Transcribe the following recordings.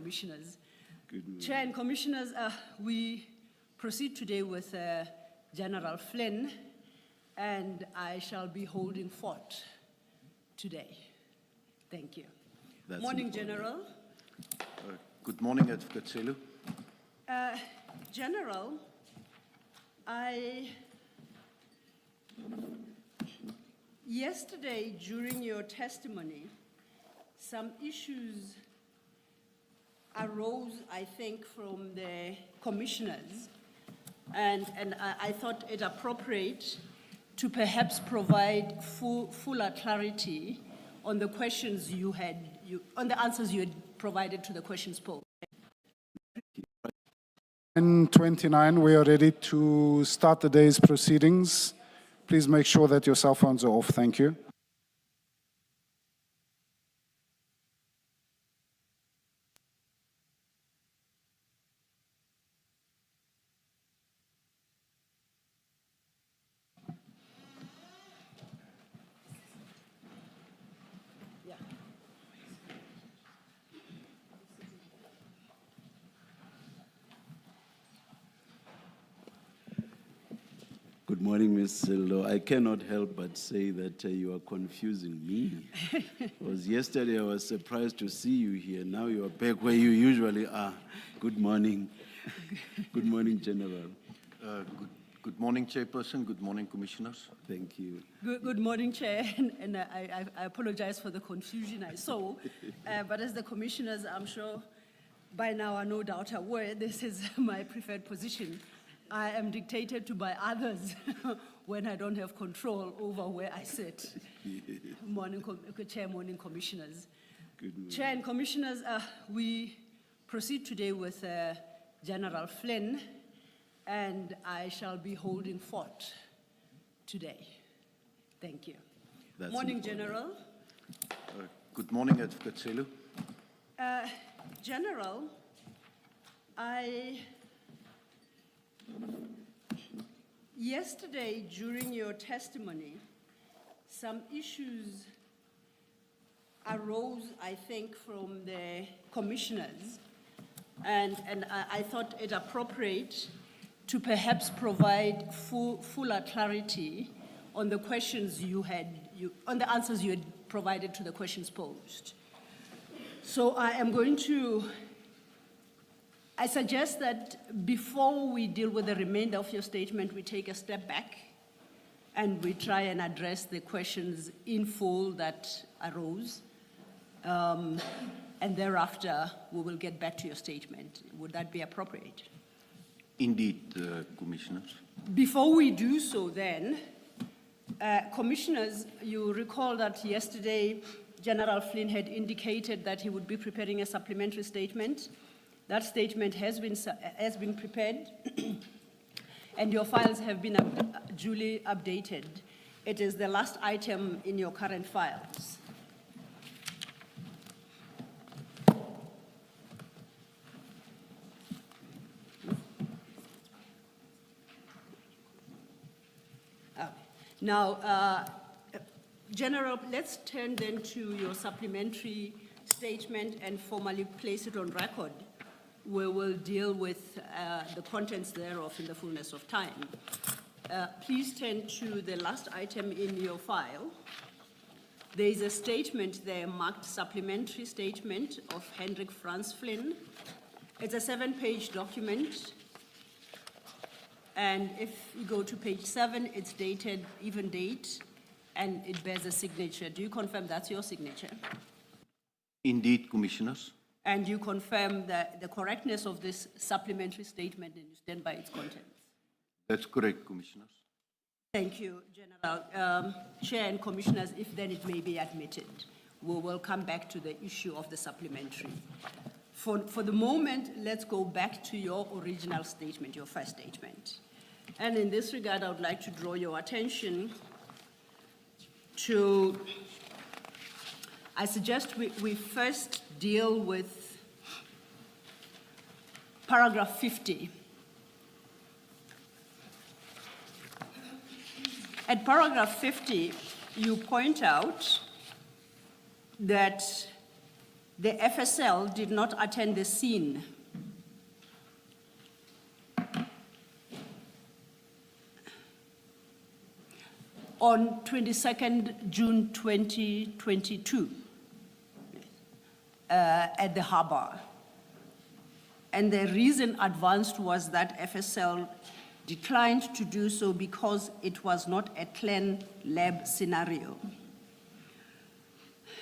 commissioners. Good morning. Chair and commissioners, we proceed today with General Flynn, and I shall be holding fort today. Thank you. That's Morning, important. General. Good morning, Advocate Selu. General, yesterday during your testimony, some issues arose, I think, from the commissioners, and I thought it appropriate to perhaps provide fuller clarity on the questions on the answers you had provided to the questions posed. 10:29, we are ready to start the day's proceedings. Please make sure that your cell phones are off. Thank you. Good morning, Ms. Selu. I cannot help but say that you are confusing me. Because yesterday I was surprised to see you here. Now you are back where you usually are. Good morning. Good morning, General. Good morning, Chairperson. Good morning, Commissioners. Thank you. Good morning, Chair, and I apologize for the confusion I saw. But as the commissioners, I'm sure by now are no doubt aware, this is my preferred position. I am dictated to by others when I don't have control over where I sit. Chair, morning, commissioners. Good morning. Chair and commissioners, we proceed today with General Flynn, and I shall be holding fort today. Thank you. That's morning, important. General. Good morning, Advocate Selu. General, yesterday during your testimony, some issues arose, I think, from the commissioners, and I thought it appropriate to perhaps provide fuller clarity on the questions on the answers you had provided to the questions posed. So I suggest that before we deal with the remainder of your statement, we take a step back and we try and address the questions in full that arose. And thereafter, we will get back to your statement. Would that be appropriate? Indeed, Commissioners. Before we do so then, Commissioners, you recall that yesterday General Flynn had indicated that he would be preparing a supplementary statement. That statement has been prepared and your files have been duly updated. It is the last item in your current files. Now, General, let's turn then to your supplementary statement and formally place it on record. We will deal with the contents thereof in the fullness of time. Please turn to the last item in your file. There is a statement there marked supplementary statement of Hendrik Franz Flynn. It's a 7-page document. And if you go to page 7, it's dated even date, and it bears a signature. Do you confirm that's your signature? Indeed, Commissioners. And you confirm the correctness of this supplementary statement and you stand by its contents? That's correct, Commissioners. Thank you, General. Chair and Commissioners, if then it may be admitted, we will come back to the issue of the supplementary. For the moment, let's go back to your original statement, your first statement. And in this regard, I would like to draw your attention to, I suggest we first deal with paragraph 50. At paragraph 50, you point out that the FSL did not attend the scene. On 22nd June 2022 at the harbor. And the reason advanced was that FSL declined to do so because it was not a clan lab scenario,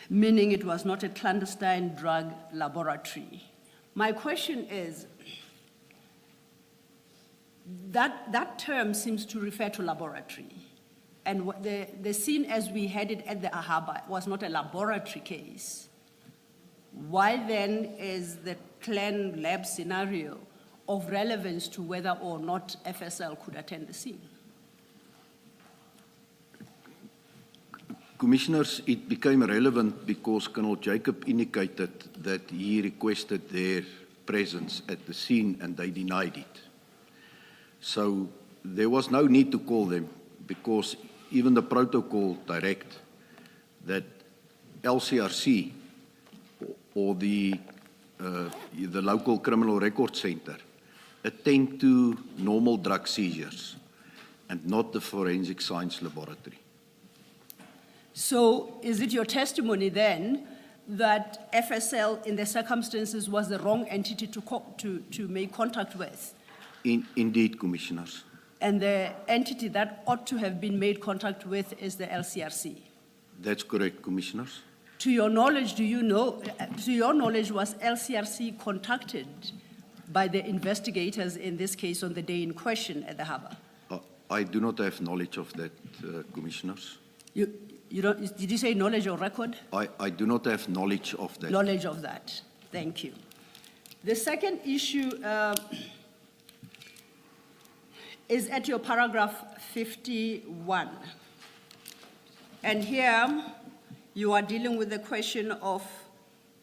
meaning it was not a clandestine drug laboratory. My question is, that term seems to refer to laboratory. And the scene as we had it at the harbor was not a laboratory case. Why then is the clan lab scenario of relevance to whether or not FSL could attend the scene? Commissioners, it became relevant because Colonel Jacob indicated that he requested their presence at the scene and they denied it. So there was no need to call them because even the protocol direct that LCRC or the local criminal record center attend to normal drug seizures and not the forensic science laboratory. So is it your testimony then that FSL in the circumstances was the wrong entity to make contact with? Indeed, Commissioners. And the entity that ought to have been made contact with is the LCRC? That's correct, Commissioners. To your knowledge, was LCRC contacted by the investigators in this case on the day in question at the harbor? I do not have knowledge of that, Commissioners. You don't, did you say knowledge or record? I do not have knowledge of that. Knowledge of that. Thank you. The second issue is at your paragraph 51. And here you are dealing with the question of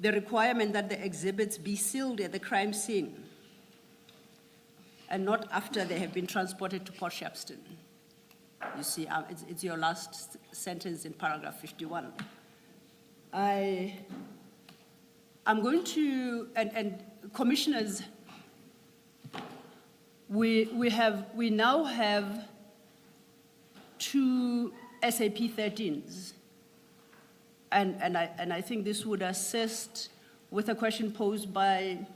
the requirement that the exhibits be sealed at the crime scene and not after they have been transported to Port Shepstone. You see, it's your last sentence in paragraph 51. I'm going to, and commissioners, we now have 2 SAP 13s. And I think this would assist with a question posed by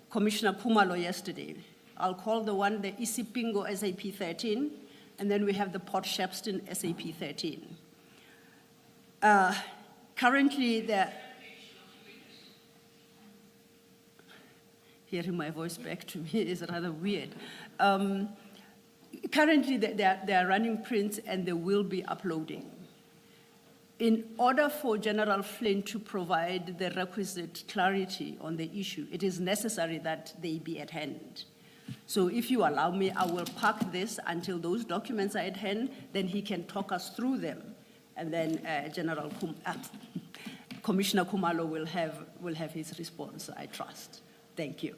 Commissioner Kumalo yesterday. I'll call the one the Isipingo SAP 13, and then we have the Port Shepstone SAP 13. Currently, hearing my voice back to me is rather weird. Currently, they are running prints and they will be uploading. In order for General Flynn to provide the requisite clarity on the issue, it is necessary that they be at hand. So if you allow me, I will park this until those documents are at hand, then he can talk us through them. And then Commissioner Kumalo will have his response, I trust. Thank you.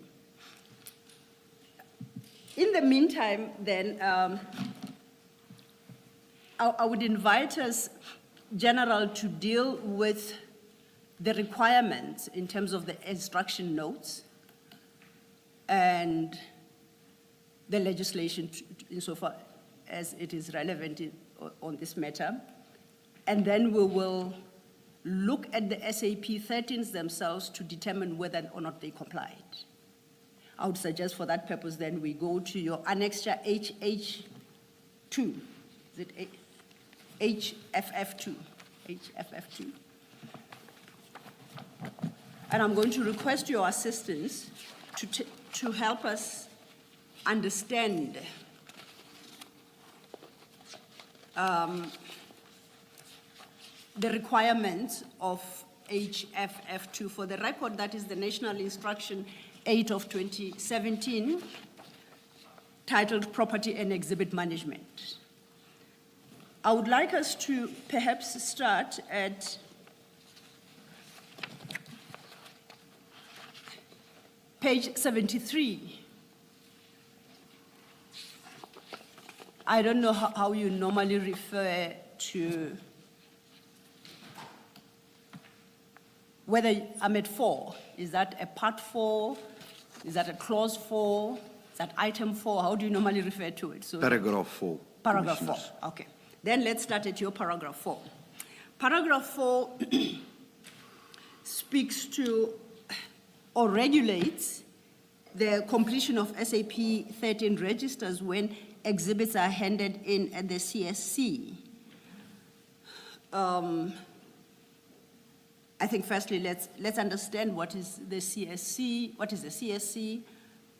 In the meantime, then, I would invite us, General, to deal with the requirements in terms of the instruction notes and the legislation insofar as it is relevant on this matter. And then we will look at the SAP 13s themselves to determine whether or not they complied. I would suggest for that purpose, then we go to your annexure HH2. Is it HFF2? HFF2. And I'm going to request your assistance to help us understand the requirements of HFF2. For the record, that is the National Instruction 8 of 2017, titled Property and Exhibit Management. I would like us to perhaps start at page 73. I don't know how you normally refer to whether I'm at 4, is that a part 4? Is that a clause 4? Is that item 4? How do you normally refer to it? So Paragraph 4. paragraph 4, Commissioners. okay. Then let's start at your paragraph 4. Paragraph 4 speaks to or regulates the completion of SAP 13 registers when exhibits are handed in at the CSC. I think firstly, let's understand what is the CSC,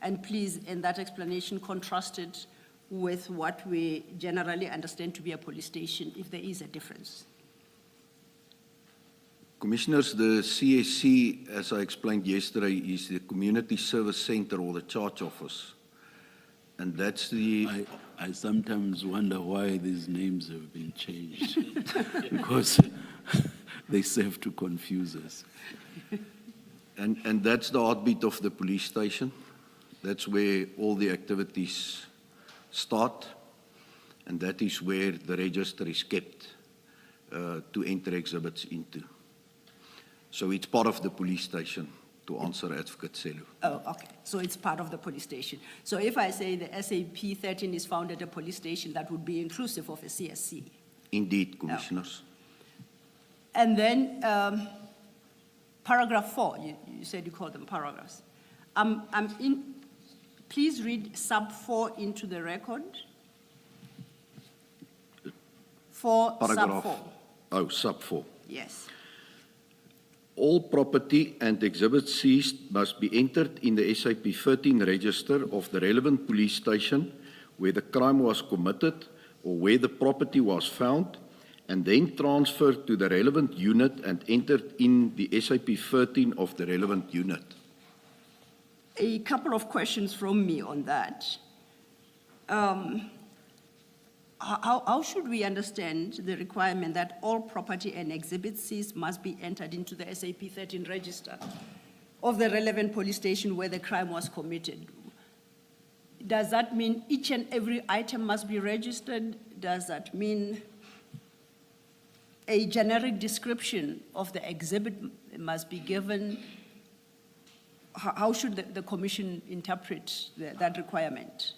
and please, in that explanation, contrast it with what we generally understand to be a police station, if there is a difference. Commissioners, the CSC, as I explained yesterday, is the Community Service Center or the Charge Office. And that's the... I sometimes wonder why these names have been changed, because they serve to confuse us. And that's the heartbeat of the police station. That's where all the activities start, and that is where the register is kept to enter exhibits into. So it's part of the police station, to answer Advocate Selu. Oh, okay. So it's part of the police station. So if I say the SAP 13 is found at a police station, that would be inclusive of a CSC. Indeed, Commissioners. And then paragraph 4, you said you call them paragraphs. Please read sub 4 into the record. 4 sub 4. Oh, sub 4. Yes. All property and exhibits seized must be entered in the SAP 13 register of the relevant police station where the crime was committed or where the property was found, and then transferred to the relevant unit and entered in the SAP 13 of the relevant unit. A couple of questions from me on that. How should we understand the requirement that all property and exhibits seized must be entered into the SAP 13 register of the relevant police station where the crime was committed? Does that mean each and every item must be registered? Does that mean a generic description of the exhibit must be given? How should the Commission interpret that requirement?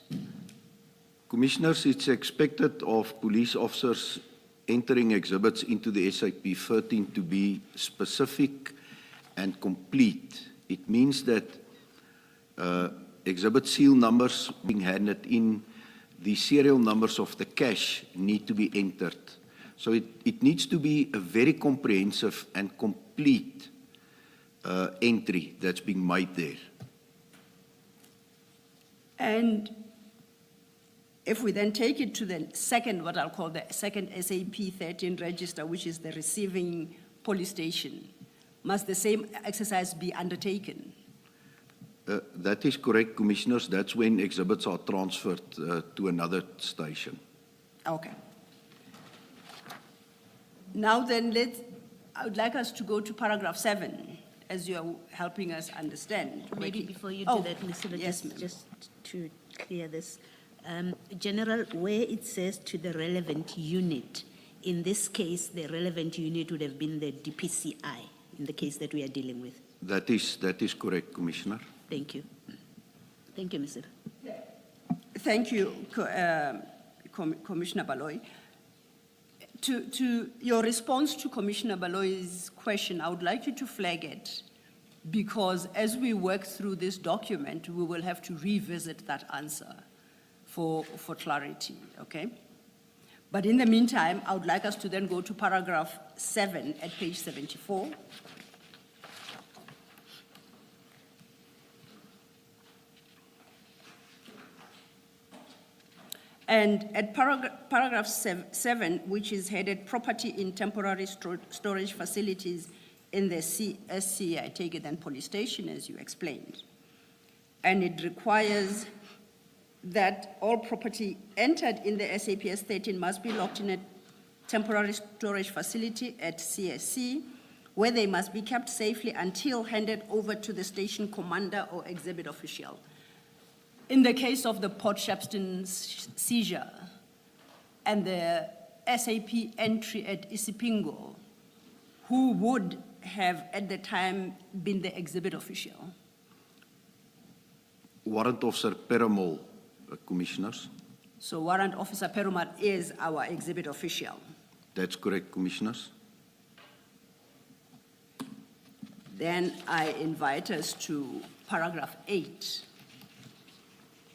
Commissioners, it's expected of police officers entering exhibits into the SAP 13 to be specific and complete. It means that exhibit seal numbers being handed in, the serial numbers of the cash need to be entered. So it needs to be a very comprehensive and complete entry that's being made there. And if we then take it to the second, what I'll call the second SAP 13 register, which is the receiving police station, must the same exercise be undertaken? That is correct, Commissioners. That's when exhibits are transferred to another station. Okay. Now then, I would like us to go to paragraph 7, as you are helping us understand. Maybe before you do that, Ms. Silo, yes, just to clear this. General, where it says to the relevant unit, in this case, the relevant unit would have been the DPCI, in the case that we are dealing with. That is correct, Commissioner. Thank you. Thank you, Ms. Silo. Thank you, Commissioner Baloyi. To your response to Commissioner Baloyi's question, I would like you to flag it, because as we work through this document, we will have to revisit that answer for clarity, okay? But in the meantime, I would like us to then go to paragraph 7 at page 74. And at paragraph 7, which is headed Property in Temporary Storage Facilities in the CSC, I take it then police station, as you explained. And it requires that all property entered in the SAPS 13 must be locked in a temporary storage facility at CSC, where they must be kept safely until handed over to the station commander or exhibit official. In the case of the Port Shepstone seizure and the SAP entry at Isipingo, who would have at the time been the exhibit official? Warrant Officer Peramol, Commissioners. So Warrant Officer Perumal is our exhibit official. That's correct, Commissioners. Then I invite us to paragraph 8.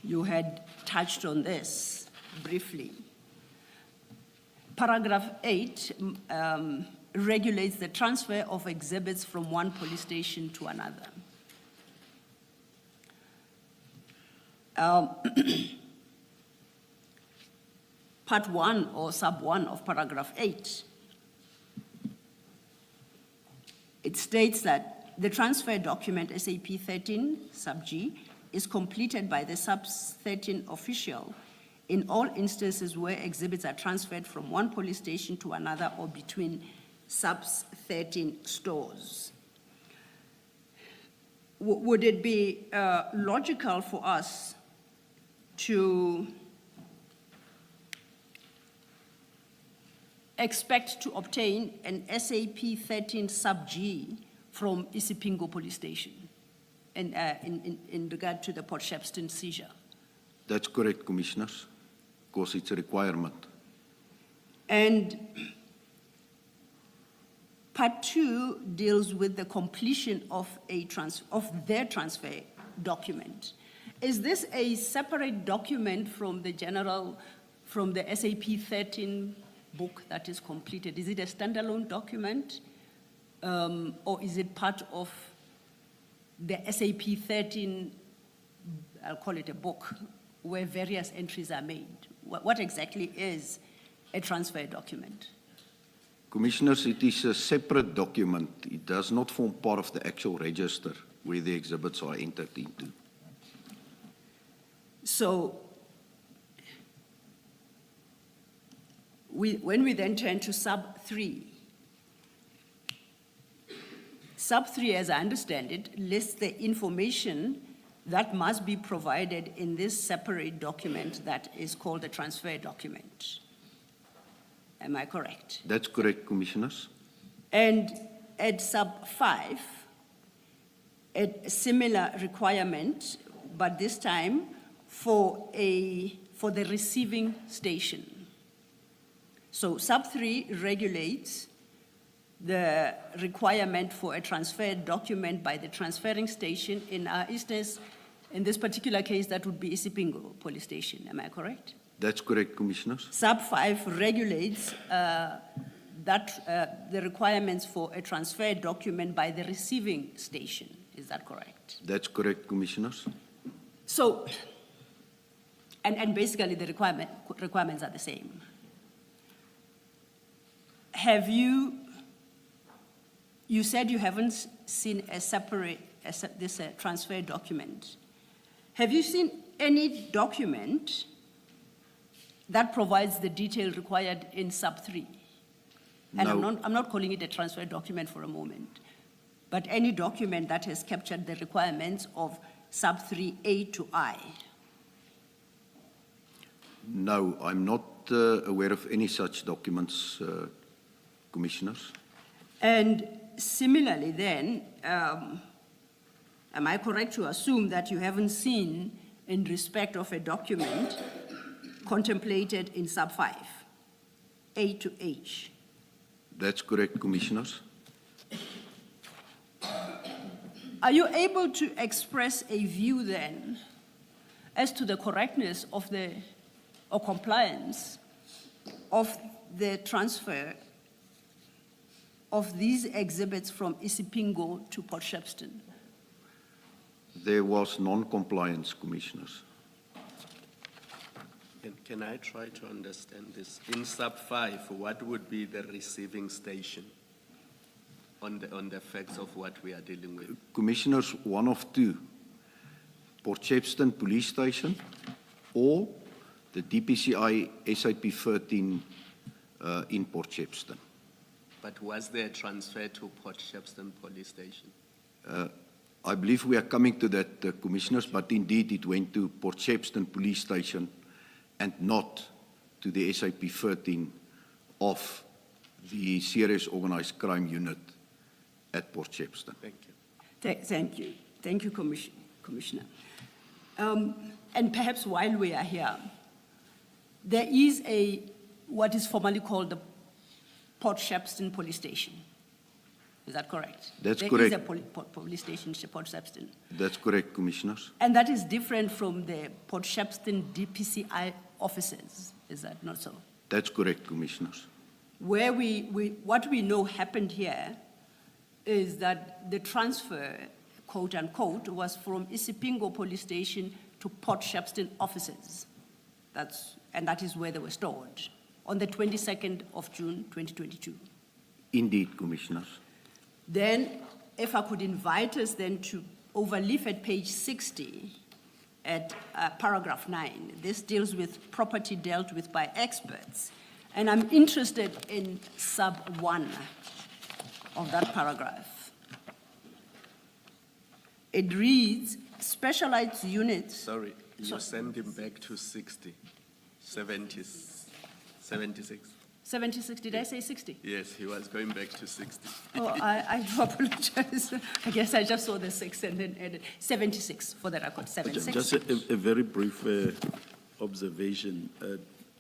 You had touched on this briefly. Paragraph 8 regulates the transfer of exhibits from one police station to another. Part 1 or sub 1 of paragraph 8, it states that the transfer document SAP 13 sub G is completed by the sub 13 official in all instances where exhibits are transferred from one police station to another or between sub 13 stores. Would it be logical for us to expect to obtain an SAP 13 sub G from Isipingo Police Station in regard to the Port Shepstone seizure? That's correct, Commissioners, because it's a requirement. And part 2 deals with the completion of their transfer document. Is this a separate document from the SAP 13 book that is completed? Is it a standalone document, or is it part of the SAP 13, I'll call it a book, where various entries are made? What exactly is a transfer document? Commissioners, it is a separate document. It does not form part of the actual register where the exhibits are entered into. So, when we then turn to sub 3, sub 3, as I understand it, lists the information that must be provided in this separate document that is called the transfer document. Am I correct? That's correct, Commissioners. And at sub 5, a similar requirement, but this time for the receiving station. So sub 3 regulates the requirement for a transfer document by the transferring station. In our instance, in this particular case, that would be Isipingo Police Station. Am I correct? That's correct, Commissioners. Sub 5 regulates the requirements for a transfer document by the receiving station. Is that correct? That's correct, Commissioners. So, and basically the requirements are the same. Have you said you haven't seen a separate, this transfer document. Have you seen any document that provides the detail required in sub 3? And No. I'm not calling it a transfer document for a moment, but any document that has captured the requirements of sub 3A to I. No, I'm not aware of any such documents, Commissioners. And similarly then, am I correct to assume that you haven't seen in respect of a document contemplated in sub 5, A to H? That's correct, Commissioners. Are you able to express a view then as to the correctness of or compliance of the transfer of these exhibits from Isipingo to Port Shepstone? There was non-compliance, Commissioners. Can I try to understand this? In sub 5, what would be the receiving station on the facts of what we are dealing with? Commissioners, one of two, Port Shepstone Police Station or the DPCI SAP 13 in Port Shepstone. But was there a transfer to Port Shepstone Police Station? I believe we are coming to that, Commissioners, but indeed it went to Port Shepstone Police Station and not to the SAP 13 of the Serious Organized Crime Unit at Port Shepstone. Thank you. Thank you. Thank you, Commissioner. And perhaps while we are here, there is what is formally called the Port Shepstone Police Station. Is that correct? That's There correct. is a police station in Port Shepstone. That's correct, Commissioners. And that is different from the Port Shepstone DPCI offices. Is that not so? That's correct, Commissioners. Where what we know happened here is that the transfer, quote unquote, was from Isipingo Police Station to Port Shepstone offices. And that is where they were stored on the 22nd of June, 2022. Indeed, Commissioners. Then, if I could invite us then to overleaf at page 60 at paragraph 9. This deals with property dealt with by experts. And I'm interested in sub 1 of that paragraph. It reads, specialized units. Sorry, you send him back to 60, 70, 76. 76, did I say 60? Yes, he was going back to 60. Oh, I do apologize. I guess I just saw the 6 and then added 76 for the record, 76. Just a very brief observation. At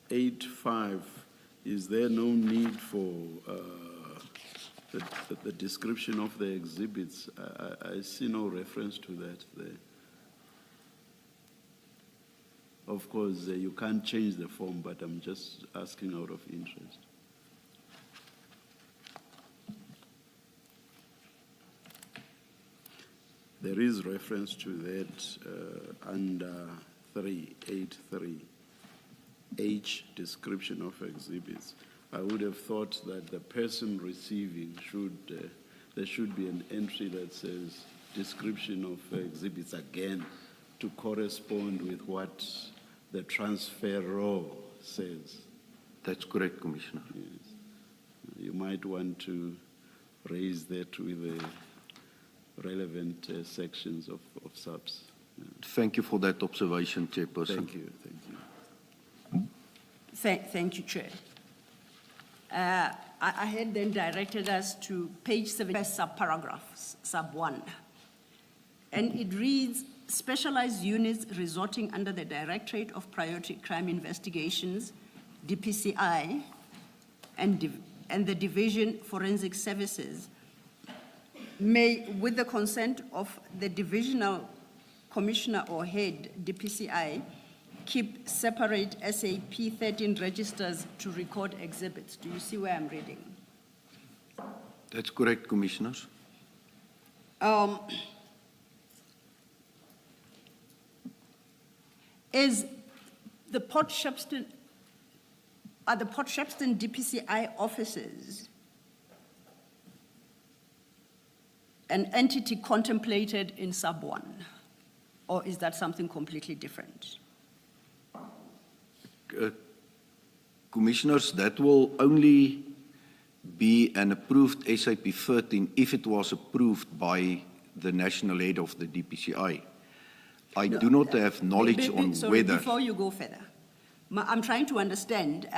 8.5, is there no need for the description of the exhibits? I see no reference to that there. Of course, you can't change the form, but I'm just asking out of interest. There is reference to that under 383, H, description of exhibits. I would have thought that the person receiving there should be an entry that says description of exhibits again to correspond with what the transferor says. That's correct, Commissioner. Yes. You might want to raise that with the relevant sections of subs. Yeah. Thank you for that observation, Chairperson. Thank you, thank you. Thank you, Chair. I had then directed us to page 7, subparagraphs, sub 1. And it reads, specialized units resorting under the Directorate of Priority Crime Investigations, DPCI, and the Division Forensic Services may, with the consent of the Divisional Commissioner or Head, DPCI, keep separate SAP 13 registers to record exhibits. Do you see where I'm reading? That's correct, Commissioners. Is the Port Shepstone, are the Port Shepstone DPCI offices an entity contemplated in sub 1? Or is that something completely different? Commissioners, that will only be an approved SAP 13 if it was approved by the national head of the DPCI. I do not have knowledge on sorry, whether. Before you go further, I'm trying to understand,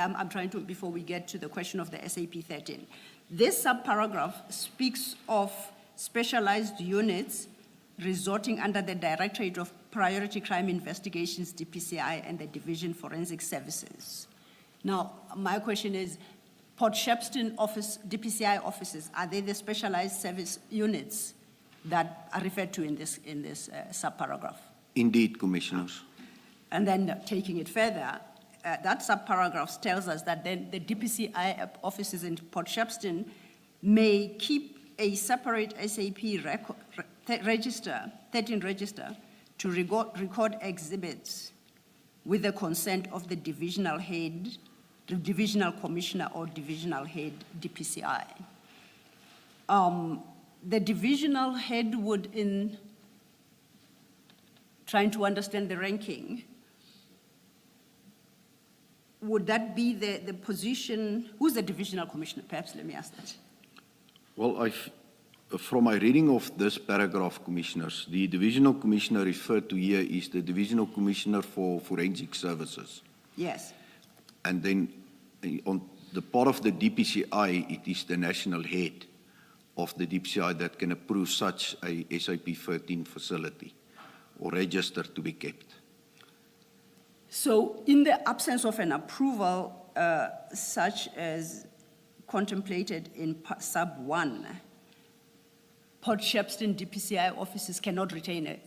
before we get to the question of the SAP 13, this subparagraph speaks of specialized units resorting under the Directorate of Priority Crime Investigations, DPCI, and the Division Forensic Services. Now, my question is, Port Shepstone office, DPCI offices, are they the specialized service units that are referred to in this subparagraph? Indeed, Commissioners. And then taking it further, that subparagraph tells us that then the DPCI offices in Port Shepstone may keep a separate SAP register, 13 register, to record exhibits with the consent of the divisional head, the divisional commissioner or divisional head, DPCI. The divisional head would, in trying to understand the ranking, would that be the position, who's the divisional commissioner? Perhaps let me ask that. Well, from my reading of this paragraph, Commissioners, the divisional commissioner referred to here is the divisional commissioner for forensic services. Yes. And then on the part of the DPCI, it is the national head of the DPCI that can approve such a SAP 13 facility or register to be kept. So in the absence of an approval such as contemplated in sub 1, Port Shepstone DPCI offices cannot retain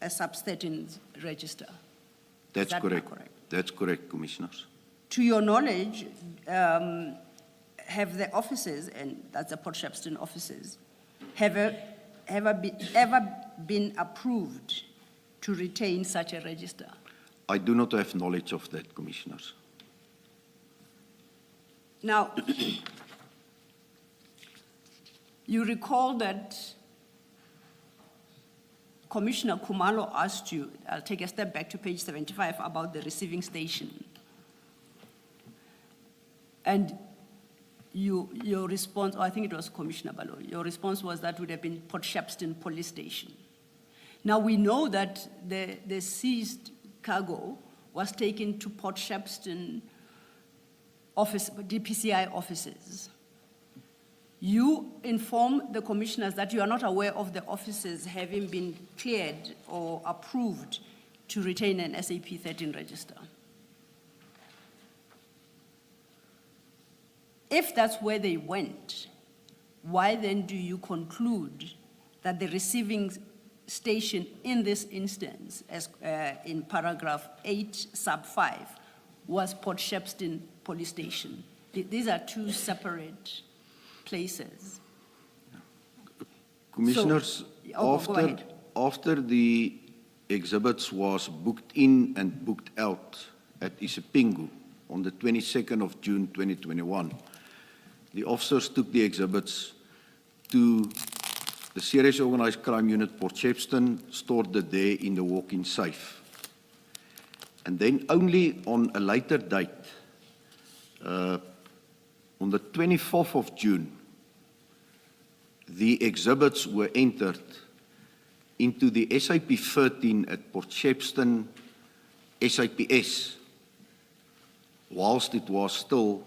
a sub 13 register. That's that correct. correct? That's correct, Commissioners. To your knowledge, have the offices, and that's the Port Shepstone offices, ever been approved to retain such a register? I do not have knowledge of that, Commissioners. Now, you recall that Commissioner Kumalo asked you, I'll take a step back to page 75, about the receiving station. And your response, or I think it was Commissioner Balo, your response was that would have been Port Shepstone Police Station. Now we know that the seized cargo was taken to Port Shepstone office, DPCI offices. You inform the commissioners that you are not aware of the offices having been cleared or approved to retain an SAP 13 register. If that's where they went, why then do you conclude that the receiving station in this instance, as in paragraph 8, sub 5, was Port Shepstone Police Station? These are two separate places. Commissioners, go ahead. after the exhibits was booked in and booked out at Isipingu on the 22nd of June 2021, the officers took the exhibits to the Serious Organized Crime Unit Port Shepstone, stored it there in the walk-in safe. And then only on a later date, on the 24th of June, the exhibits were entered into the SAP 13 at Port Shepstone SAPS, whilst it was still,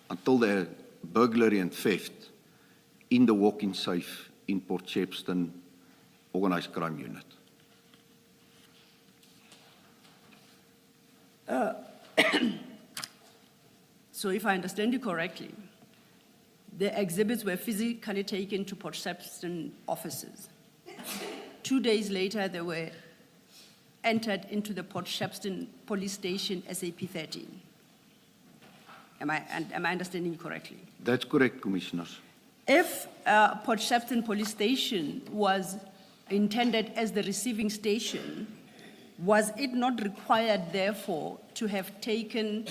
until the burglary and theft, in the walk-in safe in Port Shepstone Organised Crime Unit. So if I understand you correctly, the exhibits were physically taken to Port Shepstone offices. 2 days later, they were entered into the Port Shepstone Police Station SAP 13. Am I understanding you correctly? That's correct, Commissioners. If Port Shepstone Police Station was intended as the receiving station, was it not required, therefore, to have taken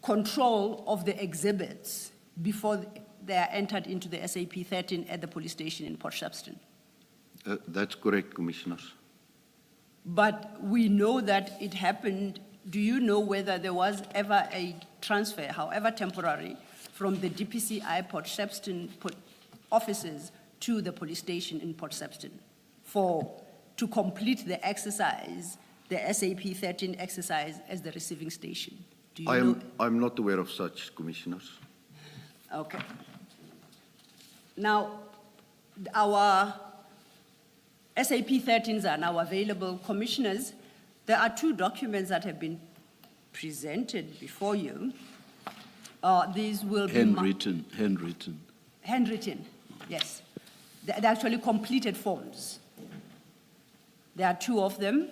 control of the exhibits before they are entered into the SAP 13 at the police station in Port Shepstone? That's correct, Commissioners. But we know that it happened. Do you know whether there was ever a transfer, however temporary, from the DPCI Port Shepstone offices to the police station in Port Shepstone to complete the exercise, the SAP 13 exercise as the receiving station? Do you know? I'm not aware of such, Commissioners. Okay. Now, our SAP 13s are now available. Commissioners, there are two documents that have been presented before you. These will be Handwritten. handwritten, yes. They're actually completed forms. There are two of them.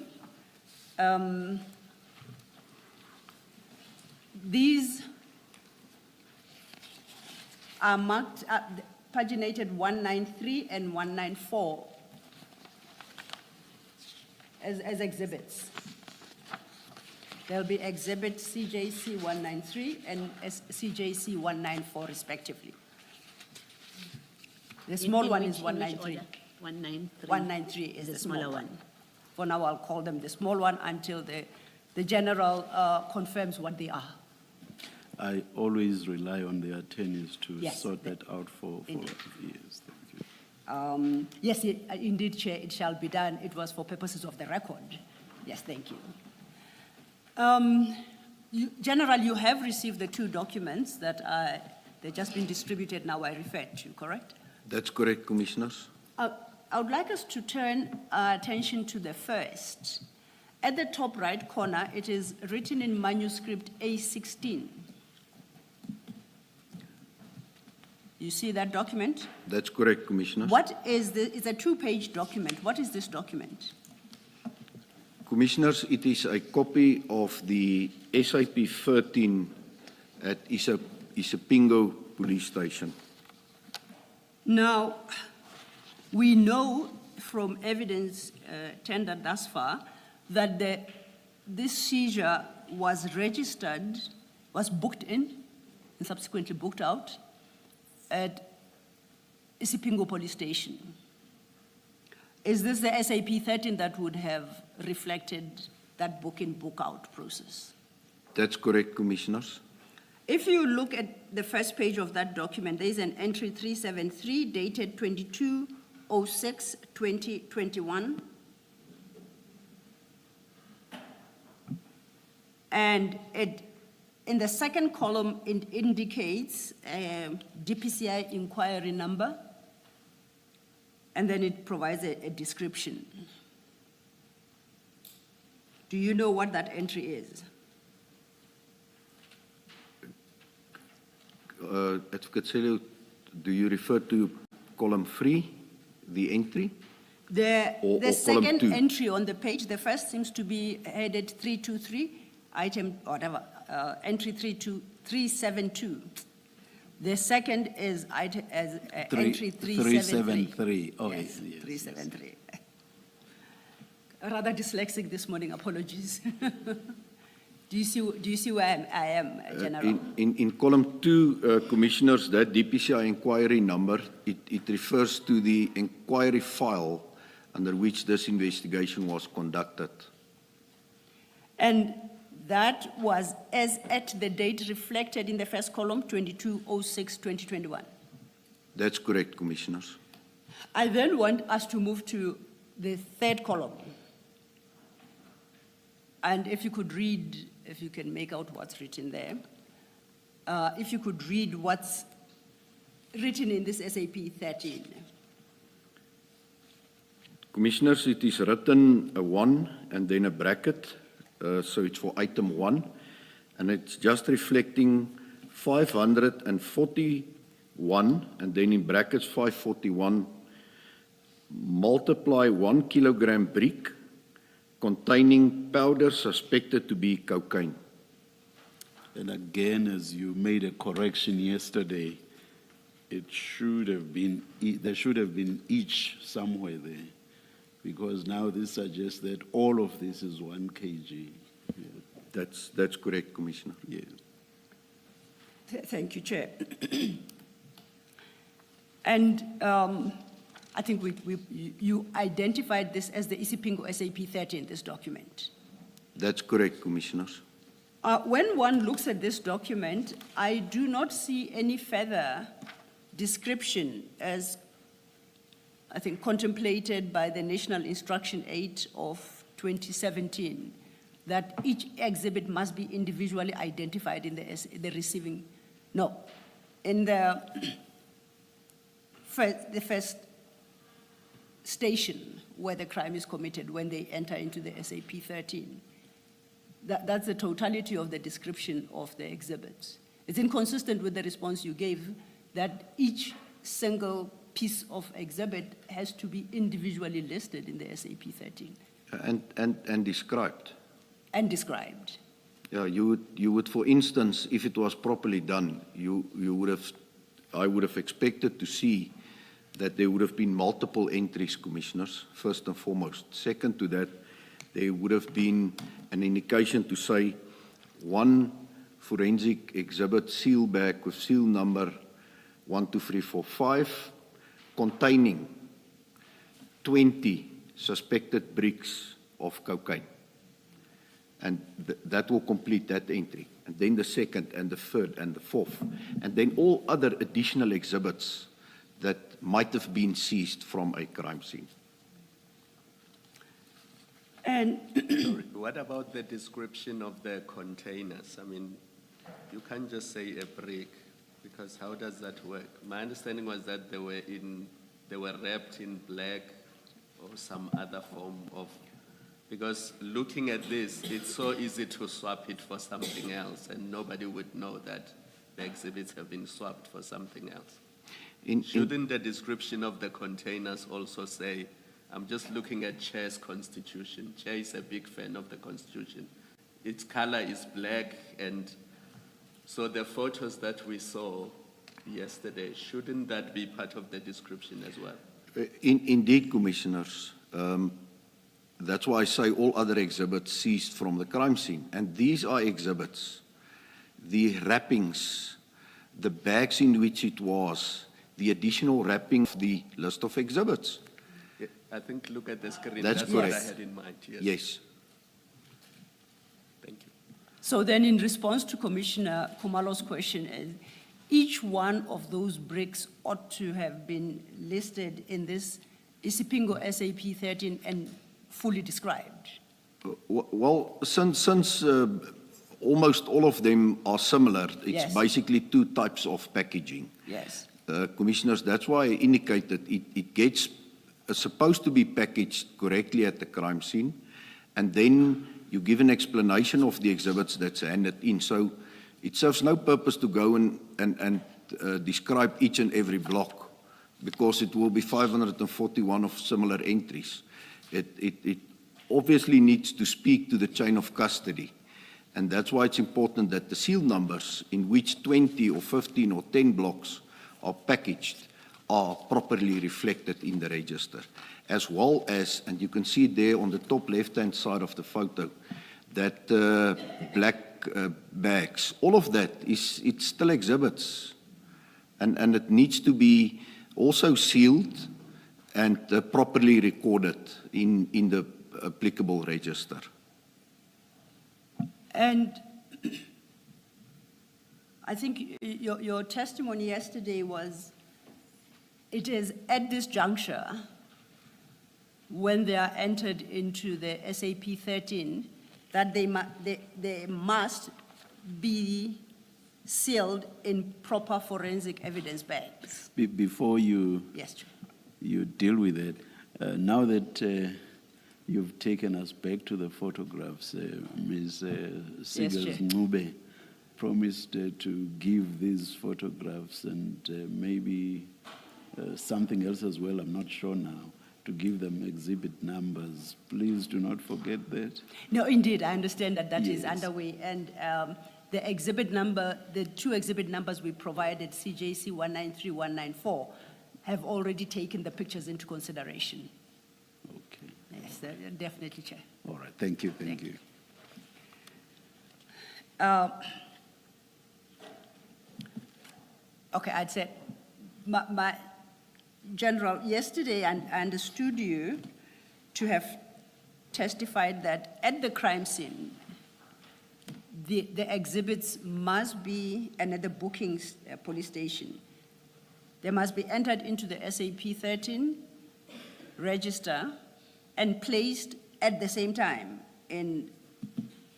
These are marked, paginated 193 and 194 as exhibits. There'll be exhibit CJC 193 and CJC 194 respectively. The small one is 193. 193. 193 is the smaller small one. For now, I'll call them the small one until the general confirms what they are. I always rely on the attorneys to Yes, sort that out for indeed. years. Thank you. Yes, indeed, Chair, it shall be done. It was for purposes of the record. Yes, thank you. General, you have received the two documents that I They've just been distributed now, I referred to, correct? That's correct, Commissioners. I would like us to turn our attention to the first. At the top right corner, it is written in manuscript A16. You see that document? That's correct, Commissioners. What is this? It's a two-page document. What is this document? Commissioners, it is a copy of the SAP 13 at Isipingo Police Station. Now, we know from evidence tendered thus far that this seizure was registered, was booked in, and subsequently booked out at Isipingo Police Station. Is this the SAP 13 that would have reflected that book-in, book-out process? That's correct, Commissioners. If you look at the first page of that document, there is an entry 373 dated 22/06/2021. And in the second column, it indicates a DPCI inquiry number, and then it provides a description. Do you know what that entry is? Advocate Celo, do you refer to column 3, the entry? The or second column 2? entry on the page, the first seems to be headed 323, item, whatever, entry 372. The second is entry 373. 373. Oh, Yes, yes, 373. Rather dyslexic this morning, apologies. Do you see where I am, General? In column 2, Commissioners, that DPCI inquiry number, it refers to the inquiry file under which this investigation was conducted. And that was as at the date reflected in the first column, 22/06/2021. That's correct, Commissioners. I then want us to move to the third column. And if you could read, if you can make out what's written there, if you could read what's written in this SAP 13. Commissioners, it is written a 1 and then a bracket, so it's for item 1, and it's just reflecting 541, and then in brackets 541, multiply 1 kilogram brick containing powder suspected to be cocaine. And again, as you made a correction yesterday, it should have been, there should have been each somewhere there, because now this suggests that all of this is 1 kg. Yeah. That's correct, Commissioner. Yeah. Thank you, Chair. And I think you identified this as the Isipingo SAP 13, this document. That's correct, Commissioners. When one looks at this document, I do not see any further description as, I think, contemplated by the National Instruction 8 of 2017, that each exhibit must be individually identified in the receiving. No, in the first station where the crime is committed when they enter into the SAP 13. That's the totality of the description of the exhibits. It's inconsistent with the response you gave that each single piece of exhibit has to be individually listed in the SAP 13. And described. And described. Yeah, you would, for instance, if it was properly done, I would have expected to see that there would have been multiple entries, Commissioners, first and foremost. Second to that, there would have been an indication to say 1 forensic exhibit seal bag with seal number 12345 containing 20 suspected bricks of cocaine. And that will complete that entry. And then the second and the third and the fourth. And then all other additional exhibits that might have been seized from a crime scene. And What about the description of the containers? I mean, you can't just say a brick. Because how does that work? My understanding was that they were wrapped in black or some other form of, because looking at this, it's so easy to swap it for something else, and nobody would know that the exhibits have been swapped for something else. Shouldn't the description of the containers also say, I'm just looking at Chair's Constitution. Chair is a big fan of the Constitution. Its color is black, and so the photos that we saw yesterday, shouldn't that be part of the description as well? Indeed, Commissioners. That's why I say all other exhibits ceased from the crime scene. And these are exhibits. The wrappings, the bags in which it was, the additional wrapping of the list of exhibits. Yeah, I think look at the screen. That's what I correct. had in mind. Yes. Yes. Thank you. So then in response to Commissioner Khumalo's question, each one of those bricks ought to have been listed in this Isipingo SAP 13 and fully described. Well, since almost all of them are similar, it's Yes. basically two types of packaging. Yes. Commissioners, that's why I indicated it gets supposed to be packaged correctly at the crime scene, and then you give an explanation of the exhibits that's handed in. So it serves no purpose to go and describe each and every block, because it will be 541 of similar entries. It obviously needs to speak to the chain of custody, and that's why it's important that the seal numbers in which 20 or 15 or 10 blocks are packaged are properly reflected in the register, as well as, and you can see there on the top left-hand side of the photo, that black bags, all of that it's still exhibits, and it needs to be also sealed and properly recorded in the applicable register. And I think your testimony yesterday was, it is at this juncture, when they are entered into the SAP 13, that they must be sealed in proper forensic evidence bags. Before you Yes, Chair. you deal with it, now that you've taken us back to the photographs, Ms. Sigels Chair. Ncube promised to give these photographs and maybe something else as well, I'm not sure now, to give them exhibit numbers. Please do not forget that. No, indeed, I understand that that is Yes. underway. And the exhibit number, the two exhibit numbers we provided, CJC 193, 194, have already taken the pictures into consideration. Okay. Yes, definitely, Chair. All right. Thank you. Thank you. Okay, I'd say, my General, yesterday I understood you to have testified that at the crime scene, the exhibits must be, and at the bookings police station, they must be entered into the SAP 13 register and placed at the same time in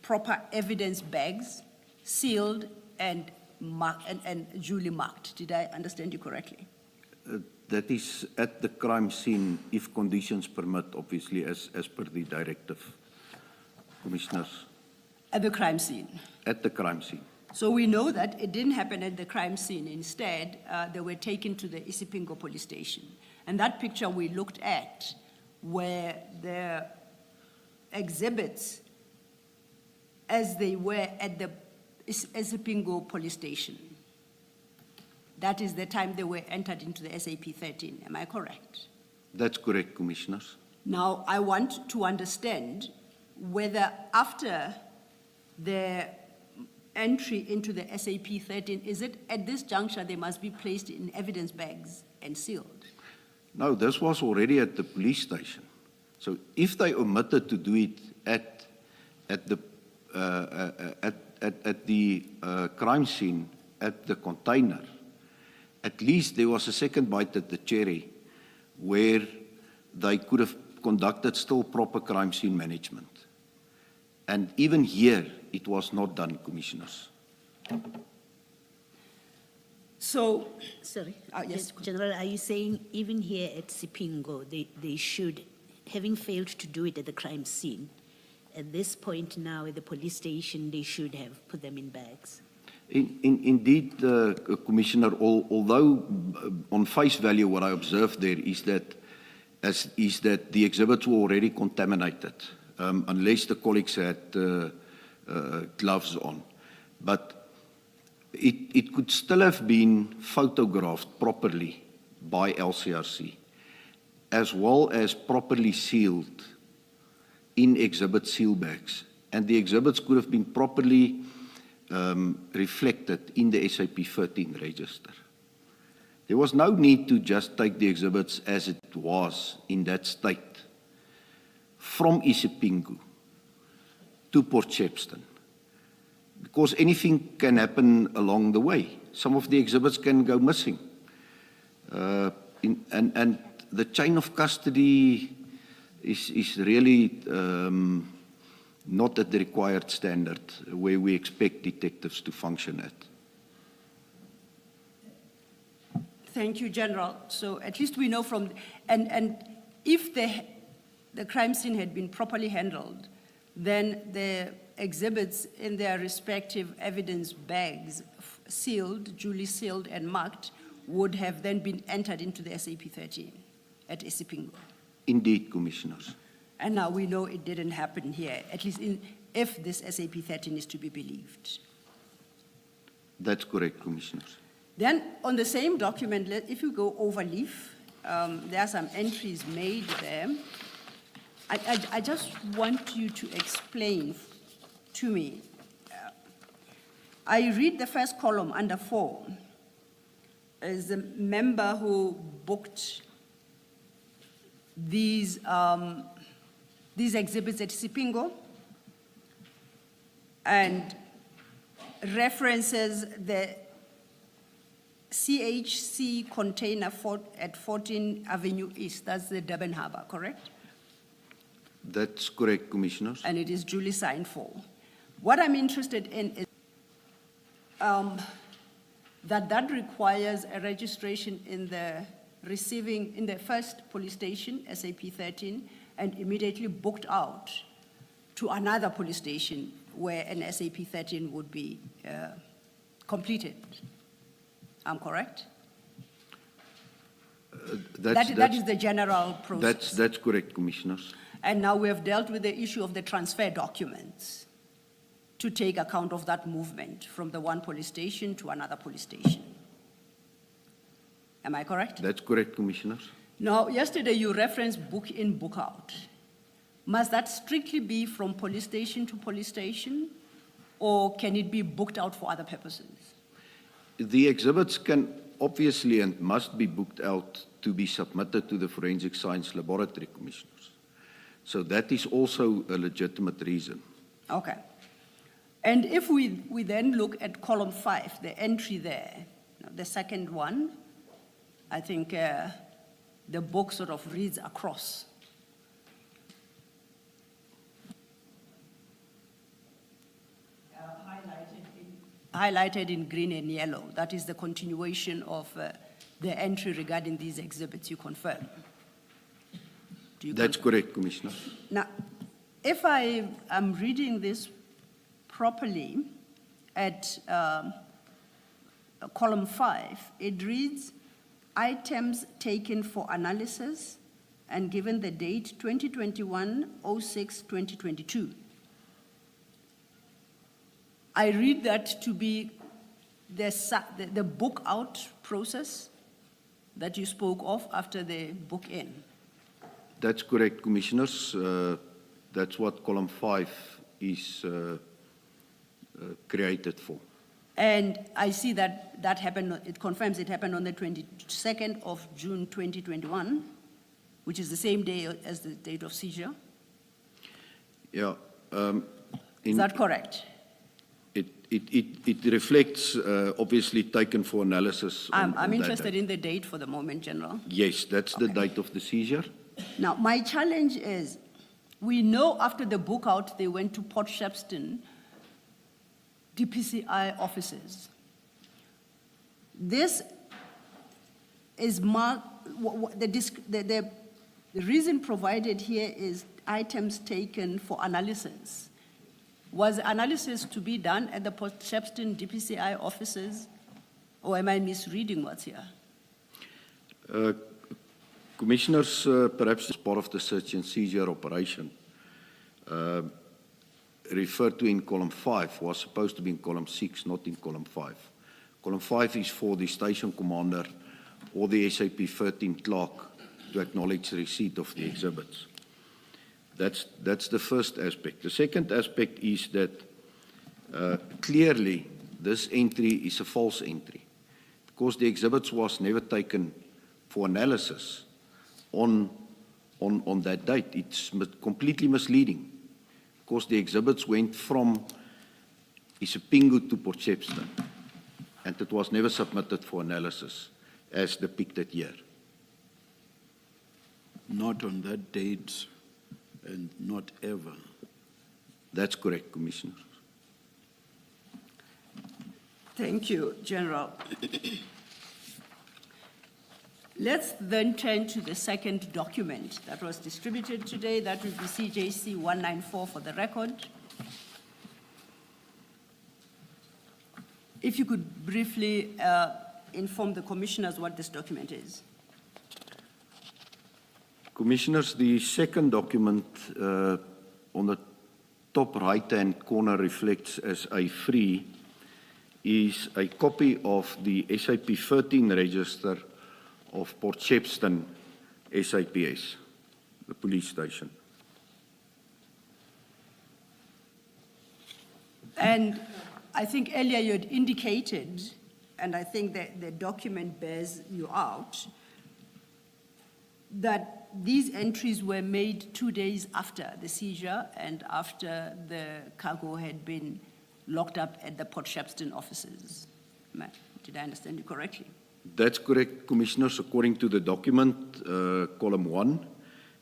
proper evidence bags, sealed and duly marked. Did I understand you correctly? That is at the crime scene, if conditions permit, obviously, as per the directive, Commissioners. At the crime scene. At the crime scene. So we know that it didn't happen at the crime scene. Instead, they were taken to the Isipingo police station. And that picture we looked at were the exhibits as they were at the Isipingo police station. That is the time they were entered into the SAP 13. Am I correct? That's correct, Commissioners. Now, I want to understand whether after the entry into the SAP 13, is it at this juncture they must be placed in evidence bags and sealed? No, this was already at the police station. So if they omitted to do it at the crime scene, at the container, at least there was a second bite at the cherry where they could have conducted still proper crime scene management. And even here, it was not done, Commissioners. So, Sorry. yes. General, are you saying even here at Sipingo, they should, having failed to do it at the crime scene, at this point now at the police station, they should have put them in bags? Indeed, Commissioner, although on face value what I observed there is that the exhibits were already contaminated, unless the colleagues had gloves on. But it could still have been photographed properly by LCRC, as well as properly sealed in exhibit seal bags. And the exhibits could have been properly reflected in the SAP 13 register. There was no need to just take the exhibits as it was in that state from Isipingo to Port Shepstone, because anything can happen along the way. Some of the exhibits can go missing. And the chain of custody is really not at the required standard where we expect detectives to function at. Thank you, General. So at least we know from, and if the crime scene had been properly handled, then the exhibits in their respective evidence bags, sealed, duly sealed and marked, would have then been entered into the SAP 13 at Isipingo. Indeed, Commissioners. And now we know it didn't happen here, at least if this SAP 13 is to be believed. That's correct, Commissioners. Then on the same document, if you go over leaf, there are some entries made there. I just want you to explain to me. I read the first column under 4 as a member who booked these exhibits at Sipingo and references the CHC container at 14 Avenue East. That's the Durban Harbour, correct? That's correct, Commissioners. And it is duly signed for. What I'm interested in is that requires a registration in the first police station, SAP 13, and immediately booked out to another police station where an SAP 13 would be completed. I'm correct? That is the general process. That's correct, Commissioners. And now we have dealt with the issue of the transfer documents to take account of that movement from the one police station to another police station. Am I correct? That's correct, Commissioners. Now, yesterday you referenced book in, book out. Must that strictly be from police station to police station, or can it be booked out for other purposes? The exhibits can obviously and must be booked out to be submitted to the Forensic Science Laboratory, Commissioners. So that is also a legitimate reason. Okay. And if we then look at column 5, the entry there, the second one, I think the book sort of reads across. Highlighted in green and yellow. That is the continuation of the entry regarding these exhibits, you confirm? That's correct, Commissioner. Now, if I am reading this properly at column 5, it reads, items taken for analysis and given the date 2021-06-2022. I read that to be the book out process that you spoke of after the book in. That's correct, Commissioners. That's what column 5 is created for. And I see that happened, it confirms it happened on the 22nd of June 2021, which is the same day as the date of seizure. Yeah. Is that correct? It reflects, obviously, taken for analysis. I'm interested in the date for the moment, General. Yes, that's the date of the seizure. Now, my challenge is, we know after the book out, they went to Port Shepstone DPCI offices. this is marked, the reason provided here is items taken for analysis. Was analysis to be done at the Port Shepstone DPCI offices, or am I misreading what's here? Commissioners, perhaps as part of the search and seizure operation, referred to in column 5 was supposed to be in column 6, not in column 5. Column 5 is for the station commander or the SAP 13 clerk to acknowledge receipt of the exhibits. That's the first aspect. The second aspect is that clearly this entry is a false entry because the exhibits was never taken for analysis on that date. It's completely misleading because the exhibits went from Isipingo to Port Shepstone and it was never submitted for analysis as depicted here. Not on that date and not ever. That's correct, Commissioner. Thank you, General. Let's then turn to the second document that was distributed today. That would be CJC 194 for the record. If you could briefly inform the commissioners what this document is. Commissioners, the second document on the top right-hand corner reflects as A3 is a copy of the SAP 13 register of Port Shepstone SAPS, the police station. And I think earlier you had indicated, and I think that the document bears you out, that these entries were made 2 days after the seizure and after the cargo had been locked up at the Port Shepstone offices. Did I understand you correctly? That's correct, Commissioners. According to the document, column 1,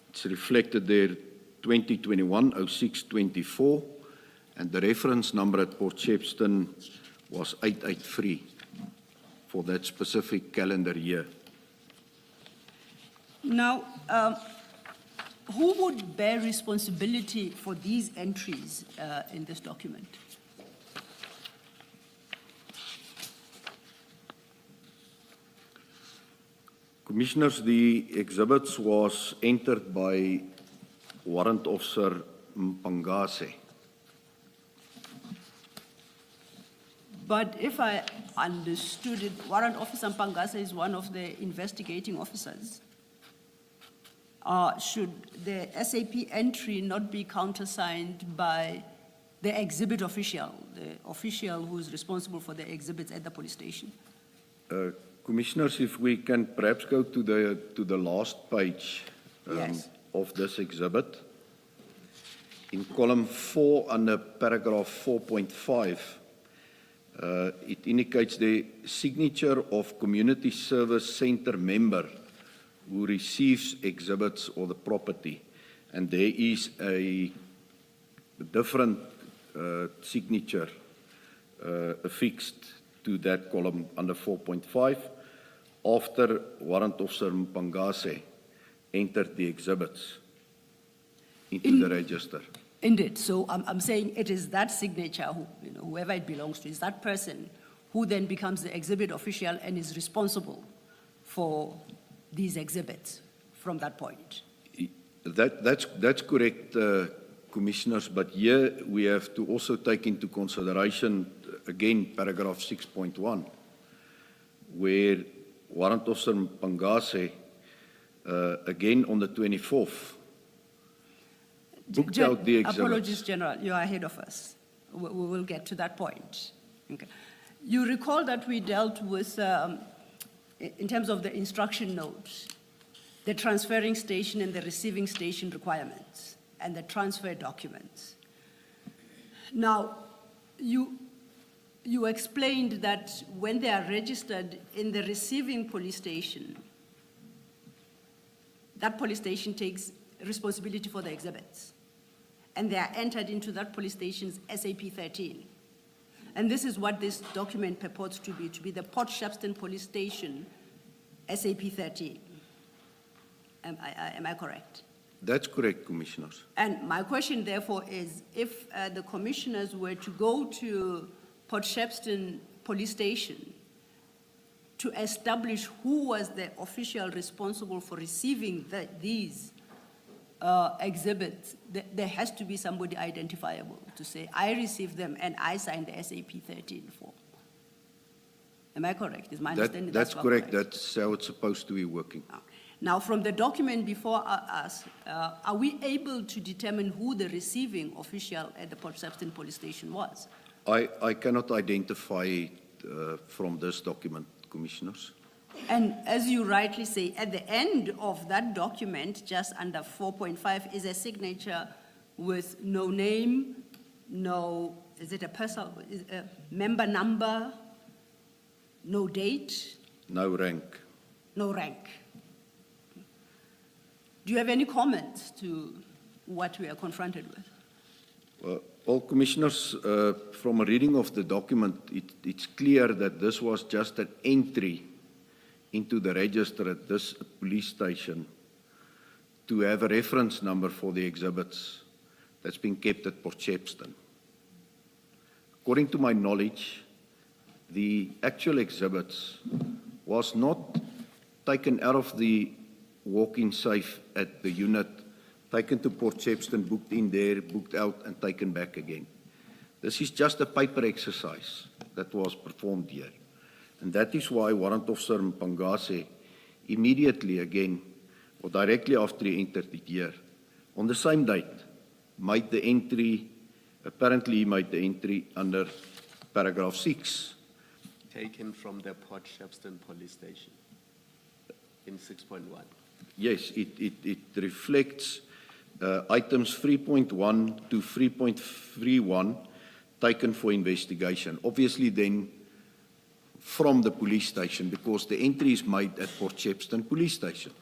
it's reflected there 2021-06-24, and the reference number at Port Shepstone was 883 for that specific calendar year. Now, who would bear responsibility for these entries in this document? Commissioners, the exhibits was entered by Warrant Officer Mpangase. But if I understood it, Warrant Officer Mpangase is one of the investigating officers. Should the SAP entry not be countersigned by the exhibit official, the official who is responsible for the exhibits at the police station? Commissioners, if we can perhaps go to the last page Yes. of this exhibit. In column 4 under paragraph 4.5, it indicates the signature of Community Service Center member who receives exhibits or the property. And there is a different signature affixed to that column under 4.5 after Warrant Officer Mpangase entered the exhibits into the register. Indeed. So I'm saying it is that signature, whoever it belongs to, is that person who then becomes the exhibit official and is responsible for these exhibits from that point. That's correct, Commissioners, but here we have to also take into consideration, again, paragraph 6.1, where Warrant Officer Mpangase, again on the 24th, booked out the exhibits. Apologies, General, you are ahead of us. We will get to that point. Okay. You recall that we dealt with, in terms of the instruction notes, the transferring station and the receiving station requirements and the transfer documents. Now, you explained that when they are registered in the receiving police station, that police station takes responsibility for the exhibits, and they are entered into that police station's SAP 13. And this is what this document purports to be the Port Shepstone Police Station, SAP 13. Am I correct? That's correct, Commissioners. And my question therefore is, if the commissioners were to go to Port Shepstone Police Station to establish who was the official responsible for receiving these exhibits, there has to be somebody identifiable to say, I received them and I signed the SAP 13 form. Am I correct? Is my understanding That's correct. That's how it's supposed to be working. Now, from the document before us, are we able to determine who the receiving official at the Port Shepstone Police Station was? I cannot identify it from this document, Commissioners. And as you rightly say, at the end of that document, just under 4.5, is a signature with no name, no, is it a personal, member number, no date? No rank. No rank. Do you have any comments to what we are confronted with? Well, Commissioners, from a reading of the document, it's clear that this was just an entry into the register at this police station to have a reference number for the exhibits that's been kept at Port Shepstone. According to my knowledge, the actual exhibits was not taken out of the walk-in safe at the unit, taken to Port Shepstone, booked in there, booked out, and taken back again. This is just a paper exercise that was performed here. And that is why Warrant Officer Mpangase immediately again, or directly after he entered it here, on the same date, made the entry, apparently he made the entry under paragraph 6. Taken from the Port Shepstone Police Station in 6.1. Yes, it reflects items 3.1 to 3.31 taken for investigation. Obviously then from the police station, because the entry is made at Port Shepstone Police Station.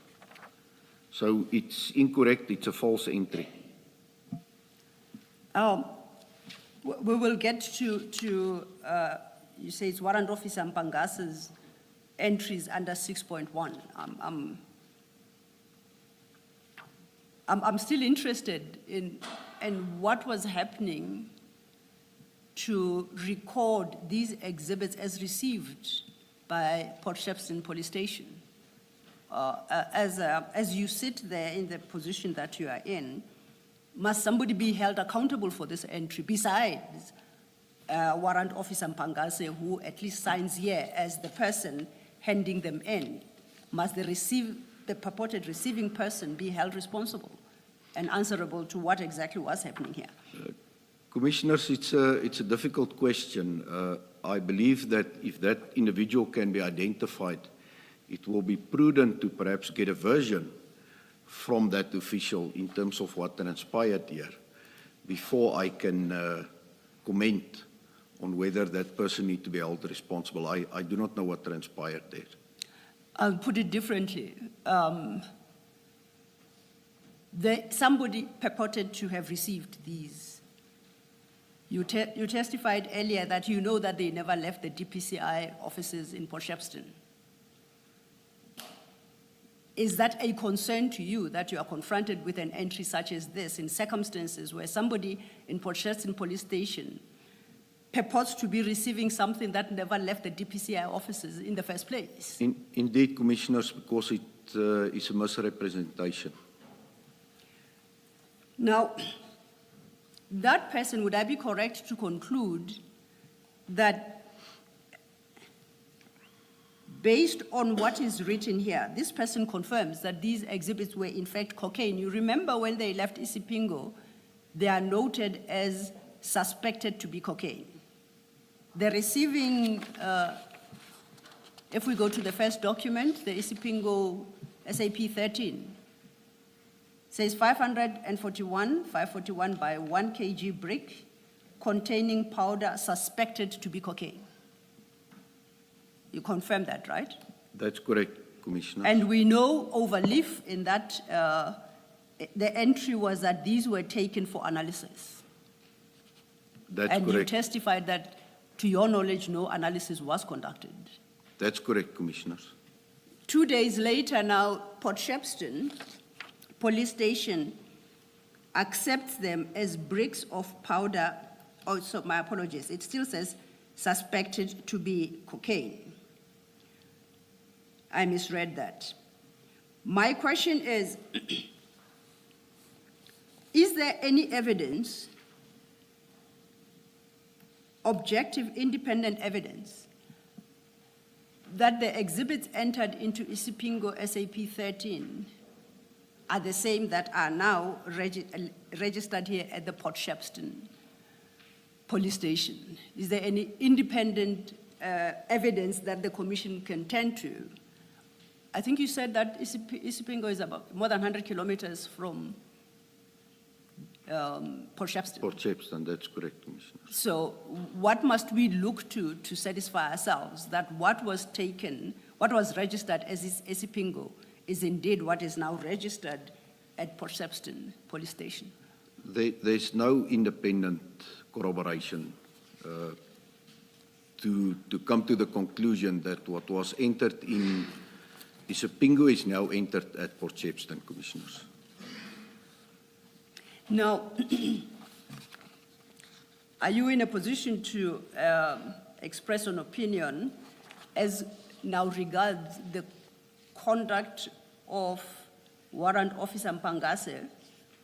So it's incorrect, it's a false entry. We will get to you say it's Warrant Officer Mpangase's entries under 6.1. I'm still interested in what was happening to record these exhibits as received by Port Shepstone Police Station. As you sit there in the position that you are in, must somebody be held accountable for this entry besides Warrant Officer Mpangase, who at least signs here as the person handing them in? Must the purported receiving person be held responsible and answerable to what exactly was happening here? Commissioners, it's a difficult question. I believe that if that individual can be identified, it will be prudent to perhaps get a version from that official in terms of what transpired here before I can comment on whether that person needs to be held responsible. I do not know what transpired there. I'll put it differently. Somebody purported to have received these. You testified earlier that you know that they never left the DPCI offices in Port Shepstone. Is that a concern to you that you are confronted with an entry such as this in circumstances where somebody in Port Shepstone Police Station purports to be receiving something that never left the DPCI offices in the first place? Indeed, Commissioners, because it is a misrepresentation. Now, that person, would I be correct to conclude that based on what is written here, this person confirms that these exhibits were in fact cocaine? You remember when they left Isipingo, they are noted as suspected to be cocaine. The receiving, if we go to the first document, the Isipingo SAP 13, says 541 by 1 kg brick containing powder suspected to be cocaine. You confirm that, right? That's correct, Commissioner. And we know overleaf in that, the entry was that these were taken for analysis. That's and correct. you testified that to your knowledge, no analysis was conducted. That's correct, Commissioners. 2 days later now, Port Shepstone Police Station accepts them as bricks of powder. Oh, so my apologies. It still says suspected to be cocaine. I misread that. My question is there any evidence, objective, independent evidence, that the exhibits entered into Isipingo SAP 13 are the same that are now registered here at the Port Shepstone Police Station? Is there any independent evidence that the Commission can turn to? I think you said that Isipingo is about more than 100 kilometers from Port Shepstone. Port Shepstone, that's correct, Commissioner. So what must we look to satisfy ourselves that what was taken, what was registered as Isipingo is indeed what is now registered at Port Shepstone Police Station? There's no independent corroboration to come to the conclusion that what was entered in Isipingo is now entered at Port Shepstone, Commissioners. Now, are you in a position to express an opinion as now regards the conduct of Warrant Officer Mpangase,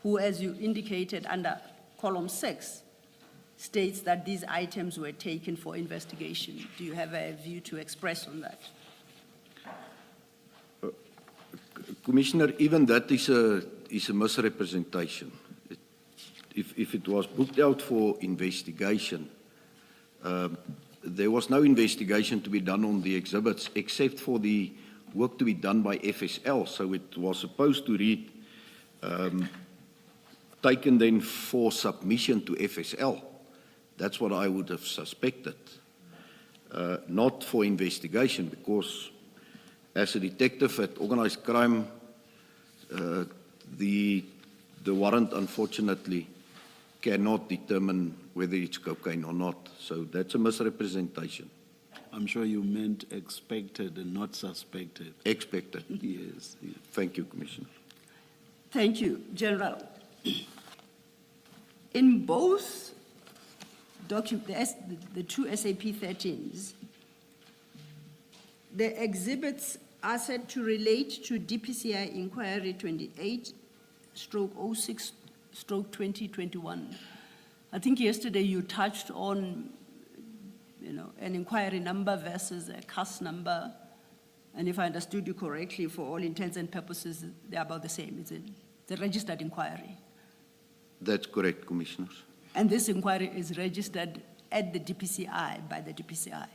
who, as you indicated under column 6, states that these items were taken for investigation? Do you have a view to express on that? Commissioner, even that is a misrepresentation. If it was booked out for investigation, there was no investigation to be done on the exhibits except for the work to be done by FSL. So it was supposed to read, taken then for submission to FSL. That's what I would have suspected, not for investigation, because as a detective at organized crime, the warrant unfortunately cannot determine whether it's cocaine or not. So that's a misrepresentation. I'm sure you meant expected and not suspected. Expected. Yes. Yes. Thank you, Commissioner. Thank you, General. In both documents, the two SAP 13s, the exhibits are said to relate to DPCI Inquiry 28/06/2021. I think yesterday you touched on, an inquiry number versus a CAS number. And if I understood you correctly, for all intents and purposes, they're about the same. It's a registered inquiry. That's correct, Commissioners. And this inquiry is registered at the DPCI, by the DPCI.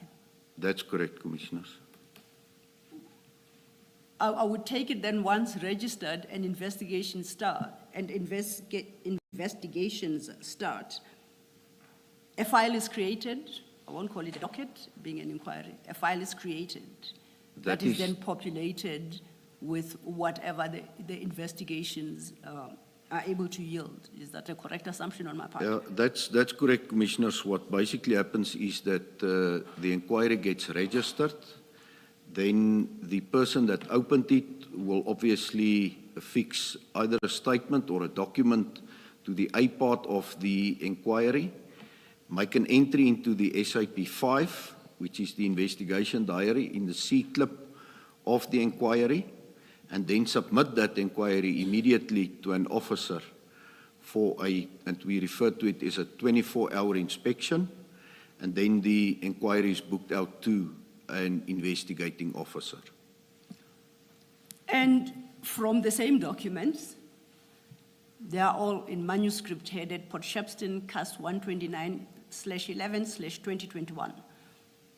That's correct, Commissioners. I would take it then once registered and investigations start, investigations start, a file is created. I won't call it a docket, being an inquiry. A file is created that is then populated with whatever the investigations are able to yield. Is that a correct assumption on my part? Yeah, that's correct, Commissioners. What basically happens is that the inquiry gets registered. Then the person that opened it will obviously affix either a statement or a document to the A part of the inquiry, make an entry into the SAP-5, which is the investigation diary, in the C clip of the inquiry, and then submit that inquiry immediately to an officer for and we refer to it as a 24-hour inspection, and then the inquiry is booked out to an investigating officer. And from the same documents, they are all in manuscript headed Port Shepstone CAS 129/11/2021.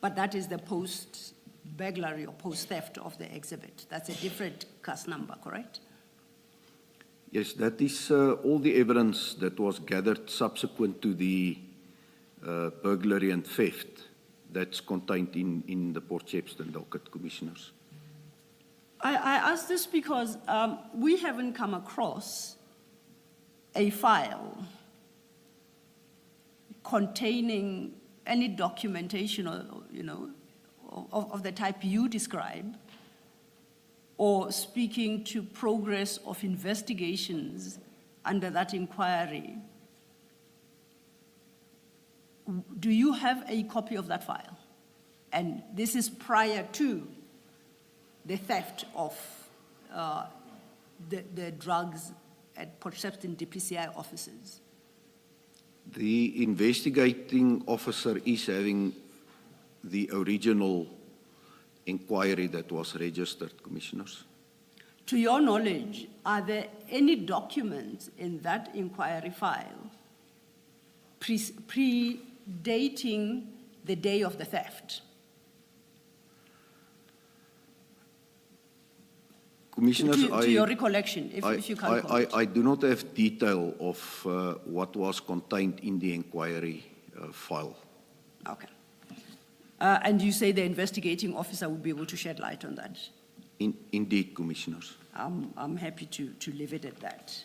But that is the post-burglary or post-theft of the exhibit. That's a different CAS number, correct? Yes, that is all the evidence that was gathered subsequent to the burglary and theft that's contained in the Port Shepstone docket, Commissioners. I ask this because we haven't come across a file containing any documentation or, of the type you describe, or speaking to progress of investigations under that inquiry, do you have a copy of that file? And this is prior to the theft of the drugs at Port Shepstone DPCI offices. The investigating officer is having the original inquiry that was registered, Commissioners. To your knowledge, are there any documents in that inquiry file predating the day of the theft? Commissioners, To your recollection, if you can quote. I do not have detail of what was contained in the inquiry file. Okay. And you say the investigating officer would be able to shed light on that? Indeed, Commissioners. I'm happy to leave it at that.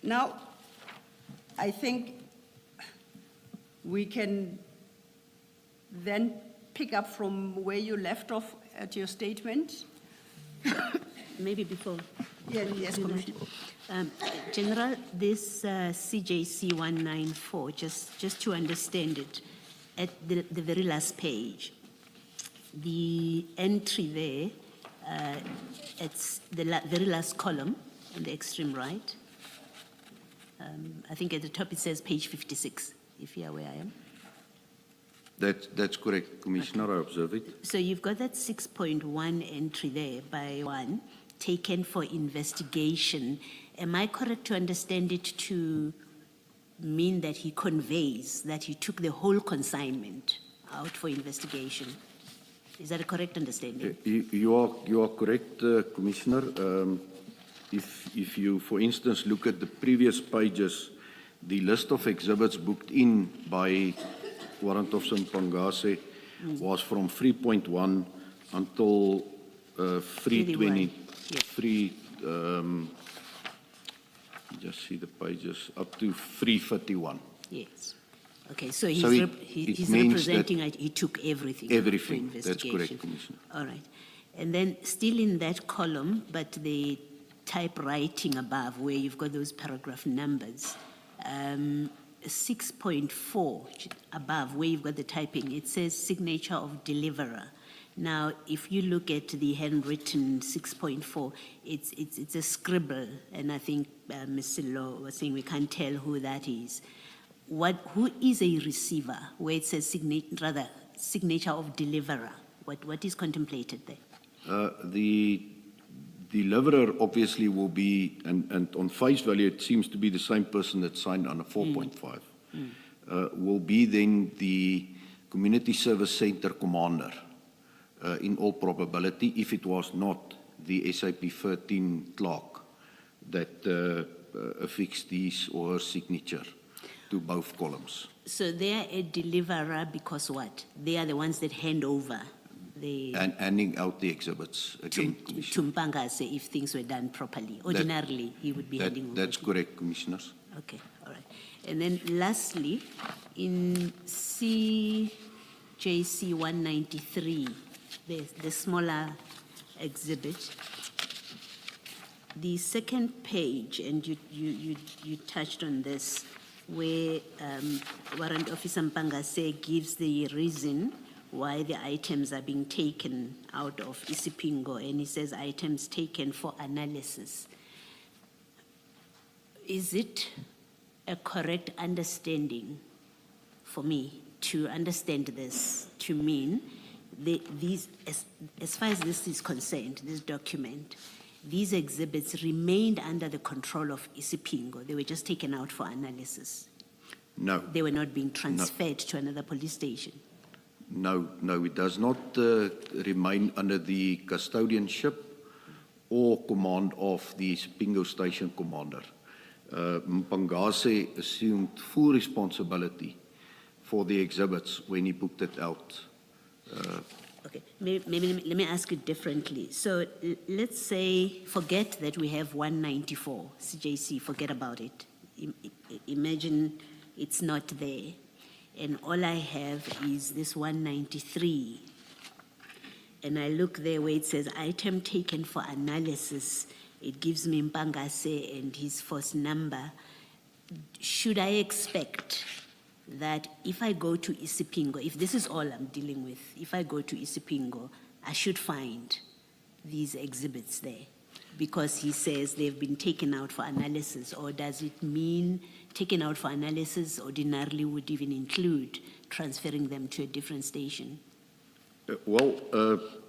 Now, I think we can then pick up from where you left off at your statement. Maybe before. Yes, Commissioner. General, this CJC 194, just to understand it, at the very last page, the entry there, it's the very last column on the extreme right. I think at the top it says page 56, if you are where I am. That's correct, Commissioner. I observe it. So you've got that 6.1 entry there by one, taken for investigation. Am I correct to understand it to mean that he conveys that he took the whole consignment out for investigation? Is that a correct understanding? You are correct, Commissioner. If you, for instance, look at the previous pages, the list of exhibits booked in by Warrant Officer Mpangase was from 3.1 until 320. Just see the pages up to 331. Yes. Okay, so So he's means representing that he took everything. Everything, for that's investigation. correct, Commissioner. All right. And then still in that column, but the typewriting above where you've got those paragraph numbers, 6.4 above where you've got the typing, it says signature of deliverer. Now, if you look at the handwritten 6.4, it's a scribble, and I think Ms. Silo was saying we can't tell who that is. Who is a receiver where it says signature of deliverer? What is contemplated there? The deliverer obviously will be, and on face value, it seems to be the same person that signed on a 4.5, will be then the Community Service Center commander, in all probability, if it was not the SAP 13 clerk that affixed his or her signature to both columns. So they are a deliverer because what? They are the ones that hand over And handing out the exhibits again, to Commissioner. Mpangase if things were done properly. Ordinarily, he would be handing over. That's correct, Commissioners. Okay, all right. And then lastly, in CJC 193, the smaller exhibit, the second page, and you touched on this, where Warrant Officer Mpangase gives the reason why the items are being taken out of Isipingo, and he says items taken for analysis. Is it a correct understanding for me to understand this to mean these, as far as this is concerned, this document, these exhibits remained under the control of Isipingo? They were just taken out for analysis. No. They were not being transferred to another police station. No, it does not remain under the custodianship or command of the Isipingo Station Commander. Mpangase assumed full responsibility for the exhibits when he booked it out Okay, maybe let me ask it differently. So let's say, forget that we have 194, CJC, forget about it. Imagine it's not there. And all I have is this 193. And I look there where it says item taken for analysis. It gives me Mpangase and his first number. Should I expect that if I go to Isipingo, if this is all I'm dealing with, if I go to Isipingo, I should find these exhibits there? Because he says they've been taken out for analysis, or does it mean taken out for analysis ordinarily would even include transferring them to a different station?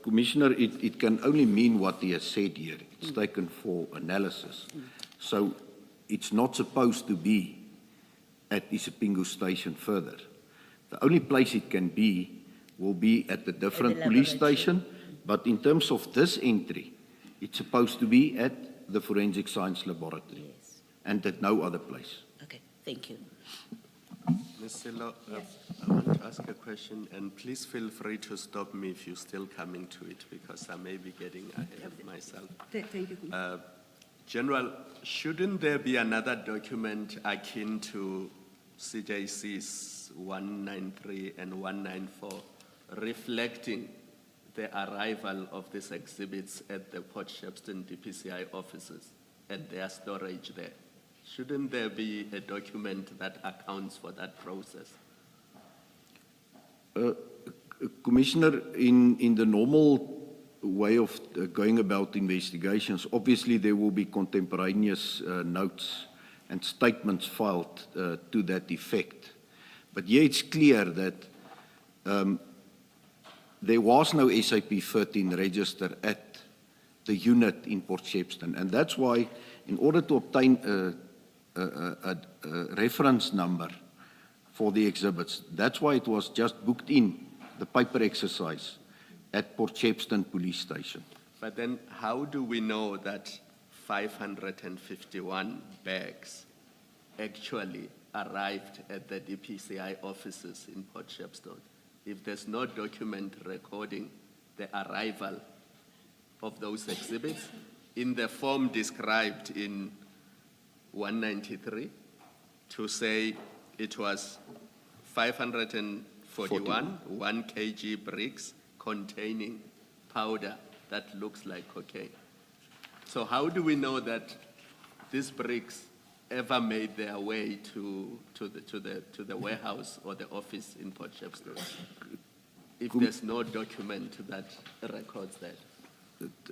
Commissioner, it can only mean what he has said here. It's taken for analysis. So it's not supposed to be at Isipingo station further. The only place it can be will be at the different police station, but in terms of this entry, it's supposed to be at the Forensic Science Laboratory and at no other place. Okay, thank you. Ms. Silo, I want to ask a question, and please feel free to stop me if you're still coming to it, because I may be getting ahead of myself. Thank you, Commissioner. General, shouldn't there be another document akin to CJC's 193 and 194 reflecting the arrival of these exhibits at the Port Shepstone DPCI offices and their storage there? Shouldn't there be a document that accounts for that process? Commissioner, in the normal way of going about investigations, obviously there will be contemporaneous notes and statements filed to that effect. But here it's clear that there was no SAP 13 register at the unit in Port Shepstone. And that's why, in order to obtain a reference number for the exhibits, that's why it was just booked in the paper exercise at Port Shepstone Police Station. But then how do we know that 551 bags actually arrived at the DPCI offices in Port Shepstone if there's no document recording the arrival of those exhibits in the form described in 193 to say it was 541 1 kg bricks containing powder that looks like cocaine? So how do we know that these bricks ever made their way to the warehouse or the office in Port Shepstone if there's no document that records that?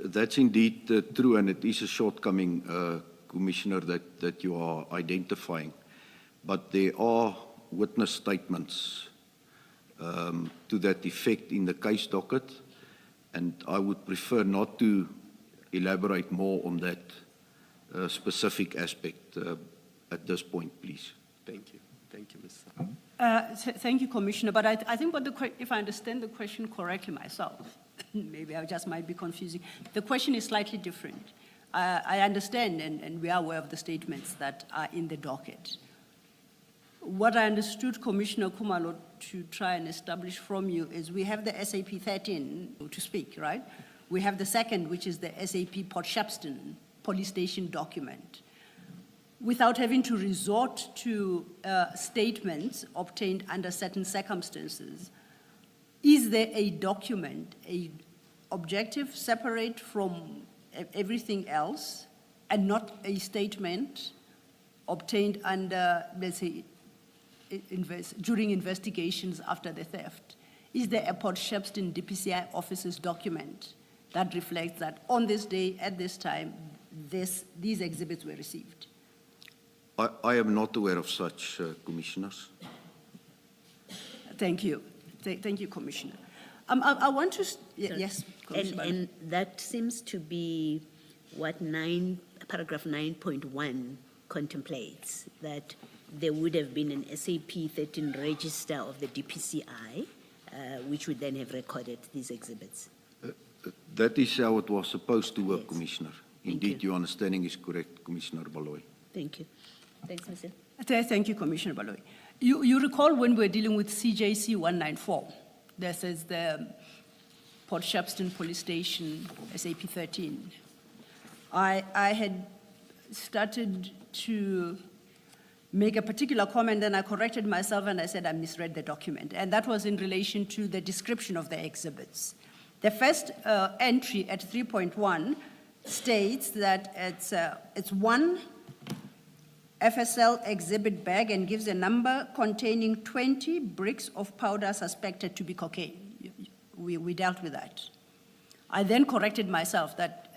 That's indeed true, and it is a shortcoming, Commissioner, that you are identifying. But there are witness statements to that effect in the case docket, and I would prefer not to elaborate more on that specific aspect at this point, please. Thank you. Thank you, Mr. Thank you, Commissioner. But I think if I understand the question correctly myself, maybe I just might be confusing. The question is slightly different. I understand, and we are aware of the statements that are in the docket. What I understood, Commissioner Kumalo, to try and establish from you is we have the SAP 13, to speak, right? We have the second, which is the SAP Port Shepstone police station document. Without having to resort to statements obtained under certain circumstances, is there a document, a objective separate from everything else, and not a statement obtained under, let's say, during investigations after the theft? Is there a Port Shepstone DPCI officer's document that reflects that on this day, at this time, these exhibits were received? I am not aware of such, Commissioners. Thank you. Thank you, Commissioner. I want to, yes, Commissioner. And that seems to be what paragraph 9.1 contemplates, that there would have been an SAP 13 register of the DPCI, which would then have recorded these exhibits. That is how it was supposed to work, Yes. Commissioner. Thank Indeed, you. your understanding is correct, Commissioner Baloy. Thank you. Thanks, Mr. Thank you, Commissioner Baloy. You recall when we were dealing with CJC 194, this is the Port Shepstone Police Station, SAP 13. I had started to make a particular comment, then I corrected myself and I said I misread the document. And that was in relation to the description of the exhibits. The first entry at 3.1 states that it's one FSL exhibit bag and gives a number containing 20 bricks of powder suspected to be cocaine. We dealt with that. I then corrected myself that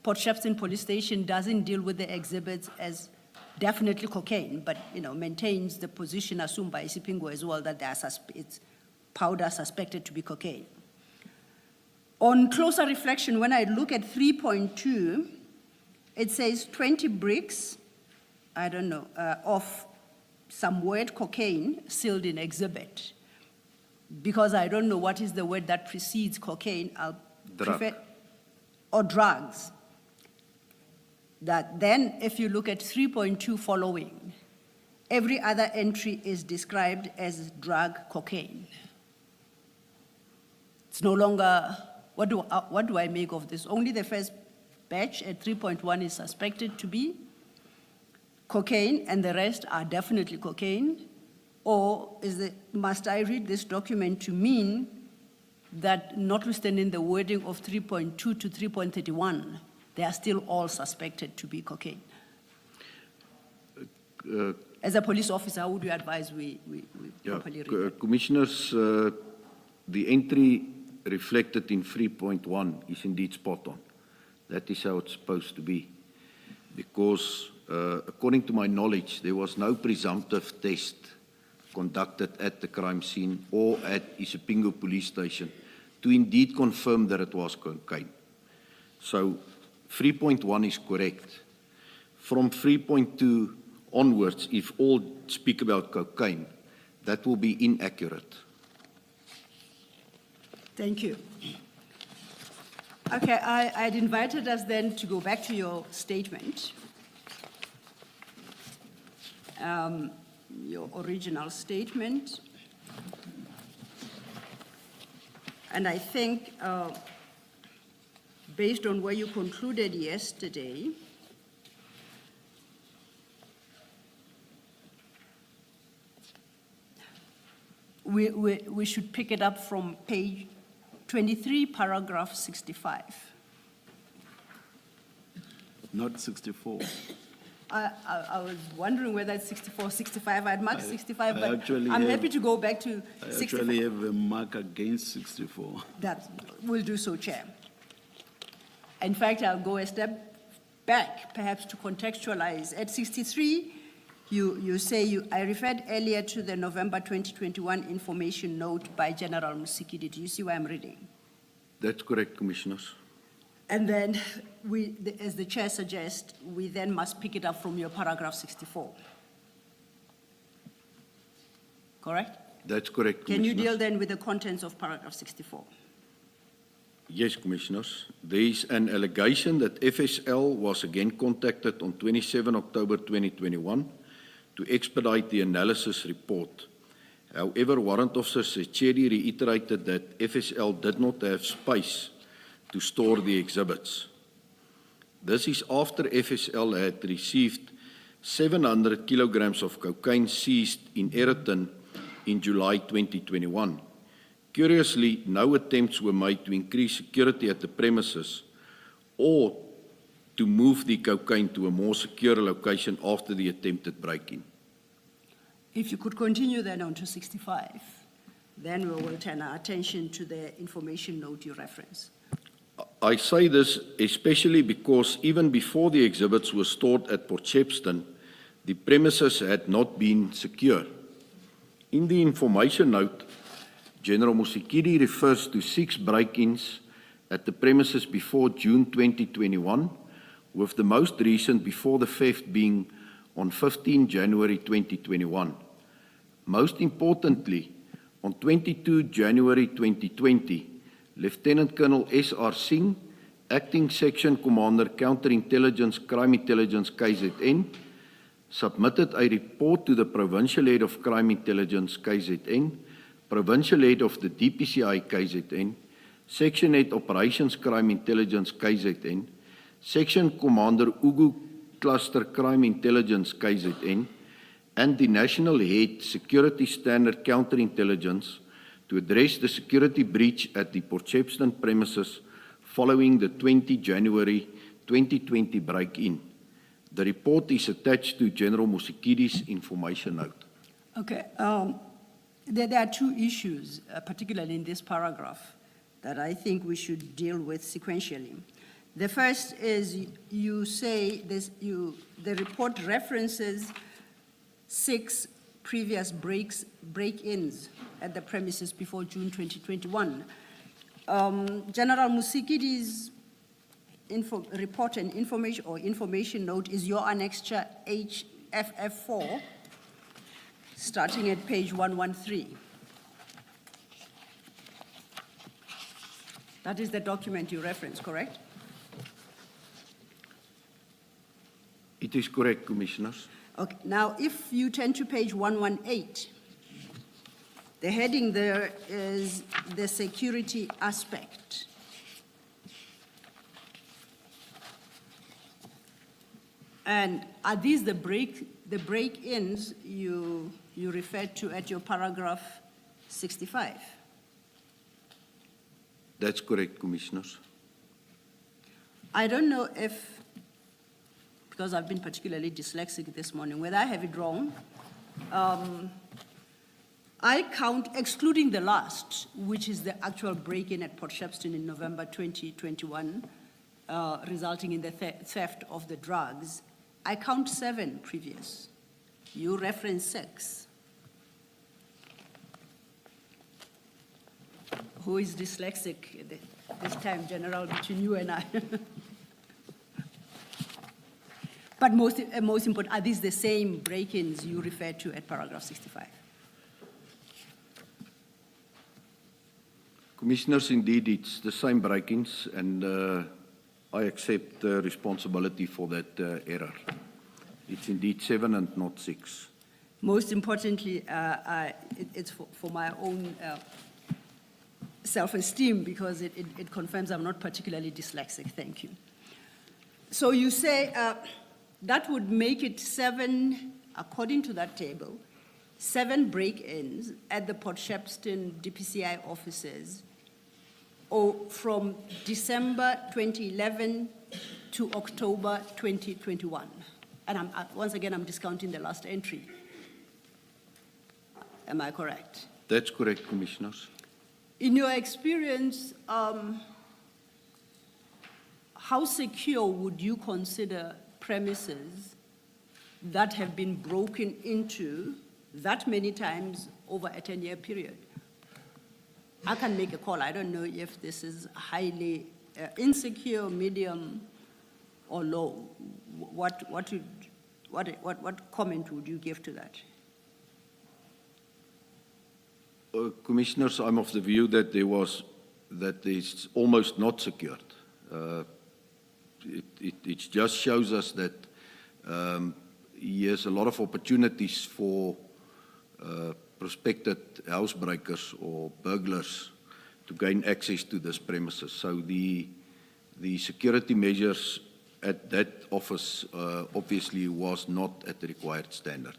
Port Shepstone Police Station doesn't deal with the exhibits as definitely cocaine, but maintains the position assumed by Sipingo as well that it's powder suspected to be cocaine. On closer reflection, when I look at 3.2, it says 20 bricks, I don't know, of some word cocaine sealed in exhibit. Because I don't know what is the word that precedes cocaine, I'll prefer, or drugs. That then, if you look at 3.2 following, every other entry is described as drug cocaine. It's no longer, what do I make of this? Only the first batch at 3.1 is suspected to be cocaine, and the rest are definitely cocaine? Or must I read this document to mean that notwithstanding the wording of 3.2 to 3.31, they are still all suspected to be cocaine? As a police officer, how would you advise we properly read it? Commissioners, the entry reflected in 3.1 is indeed spot on. That is how it's supposed to be. Because according to my knowledge, there was no presumptive test conducted at the crime scene or at Isipingo police station to indeed confirm that it was cocaine. So 3.1 is correct. From 3.2 onwards, if all speak about cocaine, that will be inaccurate. Thank you. Okay, I'd invited us then to go back to your statement. Your original statement. And I think, based on where you concluded yesterday, we should pick it up from page 23, paragraph 65. Not 64. I was wondering whether it's 64, 65. I'd marked 65, but actually I'm have- happy to go back to I 64. actually have a mark against 64. That will do so, Chair. In fact, I'll go a step back, perhaps to contextualize. At 63, you say, I referred earlier to the November 2021 information note by General Musikidi. Do you see where I'm reading? That's correct, Commissioners. And then, as the Chair suggests, we then must pick it up from your paragraph 64. Correct? That's correct, Can you Commissioners. deal then with the contents of paragraph 64? Yes, Commissioners. There is an allegation that FSL was again contacted on 27 October 2021 to expedite the analysis report. However, Warrant Officer Sechedi reiterated that FSL did not have space to store the exhibits. This is after FSL had received 700 kilograms of cocaine seized in Ayrton in July 2021. Curiously, no attempts were made to increase security at the premises or to move the cocaine to a more secure location after the attempted break-in. If you could continue then on to 65, then we will turn our attention to the information note you reference. I say this especially because even before the exhibits were stored at Port Shepstone, the premises had not been secure. In the information note, General Musikidi refers to 6 break-ins at the premises before June 2021, with the most recent before the theft being on 15 January 2021. Most importantly, on 22 January 2020, Lieutenant Colonel S.R. Singh, Acting Section Commander Counterintelligence Crime Intelligence KZN, submitted a report to the Provincial Head of Crime Intelligence KZN, Provincial Head of the DPCI KZN, Section Head Operations Crime Intelligence KZN, Section Commander Ugu Cluster Crime Intelligence KZN, and the National Head Security Standard Counterintelligence to address the security breach at the Port Shepstone premises following the 20 January 2020 break-in. The report is attached to General Musikidi's information note. Okay, there are two issues, particularly in this paragraph, that I think we should deal with sequentially. The first is you say the report references 6 previous break-ins at the premises before June 2021. General Musikidi's report and information note is your annexure HFF4, starting at page 113. That is the document you reference, correct? It is correct, Commissioners. Okay, now if you turn to page 118, the heading there is the security aspect. And are these the break-ins you referred to at your paragraph 65? That's correct, Commissioners. I don't know if, because I've been particularly dyslexic this morning, whether I have it wrong. I count, excluding the last, which is the actual break-in at Port Shepstone in November 2021, resulting in the theft of the drugs, I count 7 previous. You reference 6. Who is dyslexic this time, General, between you and I? But most important, are these the same break-ins you referred to at paragraph 65? Commissioners, indeed, it's the same break-ins, and I accept responsibility for that error. It's indeed 7 and not 6. Most importantly, it's for my own self-esteem, because it confirms I'm not particularly dyslexic. Thank you. So you say that would make it 7, according to that table, 7 break-ins at the Port Shepstone DPCI offices, or from December 2011 to October 2021. And once again, I'm discounting the last entry. Am I correct? That's correct, Commissioners. In your experience, how secure would you consider premises that have been broken into that many times over a 10-year period? I can make a call. I don't know if this is highly insecure, medium, or low. What comment would you give to that? Commissioners, I'm of the view that it's almost not secured. It just shows us that there's a lot of opportunities for prospective housebreakers or burglars to gain access to this premises. So the security measures at that office obviously was not at the required standard.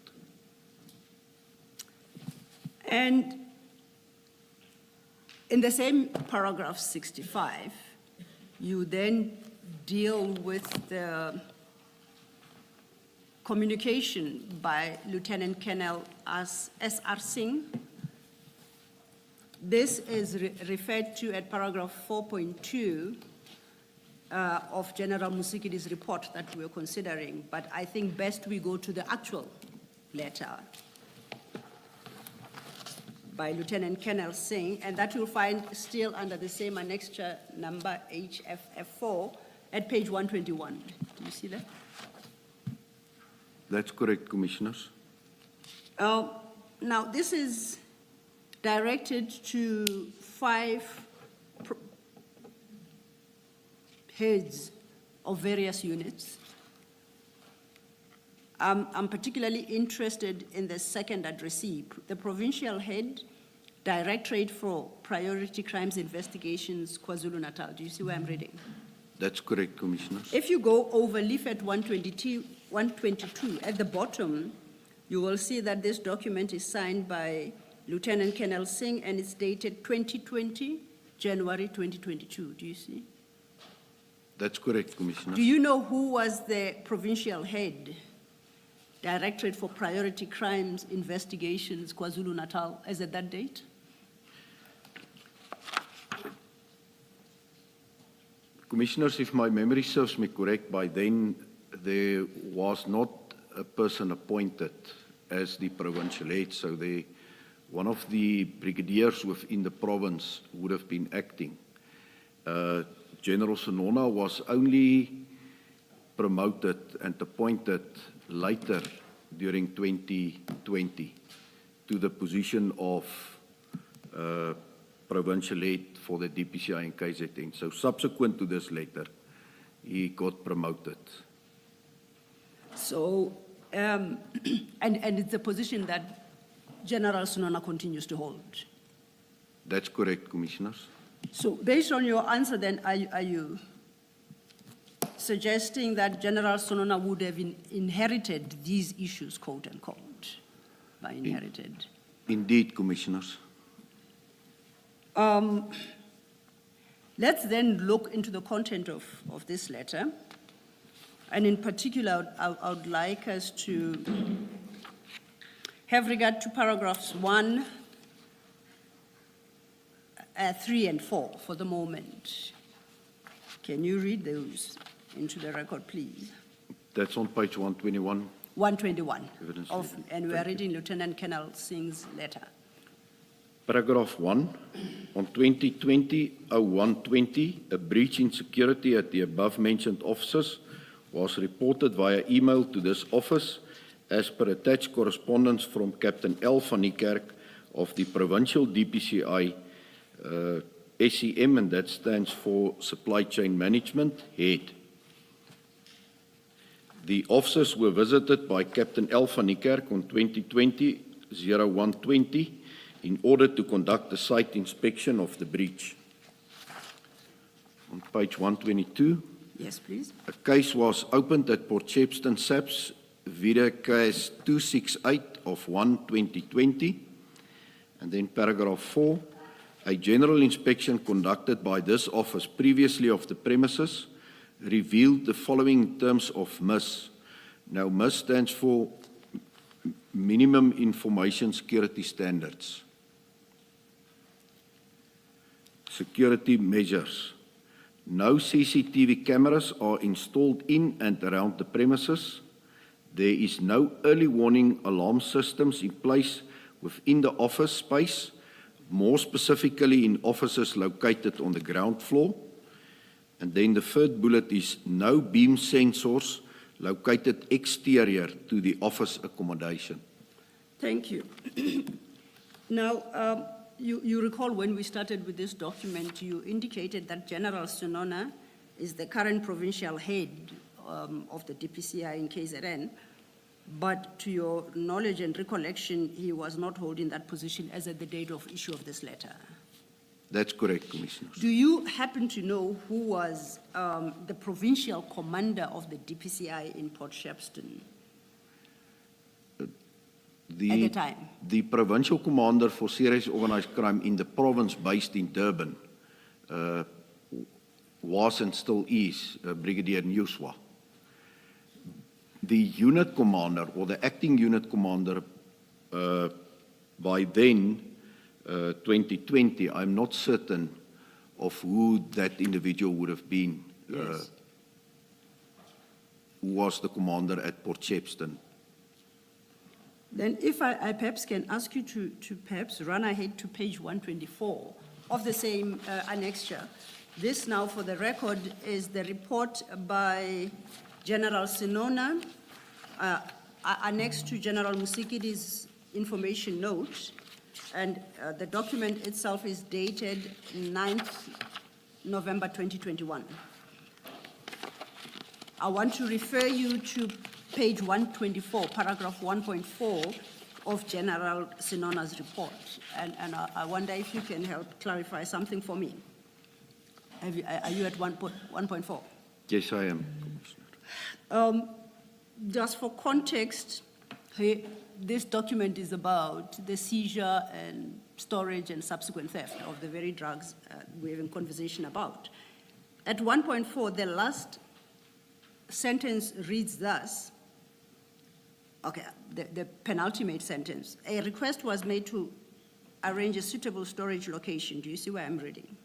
And in the same paragraph 65, you then deal with the communication by Lieutenant Colonel S.R. Singh. This is referred to at paragraph 4.2 of General Musikidi's report that we're considering, but I think best we go to the actual letter by Lieutenant Colonel Singh, and that you'll find still under the same annexure number HFF4 at page 121. Do you see that? That's correct, Commissioners. Now, this is directed to 5 heads of various units. I'm particularly interested in the second addressee, the provincial head, Directorate for Priority Crimes Investigations, KwaZulu-Natal. Do you see where I'm reading? That's correct, Commissioners. If you go over leaflet 122, at the bottom, you will see that this document is signed by Lieutenant Colonel Singh and it's dated 2020, January 2022. Do you see? That's correct, Commissioners. Do you know who was the provincial head, Directorate for Priority Crimes Investigations, KwaZulu-Natal, as at that date? Commissioners, if my memory serves me correct, by then there was not a person appointed as the provincial head, so one of the brigadiers within the province would have been acting. General Sonona was only promoted and appointed later during 2020 to the position of provincial head for the DPCI and KZN. So subsequent to this letter, he got promoted. So, and it's a position that General Sonona continues to hold. That's correct, Commissioners. So based on your answer then, are you suggesting that General Sonona would have inherited these issues, quote unquote, by inherited? Indeed, Commissioners. Let's then look into the content of this letter. And in particular, I would like us to have regard to paragraphs 1, 3 and 4 for the moment. Can you read those into the record, please? That's on page 121. 121, Evidence and we are reading Lieutenant Colonel Singh's letter. Paragraph 1, on 2020-0120, a breach in security at the above-mentioned offices was reported via email to this office as per attached correspondence from Captain L. van Niekerk of the Provincial DPCI SEM, and that stands for Supply Chain Management Head. The officers were visited by Captain L. van Niekerk on 2020-0120 in order to conduct a site inspection of the breach. On page 122, Yes, please. a case was opened at Port Shepstone SAPS via case 268 of 1/2020. And then paragraph 4, a general inspection conducted by this office previously of the premises revealed the following in terms of MIS. Now, MIS stands for Minimum Information Security Standards. Security measures. No CCTV cameras are installed in and around the premises. There is no early warning alarm systems in place within the office space, more specifically in offices located on the ground floor. And then the third bullet is no beam sensors located exterior to the office accommodation. Thank you. Now, you recall when we started with this document, you indicated that General Sonona is the current provincial head of the DPCI in KZN, but to your knowledge and recollection, he was not holding that position as at the date of issue of this letter. That's correct, Commissioners. Do you happen to know who was the provincial commander of the DPCI in Port Shepstone at the time? The provincial commander for serious organized crime in the province based in Durban was and still is Brigadier Newswa. The unit commander or the acting unit commander by then, 2020, I'm not certain of who that individual would have been, Yes. who was the commander at Port Shepstone. Then if I perhaps can ask you to perhaps run ahead to page 124 of the same annexure. This now, for the record, is the report by General Sonona, annexed to General Musikidi's information note, and the document itself is dated 9th November 2021. I want to refer you to page 124, paragraph 1.4, of General Sinona's report. And I wonder if you can help clarify something for me. Are you at 1.4? Yes, I am. Just for context, this document is about the seizure and storage and subsequent theft of the very drugs we're having conversation about. At 1.4, the last sentence reads thus, okay, the penultimate sentence, a request was made to arrange a suitable storage location. Do you see where I'm reading?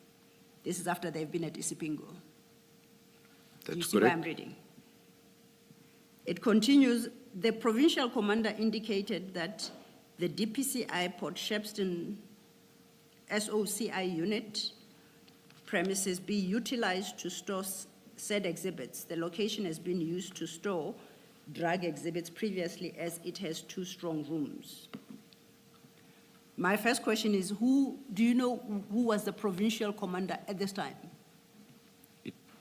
This is after they've been at Isipingo. Do you That's see where I'm correct. reading? It continues, the provincial commander indicated that the DPCI Port Shepstone SOCI unit premises be utilized to store said exhibits. The location has been used to store drug exhibits previously as it has 2 strong rooms. My first question is, do you know who was the provincial commander at this time?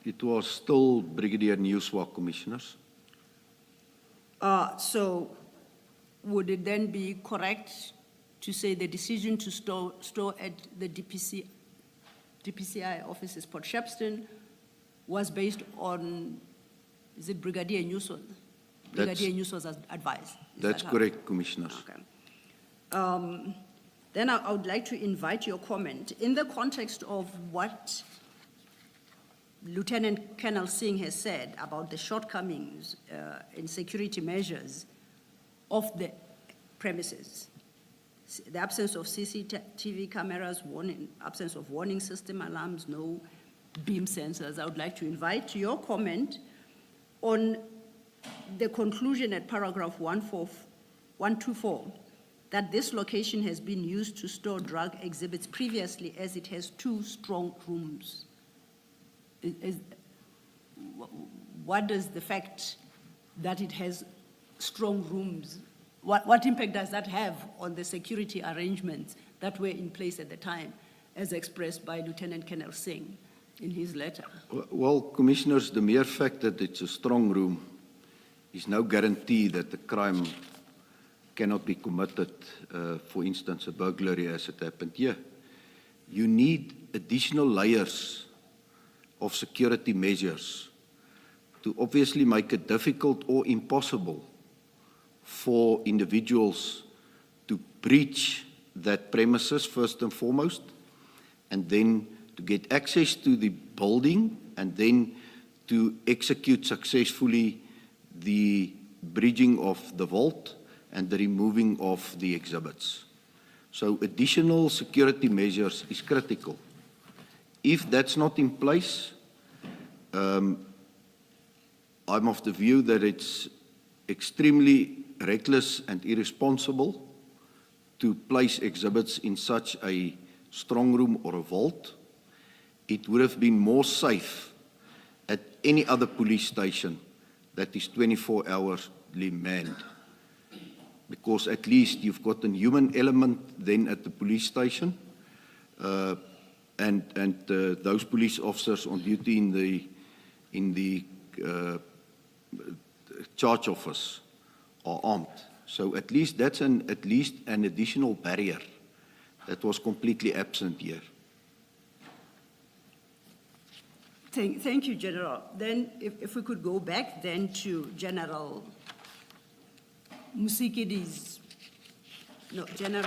It was still Brigadier Newswalk, Commissioners. So would it then be correct to say the decision to store at the DPCI offices, Port Shepstone, was based on, is it Brigadier Newswalk? Brigadier Newswalk's advice? That's correct, Commissioners. Okay. Then I would like to invite your comment in the context of what Lieutenant Colonel Singh has said about the shortcomings in security measures of the premises. The absence of CCTV cameras, absence of warning system alarms, no beam sensors. I would like to invite your comment on the conclusion at paragraph 124, that this location has been used to store drug exhibits previously as it has 2 strong rooms. What does the fact that it has strong rooms, what impact does that have on the security arrangements that were in place at the time, as expressed by Lieutenant Colonel Singh in his letter? Well, Commissioners, the mere fact that it's a strong room is no guarantee that the crime cannot be committed, for instance, a burglary as it happened here. You need additional layers of security measures to obviously make it difficult or impossible for individuals to breach that premises first and foremost, and then to get access to the building, and then to execute successfully the breaching of the vault and the removing of the exhibits. So additional security measures is critical. If that's not in place, I'm of the view that it's extremely reckless and irresponsible to place exhibits in such a strong room or a vault. It would have been more safe at any other police station that is 24 hours manned, because at least you've got a human element then at the police station, and those police officers on duty in the charge office are armed. So at least that's an additional barrier that was completely absent here. Thank you, General. Then if we could go back then to General Musikidi's, Lieutenant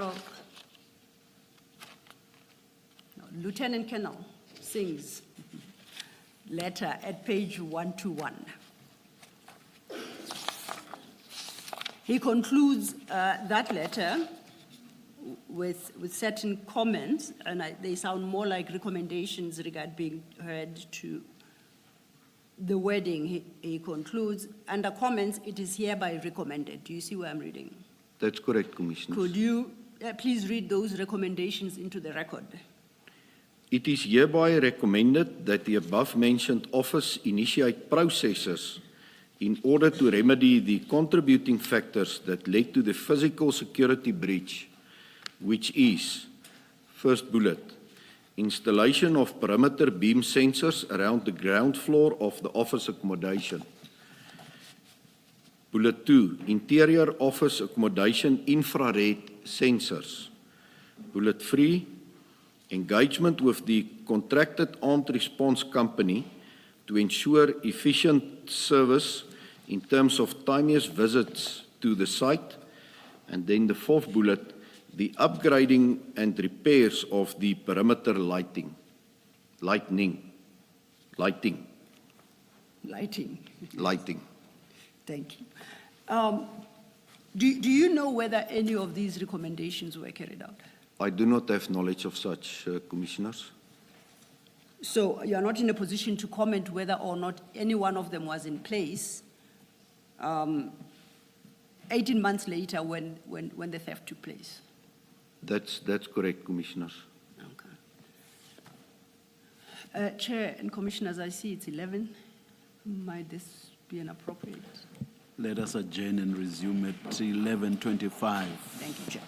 Colonel Singh's letter at page 121. He concludes that letter with certain comments, and they sound more like recommendations regarding being heard to the wording. He concludes, under comments, it is hereby recommended. Do you see where I'm reading? That's correct, Commissioner. Could you please read those recommendations into the record? It is hereby recommended that the above-mentioned office initiate processes in order to remedy the contributing factors that led to the physical security breach, which is, first bullet, installation of perimeter beam sensors around the ground floor of the office accommodation. Bullet 2, interior office accommodation infrared sensors. Bullet 3, engagement with the contracted armed response company to ensure efficient service in terms of timeous visits to the site. And then the fourth bullet, the upgrading and repairs of the perimeter lighting. Lighting. Thank you. Do you know whether any of these recommendations were carried out? I do not have knowledge of such, Commissioners. So you are not in a position to comment whether or not any one of them was in place 18 months later when the theft took place? That's correct, Commissioners. Okay. Chair and Commissioners, I see it's 11. Might this be inappropriate? Let us adjourn and resume at 11:25. Thank you, Chair.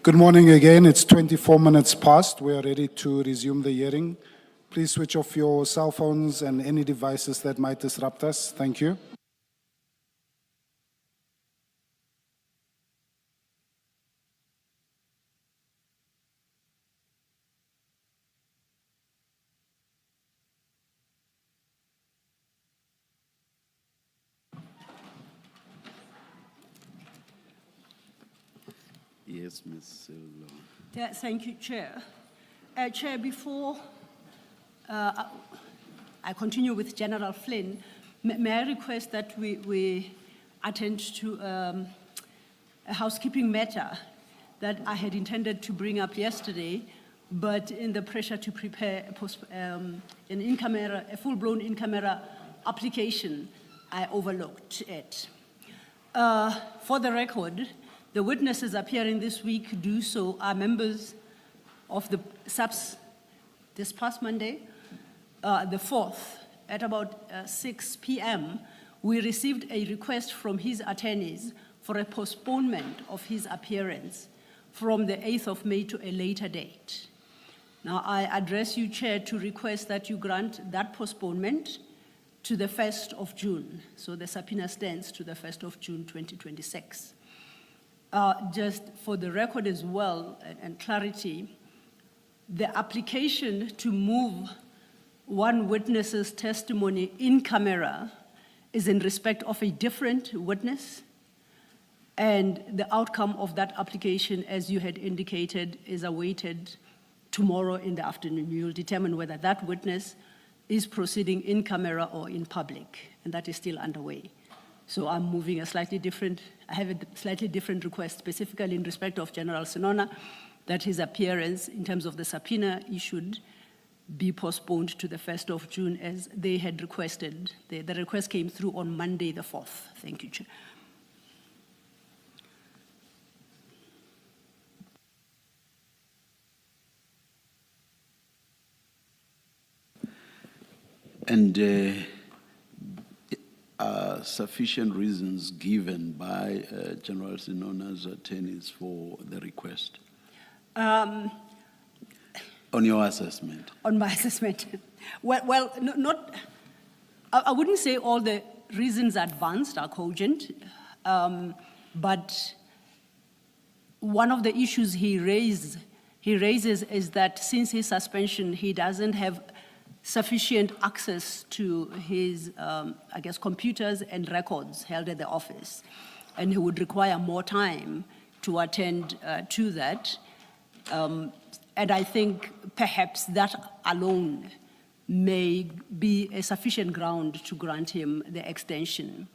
Good morning again. It's 24 minutes past. We are ready to resume the hearing. Please switch off your cell phones and any devices that might disrupt us. Thank you. Yes, Ms. Sillo. Yeah, thank you, Chair. Chair, before I continue with General Flynn, may I request that we attend to a housekeeping matter that I had intended to bring up yesterday, but in the pressure to prepare a full-blown in-camera application, I overlooked it. For the record, the witnesses appearing this week do so are members of the SAPS this past Monday, the 4th, at about 6 p.m., we received a request from his attorneys for a postponement of his appearance from the 8th of May to a later date. Now, I address you, Chair, to request that you grant that postponement to the 1st of June. So the subpoena stands to the 1st of June, 2026. Just for the record as well and clarity, the application to move one witness's testimony in camera is in respect of a different witness, and the outcome of that application, as you had indicated, is awaited tomorrow in the afternoon. You'll determine whether that witness is proceeding in camera or in public, and that is still underway. So I'm moving I have a slightly different request, specifically in respect of General Sinona, that his appearance in terms of the subpoena issued be postponed to the 1st of June as they had requested. The request came through on Monday the 4th. Thank you, Chair. And are sufficient reasons given by General Sinona's attorneys for the request? On your assessment? On my assessment. Well, I wouldn't say all the reasons advanced are cogent, but one of the issues he raises is that since his suspension, he doesn't have sufficient access to his, computers and records held at the office, and he would require more time to attend to that. And I think perhaps that alone may be a sufficient ground to grant him the extension.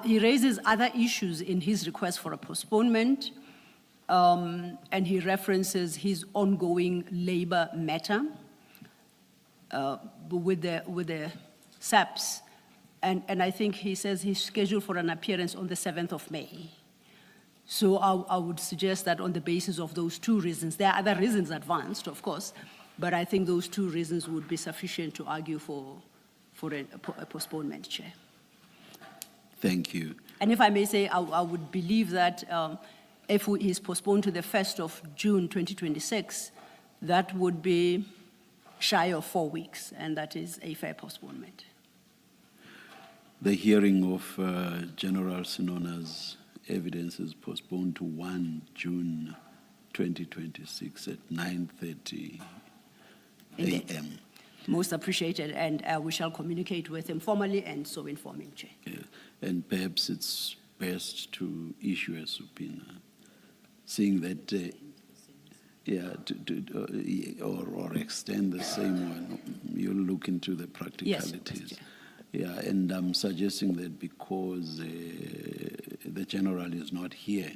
He raises other issues in his request for a postponement, and he references his ongoing labor matter with the SAPS. And I think he says he's scheduled for an appearance on the 7th of May. So I would suggest that on the basis of those two reasons, there are other reasons advanced, of course, but I think those two reasons would be sufficient to argue for a postponement, Chair. Thank you. And if I may say, I would believe that if he is postponed to the 1st of June 2026, that would be shy of 4 weeks, and that is a fair postponement. The hearing of General Sinona's evidence is postponed to 1 June 2026 at 9:30 a.m. Most appreciated, and we shall communicate with him formally and so inform him, Chair. Yeah. And perhaps it's best to issue a subpoena, seeing that, or extend the same one. You'll look into the practicalities. Yes, yeah, and I'm suggesting that because the general is not here,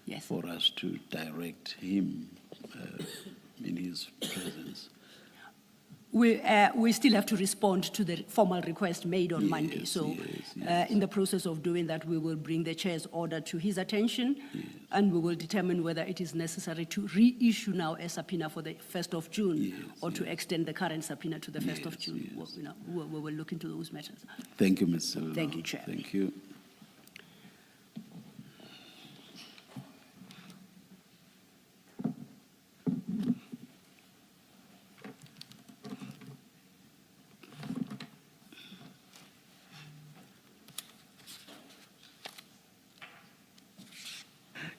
yes, for us to direct him in his presence. We still have to respond to the formal request made on Monday. So yes. in the process of doing that, we will bring the chair's order to his attention, and we will determine whether it is necessary to reissue now a subpoena for the 1st of June or to extend the current subpoena to the 1st of June. We will look into those matters. Thank you, Ms. Silva. Thank you, Chair. Thank you.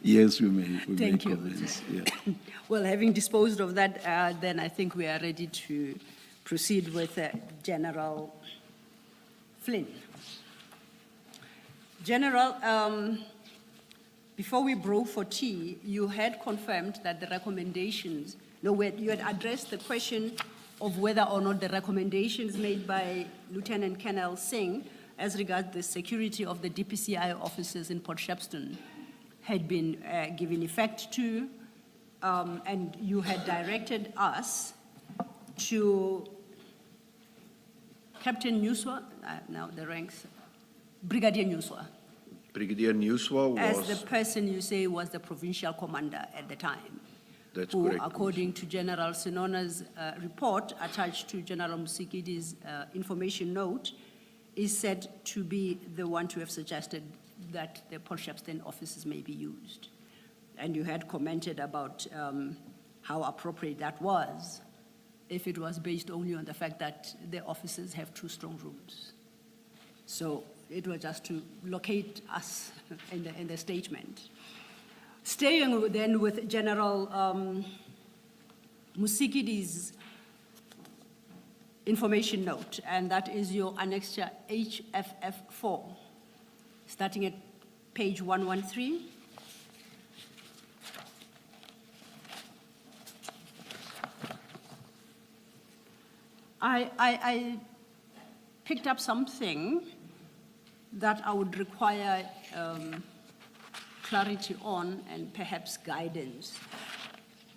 Yes, we may. We may Thank you. commence. Yeah. Well, having disposed of that, then I think we are ready to proceed with General Flynn. General, before we broke for tea, you had confirmed that the recommendations, you had addressed the question of whether or not the recommendations made by Lieutenant Colonel Singh as regards the security of the DPCI officers in Port Shepstone had been given effect to, and you had directed us to Captain Nuswa, now the ranks, Brigadier Nuswa, Brigadier Nuswa as was, the person you say was the provincial commander at the time. that's Who, correct. according to General Sinona's report attached to General Musikidi's information note, is said to be the one to have suggested that the Port Shepstone offices may be used. And you had commented about how appropriate that was if it was based only on the fact that the officers have 2 strong rooms. So it was just to locate us in the statement. Staying then with General Musikidi's information note, and that is your annexure HFF4, starting at page 113. I picked up something that I would require clarity on and perhaps guidance.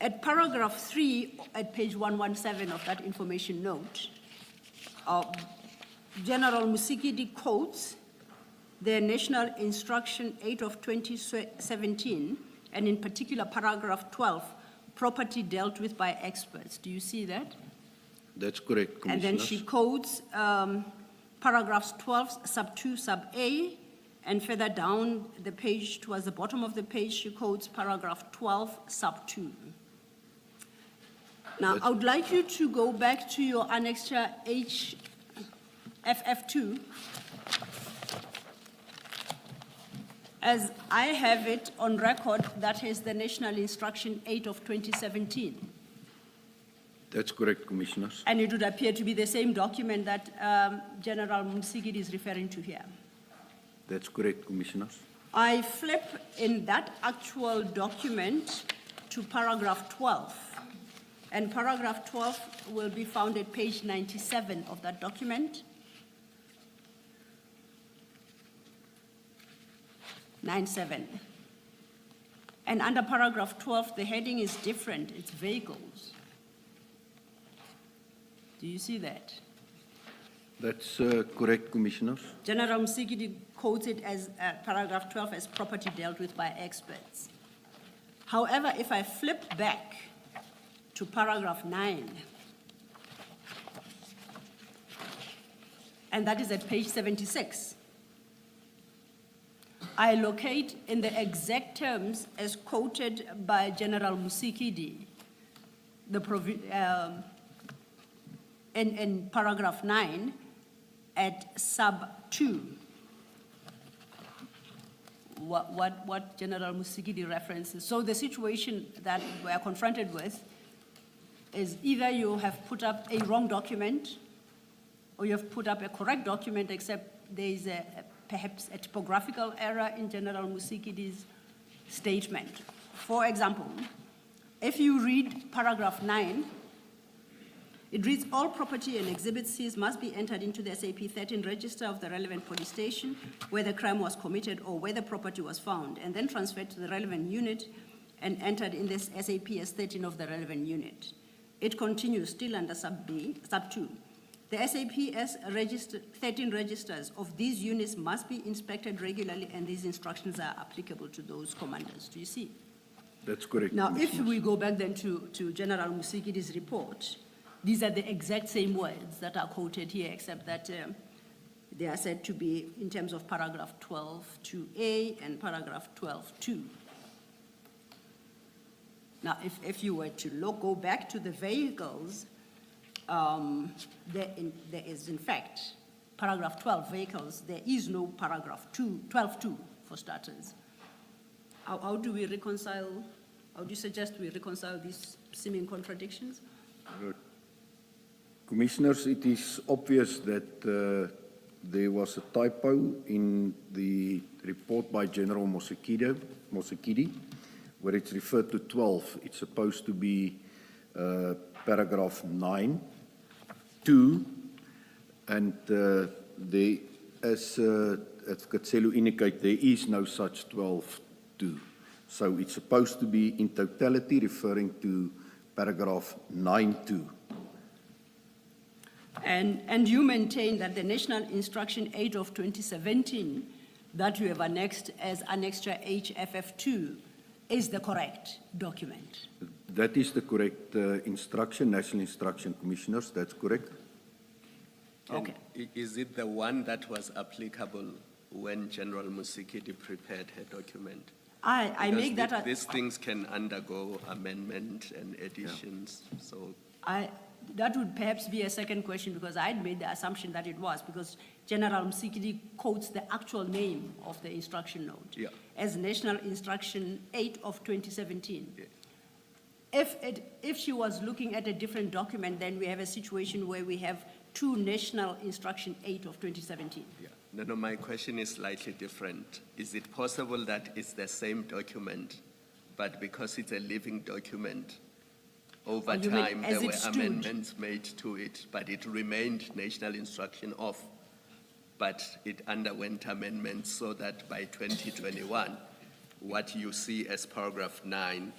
At paragraph 3, at page 117 of that information note, General Musikidi quotes the National Instruction 8 of 2017, and in particular paragraph 12, property dealt with by experts. Do you see that? That's correct, And then she Commissioners. quotes paragraphs 12, sub 2, sub A, and further down the page, towards the bottom of the page, she quotes paragraph 12, sub 2. Now, I would like you to go back to your annexure HFF2, as I have it on record, that is the National Instruction 8 of 2017. That's correct, Commissioners. And it would appear to be the same document that General Musigidi is referring to here. That's correct, Commissioners. I flip in that actual document to paragraph 12. And paragraph 12 will be found at page 97 of that document. 97. And under paragraph 12, the heading is different. It's vehicles. Do you see that? That's correct, Commissioners. General Musigidi quotes it as paragraph 12 as property dealt with by experts. However, if I flip back to paragraph 9, and that is at page 76, I locate in the exact terms as quoted by General Musigidi, in paragraph 9 at sub 2. What General Musigidi references. So the situation that we are confronted with is either you have put up a wrong document or you have put up a correct document, except there is perhaps a typographical error in General Musigidi's statement. For example, if you read paragraph 9, it reads, all property and exhibits seized must be entered into the SAP 13 register of the relevant police station where the crime was committed or where the property was found, and then transferred to the relevant unit and entered in this SAP as 13 of the relevant unit. It continues still under sub B, sub 2. The SAP as 13 registers of these units must be inspected regularly, and these instructions are applicable to those commanders. Do you see? That's correct, Now, if Commissioners. we go back then to General Musigidi's report, these are the exact same words that are quoted here, except that they are said to be in terms of paragraph 12.2a and paragraph 12.2. Now, if you were to go back to the vehicles, there is in fact paragraph 12 vehicles. There is no paragraph 12.2 for starters. How do we reconcile, how do you suggest we reconcile these seeming contradictions? Commissioners, it is obvious that there was a typo in the report by General Mosekidi, where it's referred to 12. It's supposed to be paragraph 9, 2, and there, as Advocate Selu indicated, there is no such 12.2. So it's supposed to be in totality referring to paragraph 9.2. And you maintain that the National Instruction 8 of 2017 that you have annexed as Annexure HFF2 is the correct document? That is the correct instruction, National Instruction, Commissioners, that's correct. Okay. Is it the one that was applicable when General Musikidi prepared her document? I Because make that, these things can undergo amendment and additions, so. that would perhaps be a second question, because I'd made the assumption that it was, because General Msikidi quotes the actual name of the instruction note as National Instruction 8 of 2017. Yeah. If she was looking at a different document, then we have a situation where we have two National Instruction 8 of 2017. Yeah. No, my question is slightly different. Is it possible that it's the same document, but because it's a living document, over You mean time as there it were stood? amendments made to it, but it remained National Instruction of, but it underwent amendments so that by 2021, what you see as paragraph 9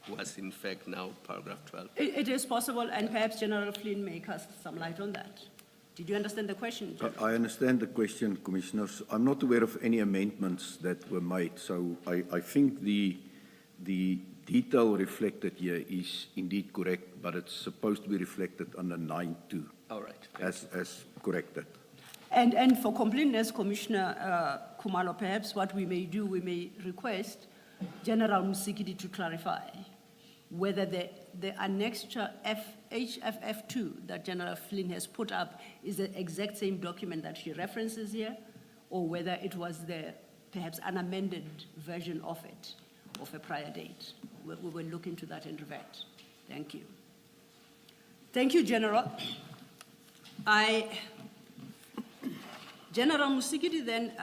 was in fact now paragraph 12. It is possible, and perhaps General Flynn may cast some light on that. Did you understand the question, General? I understand the question, Commissioners. I'm not aware of any amendments that were made, so I think the detail reflected here is indeed correct, but it's supposed to be reflected under 9.2 All right. as corrected. And for completeness, Commissioner Khumalo, perhaps what we may do, we may request General Musikidi to clarify whether the annexure HFF2 that General Flynn has put up is the exact same document that she references here, or whether it was perhaps an amended version of it, of a prior date. We will look into that and revert. Thank you. Thank you, General. General Musikidi then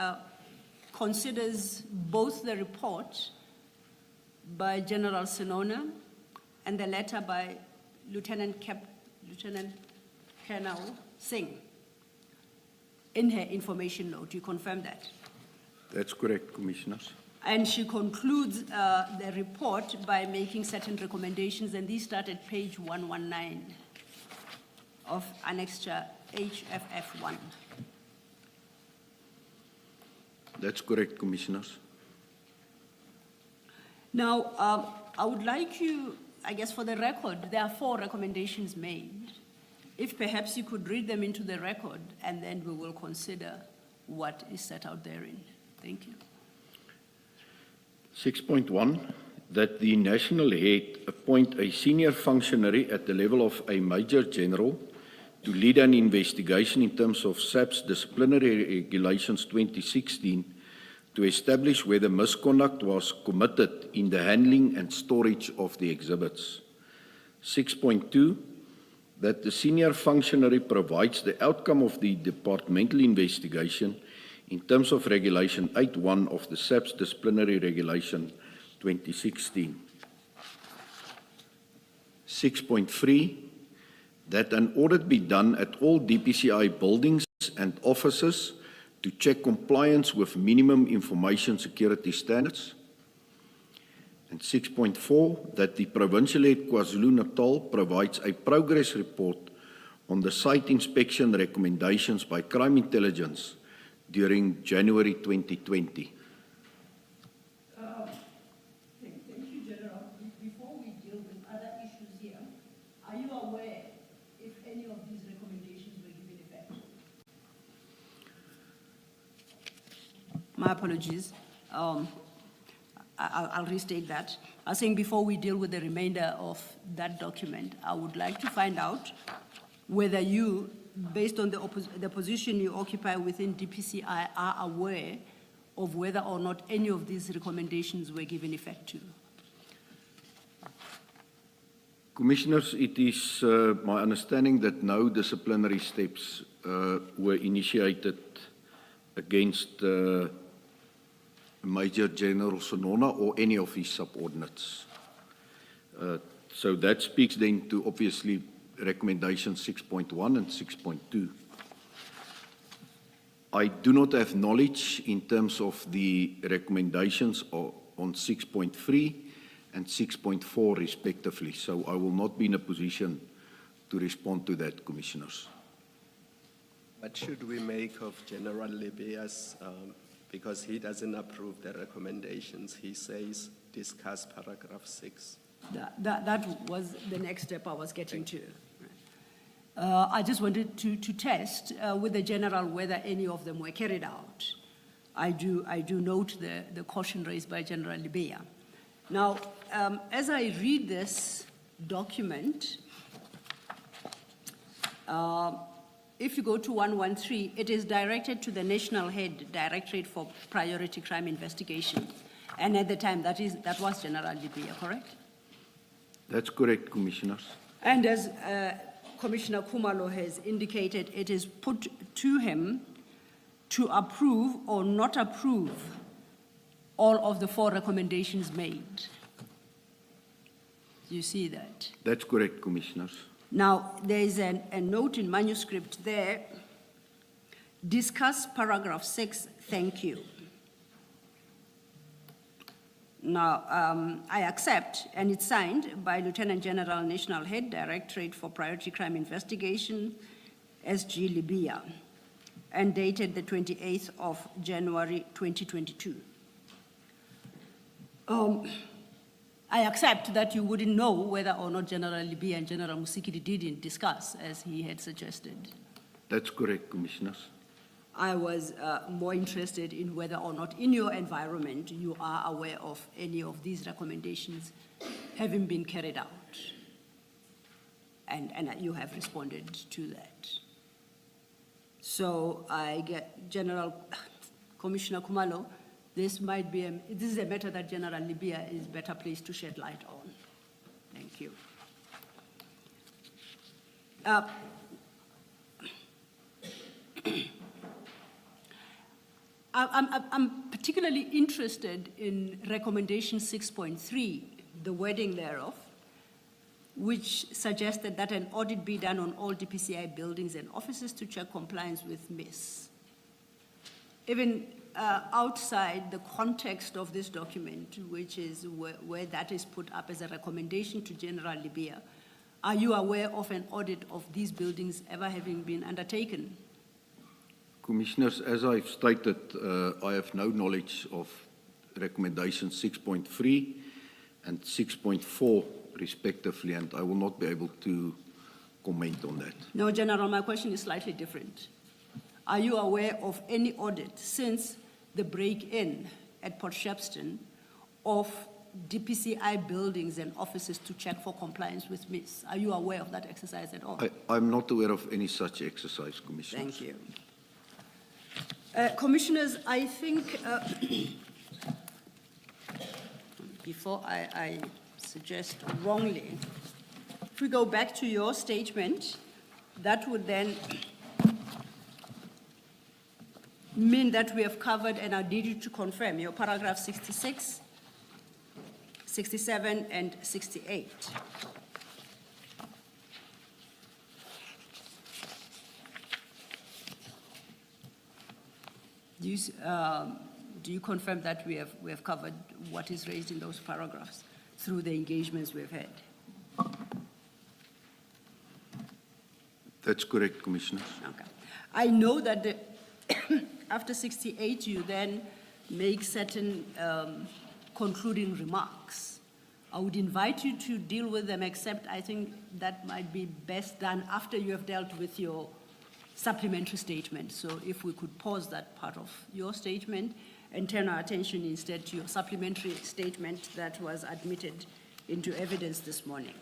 considers both the report by General Senona and the letter by Lieutenant Colonel Singh in her information note. You confirm that? That's correct, Commissioners. And she concludes the report by making certain recommendations, and these start at page 119 of Annexure HFF1. That's correct, Commissioners. Now, I would like you, I guess for the record, there are 4 recommendations made. If perhaps you could read them into the record, and then we will consider what is set out therein. Thank you. 6.1, that the national head appoint a senior functionary at the level of a Major General to lead an investigation in terms of SAP's disciplinary regulations 2016 to establish whether misconduct was committed in the handling and storage of the exhibits. 6.2, that the senior functionary provides the outcome of the departmental investigation in terms of Regulation 8.1 of the SAP's Disciplinary Regulation 2016. 6.3, that an audit be done at all DPCI buildings and offices to check compliance with minimum information security standards. And 6.4, that the Provincial Head KwaZulu-Natal provides a progress report on the site inspection recommendations by Crime Intelligence during January 2020. Thank you, General. Before we deal with other issues here, are you aware if any of these recommendations were given effect? My apologies. I'll restate that. I was saying before we deal with the remainder of that document, I would like to find out whether you, based on the position you occupy within DPCI, are aware of whether or not any of these recommendations were given effect to? Commissioners, it is my understanding that no disciplinary steps were initiated against Major General Sonona or any of his subordinates. So that speaks then to obviously recommendation 6.1 and 6.2. I do not have knowledge in terms of the recommendations on 6.3 and 6.4 respectively, so I will not be in a position to respond to that, Commissioners. What should we make of General Libia's, because he doesn't approve the recommendations, he says discuss paragraph 6. That was the next step I was getting to. I just wanted to test with the general whether any of them were carried out. I do note the caution raised by General Libia. Now, as I read this document, if you go to 113, it is directed to the National Head Directorate for Priority Crime Investigation. And at the time, that was General Libia, correct? That's correct, Commissioners. And as Commissioner Khumalo has indicated, it is put to him to approve or not approve all of the 4 recommendations made. You see that? That's correct, Commissioners. Now, there is a note in manuscript there. Discuss paragraph 6, thank you. Now, I accept, and it's signed by Lieutenant General National Head, Directorate for Priority Crime Investigation, SG Libya, and dated the 28th of January 2022. I accept that you wouldn't know whether or not General Libya and General Musikidi didn't discuss, as he had suggested. That's correct, Commissioners. I was more interested in whether or not in your environment you are aware of any of these recommendations having been carried out. And you have responded to that. So I get Commissioner Khumalo, this is a matter that General Libya is better placed to shed light on. Thank you. I'm particularly interested in recommendation 6.3, the wording thereof, which suggested that an audit be done on all DPCI buildings and offices to check compliance with MIS. Even outside the context of this document, which is where that is put up as a recommendation to General Libya, are you aware of an audit of these buildings ever having been undertaken? Commissioners, as I've stated, I have no knowledge of recommendation 6.3 and 6.4 respectively, and I will not be able to comment on that. No, General, my question is slightly different. Are you aware of any audit since the break-in at Port Shepstone of DPCI buildings and offices to check for compliance with MIS? Are you aware of that exercise at all? I'm not aware of any such exercise, Commissioners. Thank you. Commissioners, I think, before I suggest wrongly, if we go back to your statement, that would then mean that we have covered, and I need you to confirm, your paragraph 66, 67, and 68. Do you confirm that we have covered what is raised in those paragraphs through the engagements we've had? That's correct, Commissioners. Okay. I know that after 68, you then make certain concluding remarks. I would invite you to deal with them, except I think that might be best done after you have dealt with your supplementary statement. So if we could pause that part of your statement and turn our attention instead to your supplementary statement that was admitted into evidence this morning.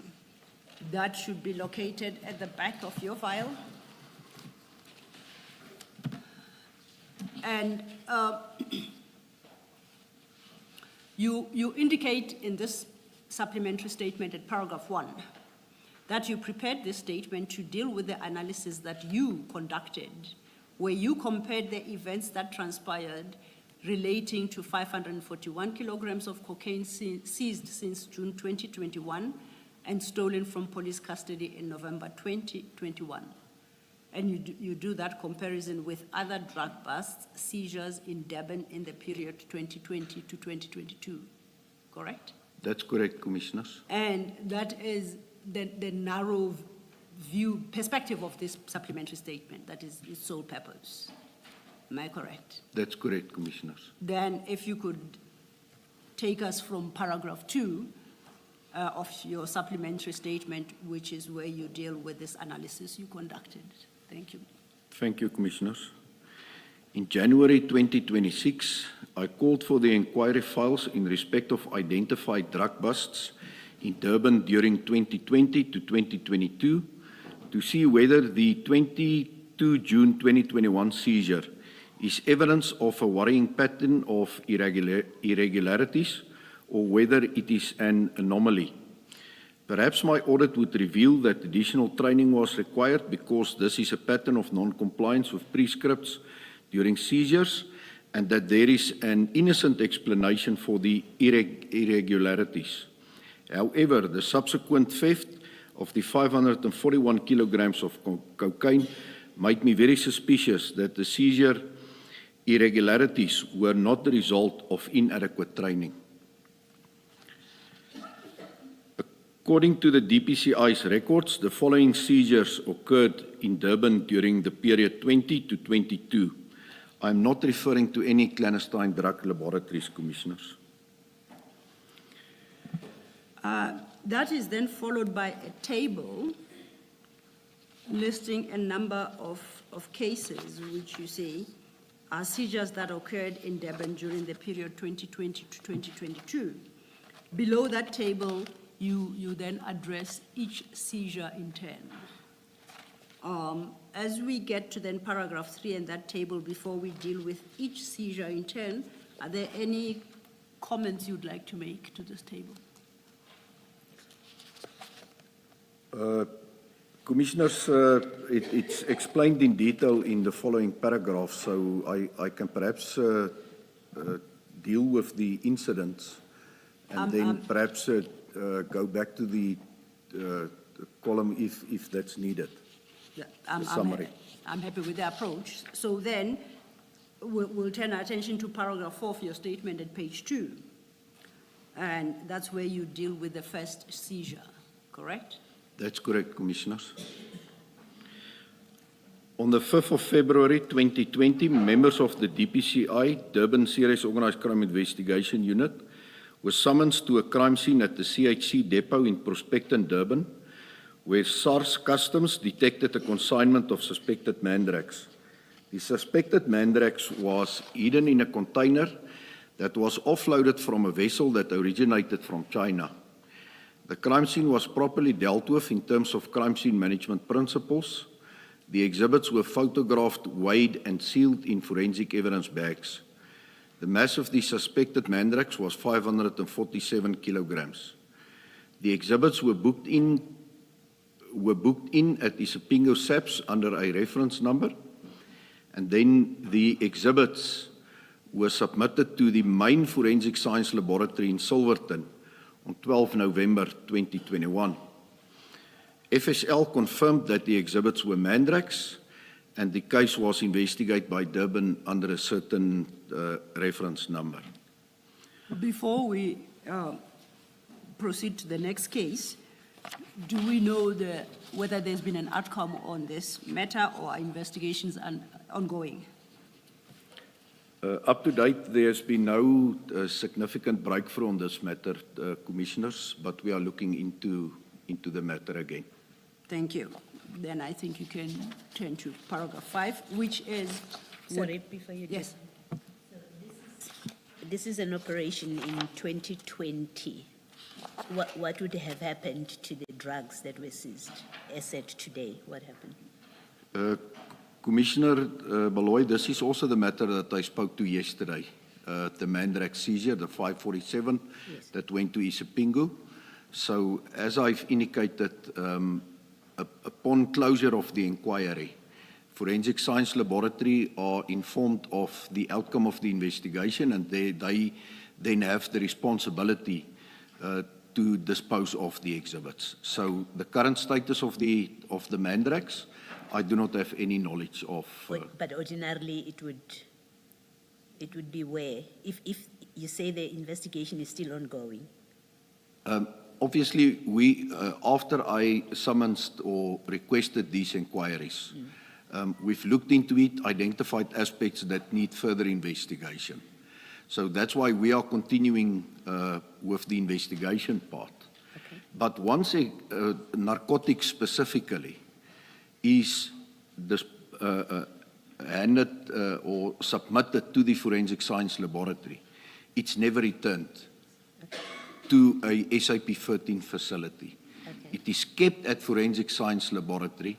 That should be located at the back of your file. And You indicate in this supplementary statement at paragraph 1 that you prepared this statement to deal with the analysis that you conducted, where you compared the events that transpired relating to 541 kilograms of cocaine seized since June 2021 and stolen from police custody in November 2021. And you do that comparison with other drug busts, seizures in Durban in the period 2020 to 2022, correct? That's correct, Commissioners. And that is the narrow view, perspective of this supplementary statement, that is its sole purpose. Am I correct? That's correct, Commissioners. Then if you could take us from paragraph 2 of your supplementary statement, which is where you deal with this analysis you conducted. Thank you. Thank you, Commissioners. In January 2026, I called for the inquiry files in respect of identified drug busts in Durban during 2020 to 2022 to see whether the 22 June 2021 seizure is evidence of a worrying pattern of irregularities or whether it is an anomaly. Perhaps my audit would reveal that additional training was required because this is a pattern of non-compliance with prescripts during seizures and that there is an innocent explanation for the irregularities. However, the subsequent theft of the 541 kilograms of cocaine made me very suspicious that the seizure irregularities were not the result of inadequate training. According to the DPCI's records, the following seizures occurred in Durban during the period 20 to 22. I'm not referring to any clandestine drug laboratories, Commissioners. That is then followed by a table listing a number of cases which you say are seizures that occurred in Durban during the period 2020 to 2022. Below that table, you then address each seizure in turn. As we get to then paragraph 3 and that table, before we deal with each seizure in turn, are there any comments you'd like to make to this table? Commissioners, it's explained in detail in the following paragraph, so I can perhaps deal with the incidents and then perhaps go back to the column if that's needed. Yeah, the summary. I'm happy with the approach. So then we'll turn our attention to paragraph 4 of your statement at page 2. And that's where you deal with the first seizure, correct? That's correct, Commissioners. On the 5th of February 2020, members of the DPCI, Durban Serious Organised Crime Investigation Unit, were summoned to a crime scene at the CHC depot in Prospecton, Durban, where SARS Customs detected a consignment of suspected mandrax. The suspected mandrax was hidden in a container that was offloaded from a vessel that originated from China. The crime scene was properly dealt with in terms of crime scene management principles. The exhibits were photographed, weighed, and sealed in forensic evidence bags. The mass of the suspected mandrax was 547 kilograms. The exhibits were booked in at Isipingo SAPS under a reference number, and then the exhibits were submitted to the main forensic science laboratory in Silverton on 12 November 2021. FSL confirmed that the exhibits were mandrax, and the case was investigated by Durban under a certain reference number. Before we proceed to the next case, do we know whether there's been an outcome on this matter or are investigations ongoing? Up to date, there's been no significant breakthrough on this matter, Commissioners, but we are looking into the matter again. Thank you. Then I think you can turn to paragraph 5, which is... Sorry, before you do. Yes. So this is an operation in 2020. What would have happened to the drugs that were seized as at today? What happened? Commissioner Baloy, this is also the matter that I spoke to yesterday. the Mandrax seizure, the 547 Yes. that went to Isipingo. So as I've indicated, upon closure of the inquiry, Forensic Science Laboratory are informed of the outcome of the investigation, and they then have the responsibility to dispose of the exhibits. So the current status of the Mandrax, I do not have any knowledge of. But ordinarily, it would be where, if you say the investigation is still ongoing. Obviously, we, after I summoned or requested these inquiries, we've looked into it, identified aspects that need further investigation. So that's why we are continuing with the investigation part. Okay. But once narcotics specifically is handed or submitted to the Forensic Science Laboratory, it's never returned to a SAP 13 facility. Okay. It is kept at Forensic Science Laboratory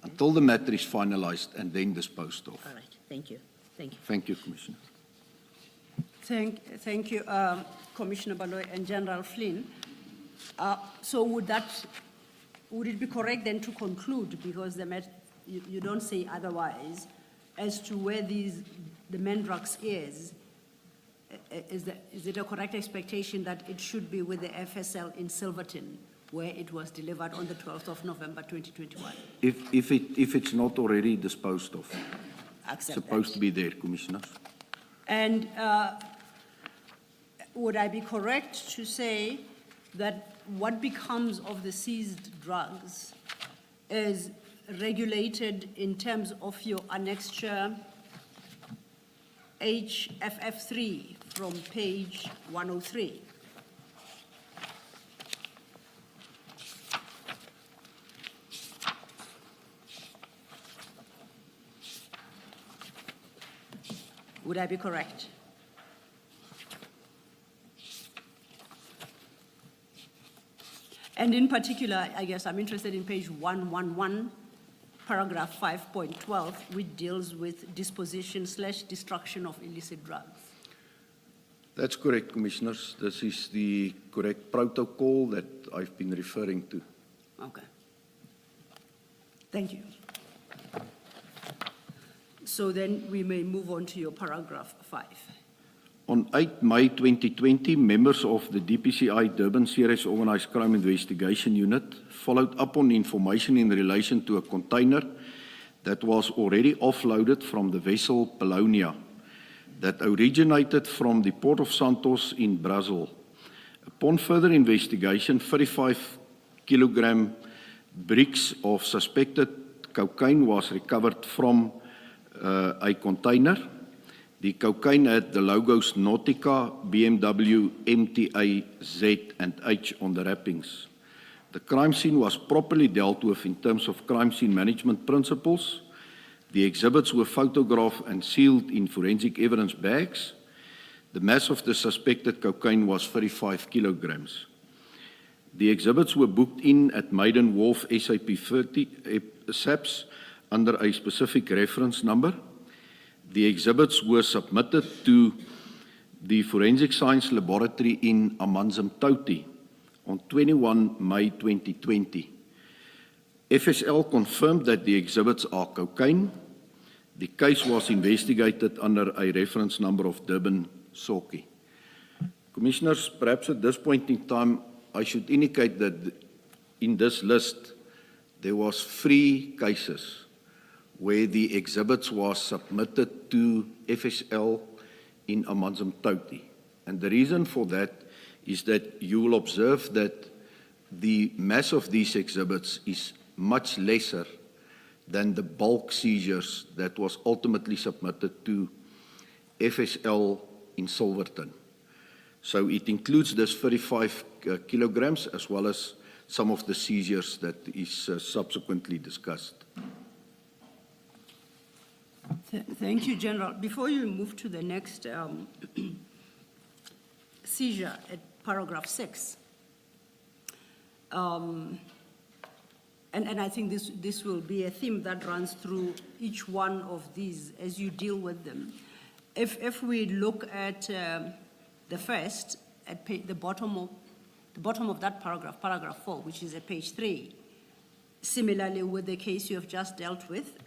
until the matter is finalized and then disposed of. All right, thank you. Thank you. Thank you, Commissioner. Thank you, Commissioner Baloy and General Flynn. So would it be correct then to conclude, because you don't say otherwise, as to where the Mandrax is it a correct expectation that it should be with the FSL in Silverton, where it was delivered on the 12th of November 2021? If it's not already disposed of, Accept supposed that. to be there, Commissioners. And would I be correct to say that what becomes of the seized drugs is regulated in terms of your annexure HFF3 from page 103? Would I be correct? And in particular, I guess I'm interested in page 111, paragraph 5.12, which deals with disposition/destruction of illicit drugs. That's correct, Commissioners. This is the correct protocol that I've been referring to. Okay. Thank you. So then we may move on to your paragraph 5. On 8 May 2020, members of the DPCI Durban Serious Organised Crime Investigation Unit followed up on information in relation to a container that was already offloaded from the vessel Polonia that originated from the Port of Santos in Brazil. Upon further investigation, 35-kilogram bricks of suspected cocaine was recovered from a container. The cocaine had the logos Nautica, BMW, MTA, Z and H on the wrappings. The crime scene was properly dealt with in terms of crime scene management principles. The exhibits were photographed and sealed in forensic evidence bags. The mass of the suspected cocaine was 35 kilograms. The exhibits were booked in at Maiden Wharf SAP 30 SAPS under a specific reference number. The exhibits were submitted to the Forensic Science Laboratory in Amanzimtoti on 21 May 2020. FSL confirmed that the exhibits are cocaine. The case was investigated under a reference number of Durban Soki. Commissioners, perhaps at this point in time, I should indicate that in this list, there was 3 cases where the exhibits was submitted to FSL in Amanzimtoti. And the reason for that is that you will observe that the mass of these exhibits is much lesser than the bulk seizures that was ultimately submitted to FSL in Silverton. So it includes this 35 kilograms as well as some of the seizures that is subsequently discussed. Thank you, General. Before you move to the next seizure at paragraph 6, and I think this will be a theme that runs through each one of these as you deal with them. If we look at the first, at the bottom of that paragraph, paragraph 4, which is at page 3, similarly with the case you have just dealt with,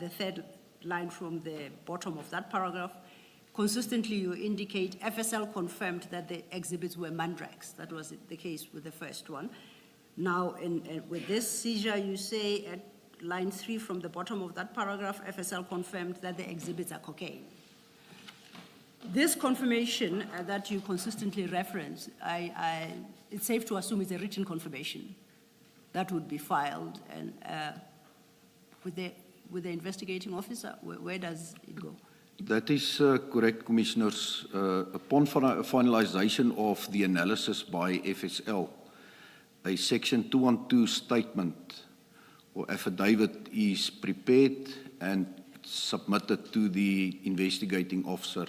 the third line from the bottom of that paragraph, consistently you indicate FSL confirmed that the exhibits were mandrakes. That was the case with the first one. Now, with this seizure, you say at line 3 from the bottom of that paragraph, FSL confirmed that the exhibits are cocaine. This confirmation that you consistently reference, it's safe to assume it's a written confirmation that would be filed and with the investigating officer. Where does it go? That is correct, Commissioners. Upon finalization of the analysis by FSL, a Section 212 statement or affidavit is prepared and submitted to the investigating officer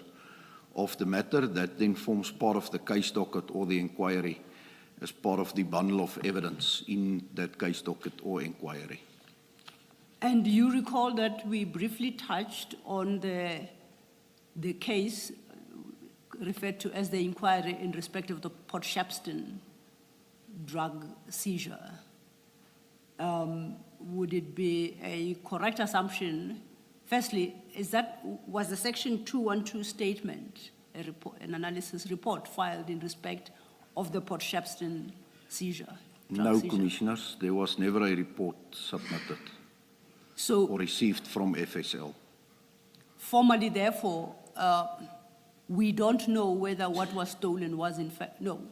of the matter. That then forms part of the case docket or the inquiry as part of the bundle of evidence in that case docket or inquiry. And you recall that we briefly touched on the case referred to as the inquiry in respect of the Port Shepstone drug seizure. Would it be a correct assumption? Firstly, was the Section 212 statement an analysis report filed in respect of the Port Shepstone seizure? No, Commissioners, there was never a report submitted or received from FSL. Formally, therefore, we don't know whether what was stolen was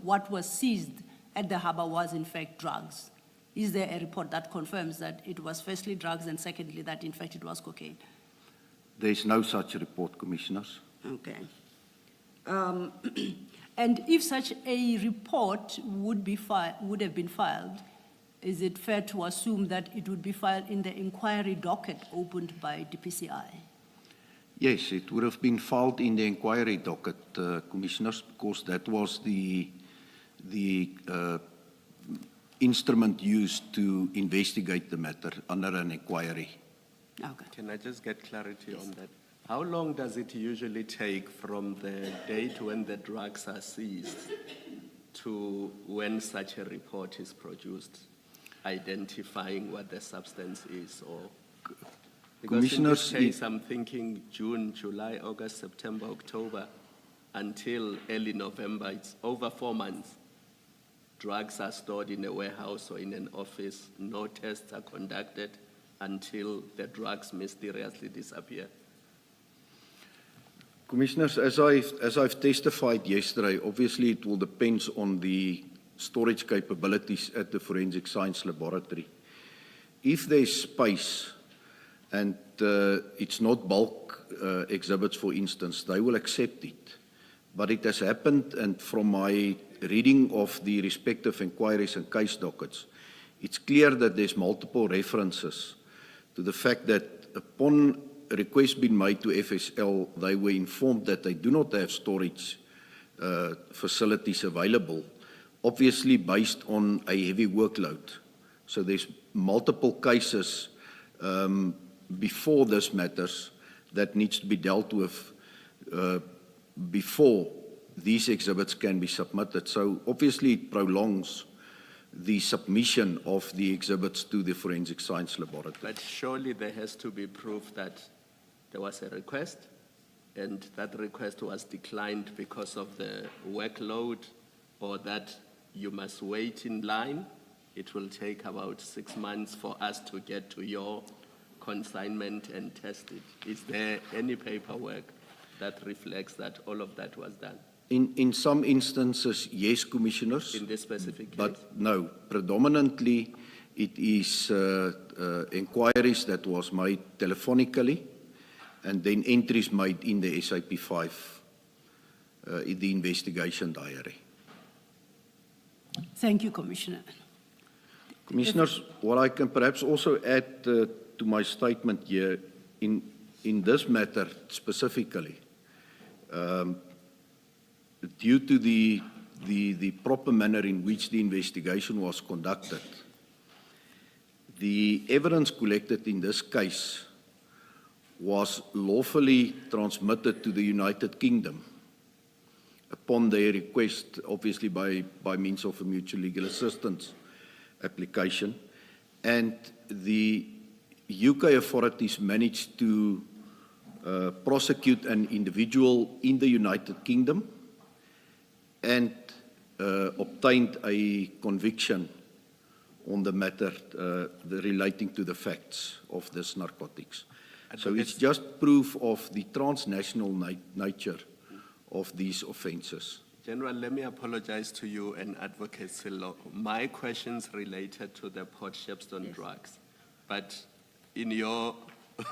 what was seized at the harbour was in fact drugs. Is there a report that confirms that it was firstly drugs and secondly that in fact it was cocaine? There is no such report, Commissioners. Okay. And if such a report would have been filed, is it fair to assume that it would be filed in the inquiry docket opened by DPCI? Yes, it would have been filed in the inquiry docket, Commissioners, because that was the instrument used to investigate the matter under an inquiry. Okay. Can I just get clarity on that? How long does it usually take from the date when the drugs are seized to when such a report is produced, identifying what the substance is? Or because in this case, I'm thinking June, July, August, September, October, until early November. It's over 4 months. Drugs are stored in a warehouse or in an office. No tests are conducted until the drugs mysteriously disappear. Commissioners, as I've testified yesterday, obviously it will depend on the storage capabilities at the Forensic Science Laboratory. If there's space and it's not bulk exhibits, for instance, they will accept it. But it has happened, and from my reading of the respective inquiries and case dockets, it's clear that there's multiple references to the fact that upon a request being made to FSL, they were informed that they do not have storage facilities available, obviously based on a heavy workload. So there's multiple cases before this matters that needs to be dealt with before these exhibits can be submitted. So obviously it prolongs the submission of the exhibits to the Forensic Science Laboratory. But surely there has to be proof that there was a request and that request was declined because of the workload, or that you must wait in line. It will take about 6 months for us to get to your consignment and test it. Is there any paperwork that reflects that all of that was done? In some instances, yes, Commissioners. In this specific case? But no, predominantly it is inquiries that was made telephonically and then entries made in the SAP-5, in the investigation diary. Thank you, Commissioner. Commissioners, what I can perhaps also add to my statement here, in this matter specifically, due to the proper manner in which the investigation was conducted, the evidence collected in this case was lawfully transmitted to the United Kingdom upon their request, obviously by means of a mutual legal assistance application. And the UK authorities managed to prosecute an individual in the United Kingdom and obtained a conviction on the matter relating to the facts of this narcotics. So it's just proof of the transnational nature of these offences. General, let me apologize to you and Advocate Sillo. My questions related to the Port Shepstone drugs, but in your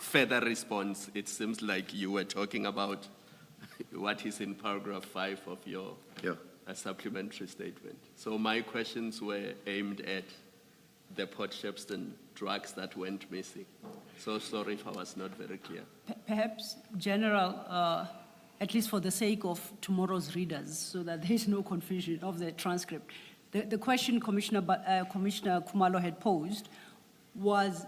further response, it seems like you were talking about what is in paragraph 5 of your supplementary statement. So my questions were aimed at the Port Shepstone drugs that went missing. So sorry if I was not very clear. Perhaps, General, at least for the sake of tomorrow's readers, so that there is no confusion of the transcript, the question Commissioner Khumalo had posed was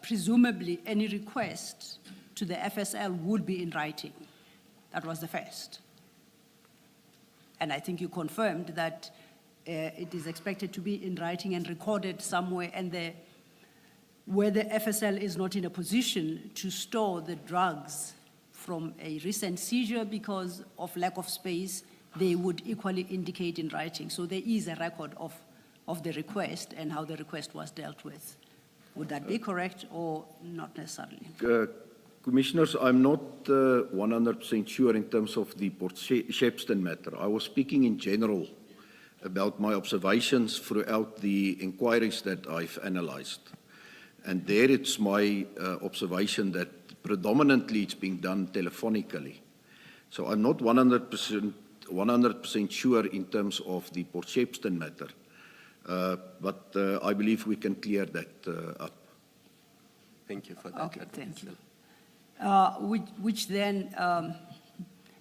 presumably any request to the FSL would be in writing. That was the first. And I think you confirmed that it is expected to be in writing and recorded somewhere, and where the FSL is not in a position to store the drugs from a recent seizure because of lack of space, they would equally indicate in writing. So there is a record of the request and how the request was dealt with. Would that be correct or not necessarily? Commissioners, I'm not 100% sure in terms of the Port Shepstone matter. I was speaking in general about my observations throughout the inquiries that I've analyzed. And there it's my observation that predominantly it's being done telephonically. So I'm not 100% sure in terms of the Port Shepstone matter. But I believe we can clear that up. Thank you for that. Okay, thank you. Which then,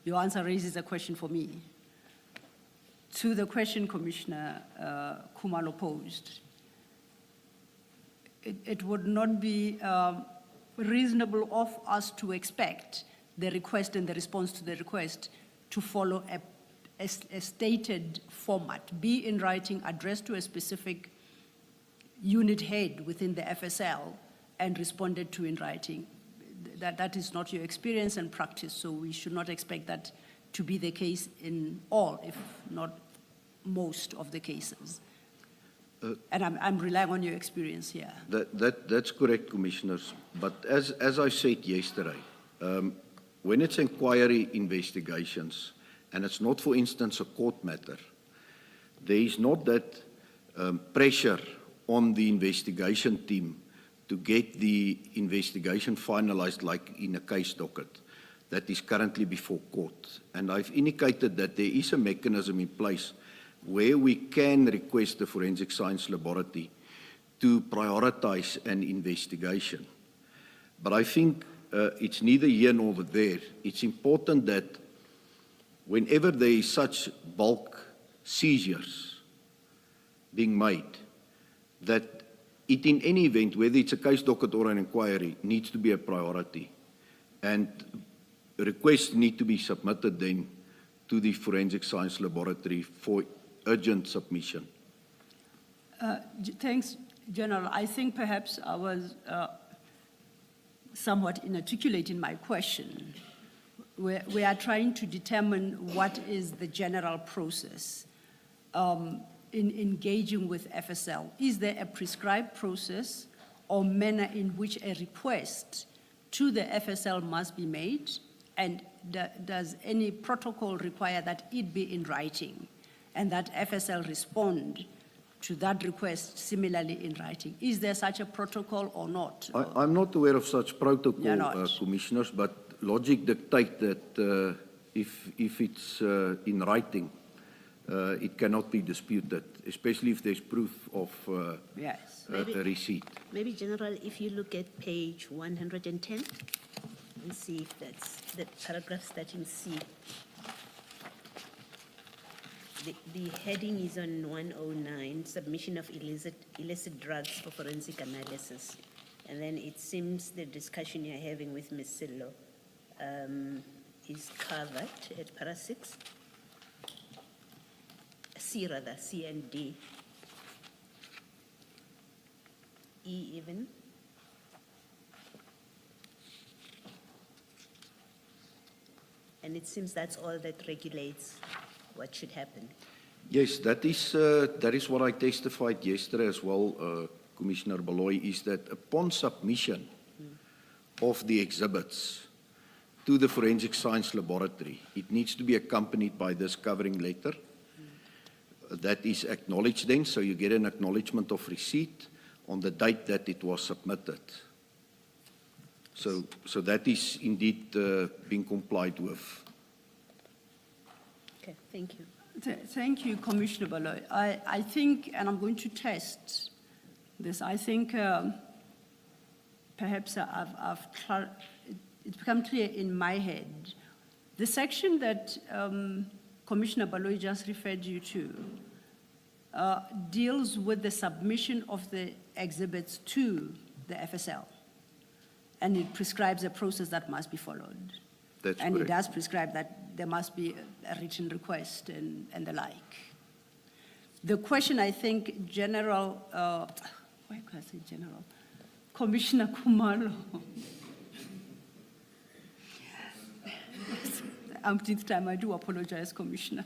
your answer raises a question for me. To the question Commissioner Khumalo posed, it would not be reasonable of us to expect the request and the response to the request to follow a stated format, be in writing, addressed to a specific unit head within the FSL and responded to in writing. That is not your experience and practice, so we should not expect that to be the case in all, if not most of the cases. And I'm relying on your experience here. That's correct, Commissioners. But as I said yesterday, when it's inquiry investigations, and it's not, for instance, a court matter, there is not that pressure on the investigation team to get the investigation finalized like in a case docket that is currently before court. And I've indicated that there is a mechanism in place where we can request the Forensic Science Laboratory to prioritize an investigation. But I think it's neither here nor there. It's important that whenever there is such bulk seizures being made, that it in any event, whether it's a case docket or an inquiry, needs to be a priority. And requests need to be submitted then to the Forensic Science Laboratory for urgent submission. Thanks, General. I think perhaps I was somewhat inarticulate in my question. We are trying to determine what is the general process in engaging with FSL. Is there a prescribed process or manner in which a request to the FSL must be made? And does any protocol require that it be in writing and that FSL respond to that request similarly in writing? Is there such a protocol or not? I'm not aware of such protocol, You're not. Commissioners, but logic dictates that if it's in writing, it cannot be disputed, especially if there's proof of Yes. a receipt. Maybe, General, if you look at page 110 and see if that's the paragraph starting C. The heading is on 109, submission of illicit drugs for forensic analysis. And then it seems the discussion you're having with Ms. Sillo is covered at para 6. C rather, C and D. E even. And it seems that's all that regulates what should happen. Yes, that is what I testified yesterday as well, Commissioner Baloy, is that upon submission of the exhibits to the Forensic Science Laboratory, it needs to be accompanied by this covering letter. That is acknowledged then, so you get an acknowledgement of receipt on the date that it was submitted. So that is indeed being complied with. Okay, thank you. Thank you, Commissioner Baloy. I think, and I'm going to test this, I think perhaps it's become clear in my head. The section that Commissioner Baloy just referred you to deals with the submission of the exhibits to the FSL. And it prescribes a process that must be followed. That's and correct. it does prescribe that there must be a written request and the like. The question, I think, General, why could I say General? Commissioner Kumalo. Umpteenth time, I do apologize, Commissioner.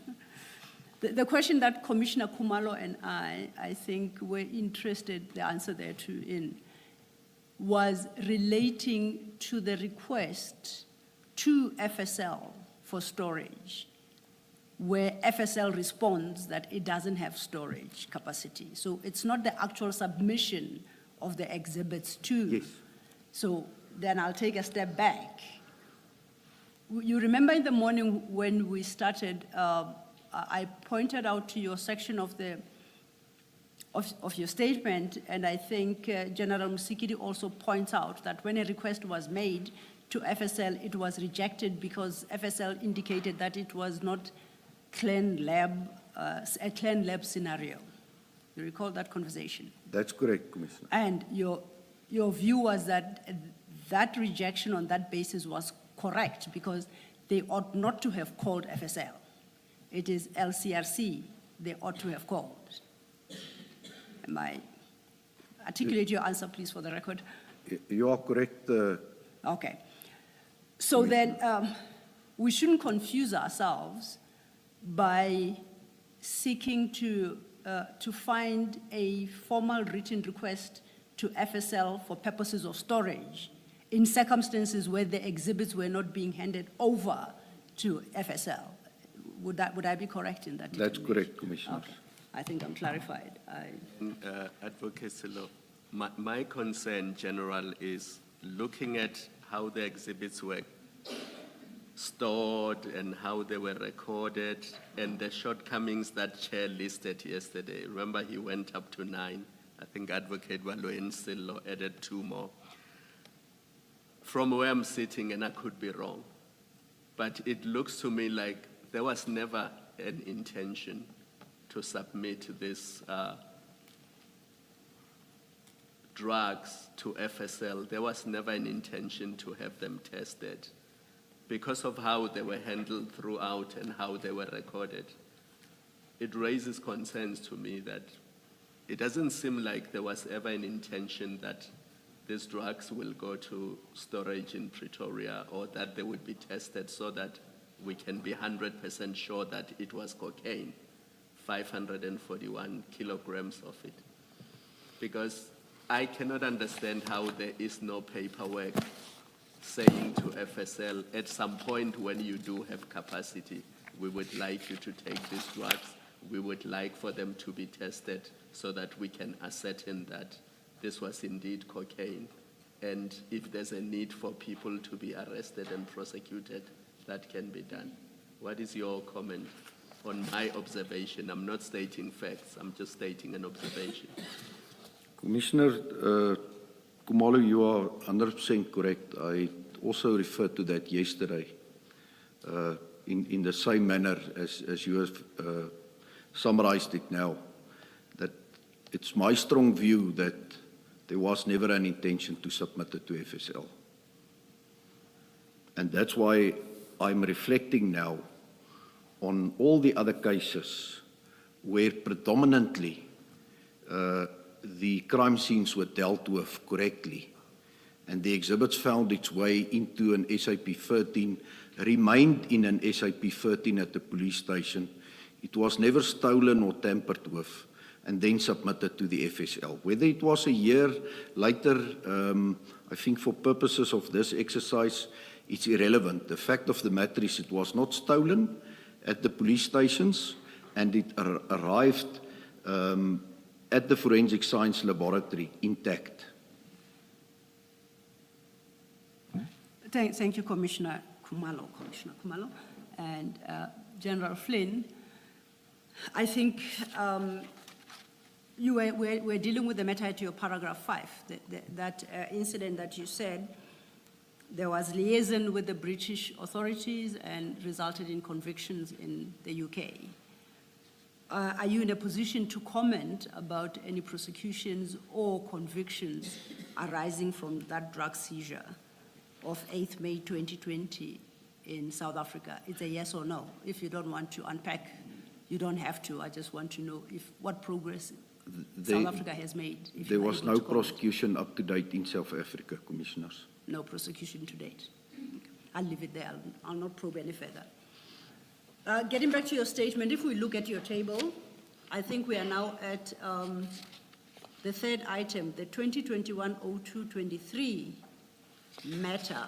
The question that Commissioner Kumalo and I think were interested, the answer there to in, was relating to the request to FSL for storage, where FSL responds that it doesn't have storage capacity. So it's not the actual submission of the exhibits to. Yes. So then I'll take a step back. You remember in the morning when we started, I pointed out to your section of your statement, and I think General Musikidi also points out that when a request was made to FSL, it was rejected because FSL indicated that it was not a clean lab scenario. You recall that conversation? That's correct, Commissioner. And your view was that that rejection on that basis was correct because they ought not to have called FSL. It is LCRC they ought to have called. Articulate your answer, please, for the record. You are correct. Okay. So then we shouldn't confuse ourselves by seeking to find a formal written request to FSL for purposes of storage in circumstances where the exhibits were not being handed over to FSL. Would I be correct in that? That's correct, Commissioner. Okay. I think I'm clarified. Advocate Silo, my concern, General, is looking at how the exhibits were stored and how they were recorded and the shortcomings that Chair listed yesterday. Remember, he went up to 9. I think Advocate Waloen Silo added 2 more. From where I'm sitting, and I could be wrong, but it looks to me like there was never an intention to submit these drugs to FSL. There was never an intention to have them tested because of how they were handled throughout and how they were recorded. It raises concerns to me that it doesn't seem like there was ever an intention that these drugs will go to storage in Pretoria or that they would be tested so that we can be 100% sure that it was cocaine, 541 kilograms of it. Because I cannot understand how there is no paperwork saying to FSL, at some point when you do have capacity, we would like you to take these drugs. We would like for them to be tested so that we can ascertain that this was indeed cocaine. And if there's a need for people to be arrested and prosecuted, that can be done. What is your comment on my observation? I'm not stating facts, I'm just stating an observation. Commissioner Kumalo, you are 100% correct. I also referred to that yesterday in the same manner as you have summarized it now, that it's my strong view that There was never an intention to submit it to FSL. And that's why I'm reflecting now on all the other cases where predominantly the crime scenes were dealt with correctly, and the exhibits found its way into an SAP 13, remained in an SAP 13 at the police station. It was never stolen or tampered with, and then submitted to the FSL. Whether it was a year later, I think for purposes of this exercise, it's irrelevant. The fact of the matter is it was not stolen at the police stations, and it arrived at the Forensic Science Laboratory intact. Thank you, Commissioner Khumalo. And General Flynn, I think we're dealing with the matter at your paragraph 5, that incident that you said there was liaison with the British authorities and resulted in convictions in the UK. Are you in a position to comment about any prosecutions or convictions arising from that drug seizure of 8th May 2020 in South Africa? It's a yes or no. If you don't want to unpack, you don't have to. I just want to know what progress South Africa has made. There was no prosecution up to date in South Africa, Commissioners. No prosecution to date. I'll leave it there. I'll not probe any further. Getting back to your statement, if we look at your table, I think we are now at the third item, the 2021-02-23 matter,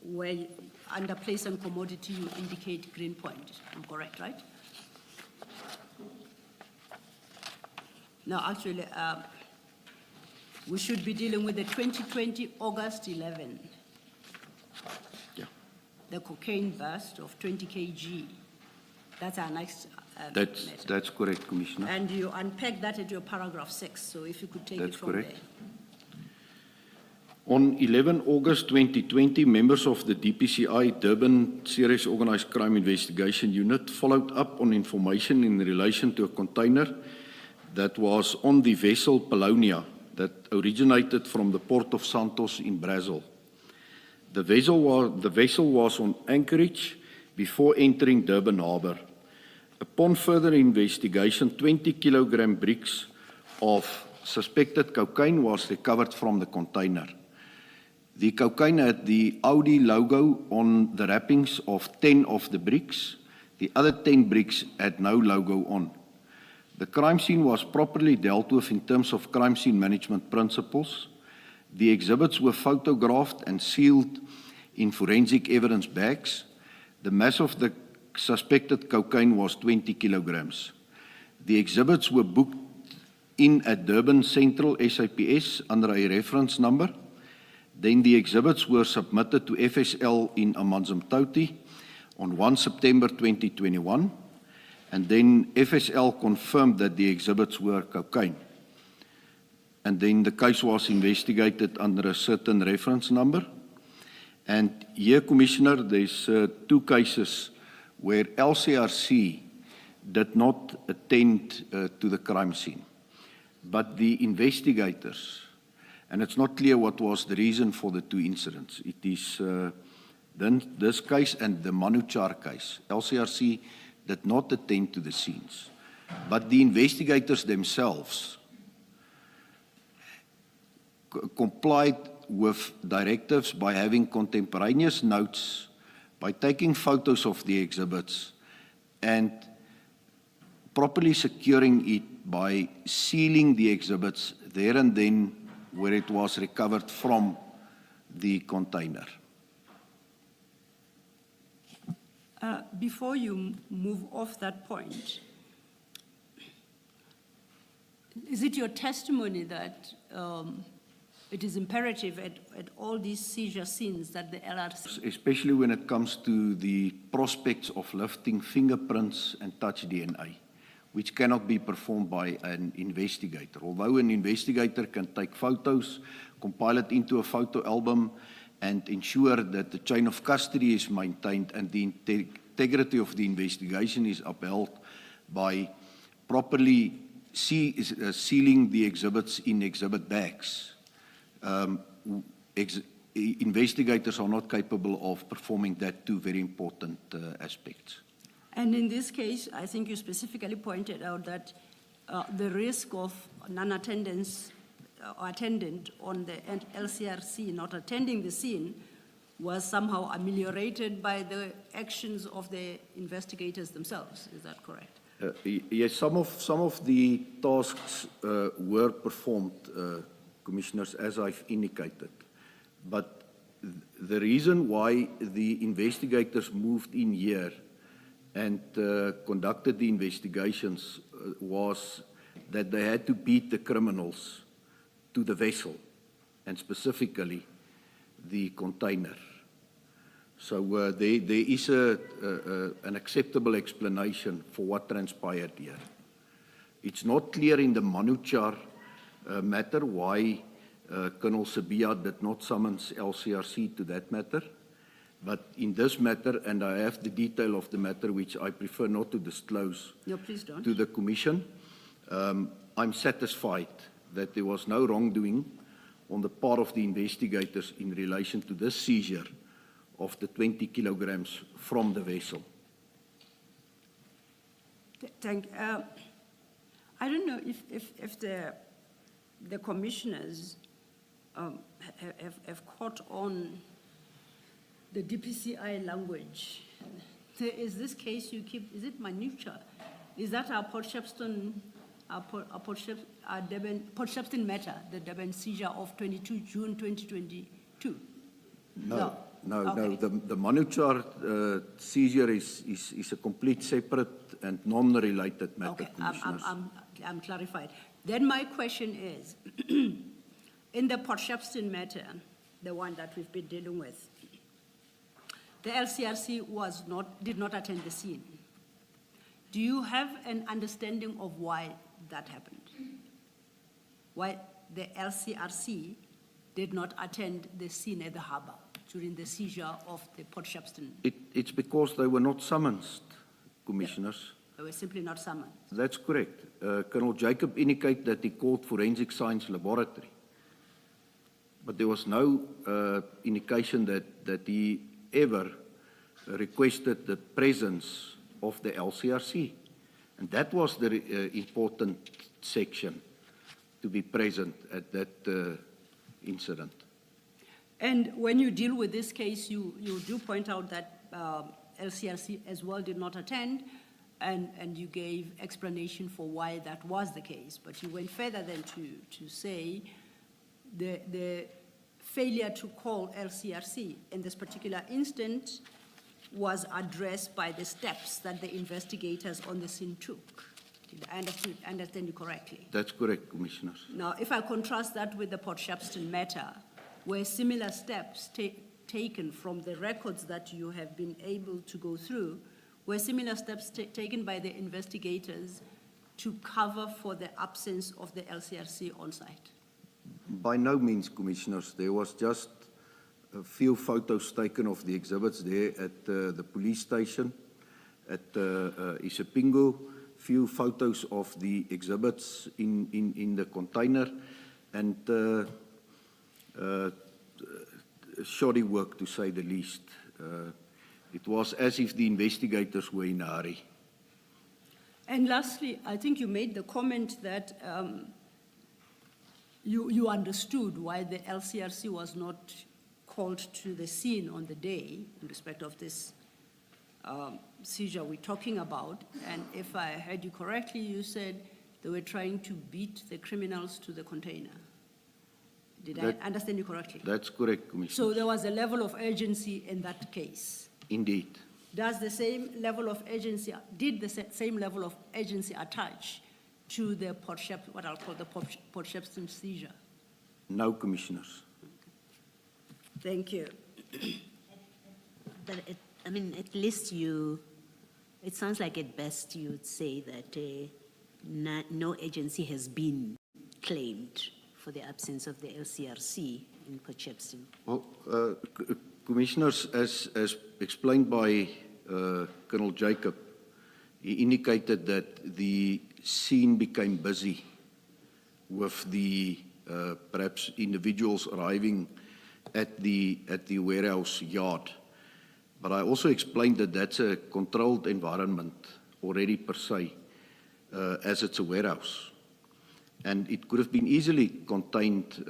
where under place and commodity you indicate Greenpoint. I'm correct, right? No, actually, we should be dealing with the 2020 August 11. Yeah. The cocaine bust of 20 kg. That's our next matter. That's correct, Commissioner. And you unpack that at your paragraph 6, so if you could take it from correct. there. On 11 August 2020, members of the DPCI Durban Serious Organised Crime Investigation Unit followed up on information in relation to a container that was on the vessel Polonia that originated from the port of Santos in Brazil. The vessel was on anchorage before entering Durban Harbour. Upon further investigation, 20 kilogram bricks of suspected cocaine was recovered from the container. The cocaine had the Audi logo on the wrappings of 10 of the bricks. The other 10 bricks had no logo on. The crime scene was properly dealt with in terms of crime scene management principles. The exhibits were photographed and sealed in forensic evidence bags. The mass of the suspected cocaine was 20 kilograms. The exhibits were booked in at Durban Central SAPS under a reference number. Then the exhibits were submitted to FSL in Amanzimtoti on 1 September 2021. And then FSL confirmed that the exhibits were cocaine. And then the case was investigated under a certain reference number. And here, Commissioner, there's 2 cases where LCRC did not attend to the crime scene. But the investigators, and it's not clear what was the reason for the 2 incidents. It is then this case and the Manuchar case. LCRC did not attend to the scenes. But the investigators themselves complied with directives by having contemporaneous notes, by taking photos of the exhibits, and properly securing it by sealing the exhibits there and then where it was recovered from the container. Before you move off that point, is it your testimony that it is imperative at all these seizure scenes that the LRC... Especially when it comes to the prospects of lifting fingerprints and touch DNA, which cannot be performed by an investigator. Although an investigator can take photos, compile it into a photo album, and ensure that the chain of custody is maintained and the integrity of the investigation is upheld by properly sealing the exhibits in exhibit bags, investigators are not capable of performing that two very important aspects. And in this case, I think you specifically pointed out that the risk of non-attendance or attendant on the LCRC not attending the scene was somehow ameliorated by the actions of the investigators themselves. Is that correct? Yes, some of the tasks were performed, Commissioners, as I've indicated. But the reason why the investigators moved in here and conducted the investigations was that they had to beat the criminals to the vessel, and specifically the container. So there is an acceptable explanation for what transpired here. It's not clear in the Manuchar matter why Colonel Sabia did not summons LCRC to that matter. But in this matter, and I have the detail of the matter, which I prefer not to disclose No, please don't. to the Commission, I'm satisfied that there was no wrongdoing on the part of the investigators in relation to this seizure of the 20 kilograms from the vessel. I don't know if the commissioners have caught on the DPCI language. There is this case you keep, is it Manucha? Is that our Port Shepstone matter, the Durban seizure of 22 June 2022? No. Okay. The Manuchar seizure is a complete separate and non-related matter, Okay, Commissioners. I'm clarified. Then my question is, in the Port Shepstone matter, the one that we've been dealing with, the LCRC did not attend the scene. Do you have an understanding of why that happened? Why the LCRC did not attend the scene at the harbor during the seizure of the Port Shepstone? It's because they were not summoned, Commissioners. They were simply not summoned. That's correct. Colonel Jacob indicated that he called Forensic Science Laboratory. But there was no indication that he ever requested the presence of the LCRC. And that was the important section to be present at that incident. And when you deal with this case, you do point out that LCRC as well did not attend, and you gave explanation for why that was the case. But you went further than to say the failure to call LCRC in this particular instance was addressed by the steps that the investigators on the scene took. Did I understand you correctly? That's correct, Commissioners. Now, if I contrast that with the Port Shepstone matter, where similar steps taken from the records that you have been able to go through, were similar steps taken by the investigators to cover for the absence of the LCRC on site? By no means, Commissioners. There was just a few photos taken of the exhibits there at the police station at Isipingo, few photos of the exhibits in the container, and shoddy work, to say the least. It was as if the investigators were in a hurry. And lastly, I think you made the comment that you understood why the LCRC was not called to the scene on the day in respect of this seizure we're talking about. And if I heard you correctly, you said they were trying to beat the criminals to the container. Did I understand you correctly? That's correct, Commissioner. So there was a level of urgency in that case. Indeed. Did the same level of urgency attach to the what I'll call the Port Shepstone seizure? No, Commissioners. Thank you. But at least it sounds like at best you would say that no agency has been claimed for the absence of the LCRC in Port Shepstone. Well, Commissioners, as explained by Colonel Jacob, he indicated that the scene became busy with the perhaps individuals arriving at the warehouse yard. But I also explained that that's a controlled environment already per se, as it's a warehouse. And it could have been easily contained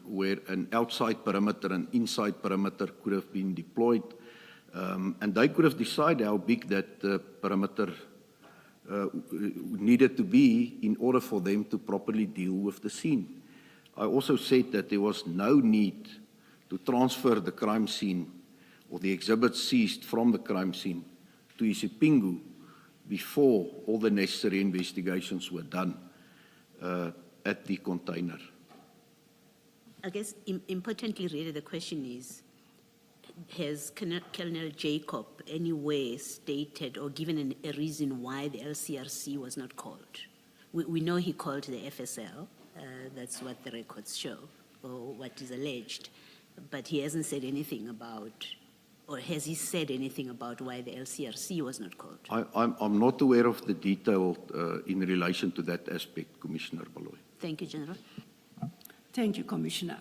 where an outside perimeter and inside perimeter could have been deployed. And they could have decided how big that perimeter needed to be in order for them to properly deal with the scene. I also said that there was no need to transfer the crime scene or the exhibits seized from the crime scene to Isipingu before all the necessary investigations were done at the container. I guess importantly, really, the question is, has Colonel Jacob anywhere stated or given a reason why the LCRC was not called? We know he called the FSL, that's what the records show, or what is alleged, but he hasn't said anything about, or has he said anything about why the LCRC was not called? I'm not aware of the detail in relation to that aspect, Commissioner Baloy. Thank you, General. Thank you, Commissioner.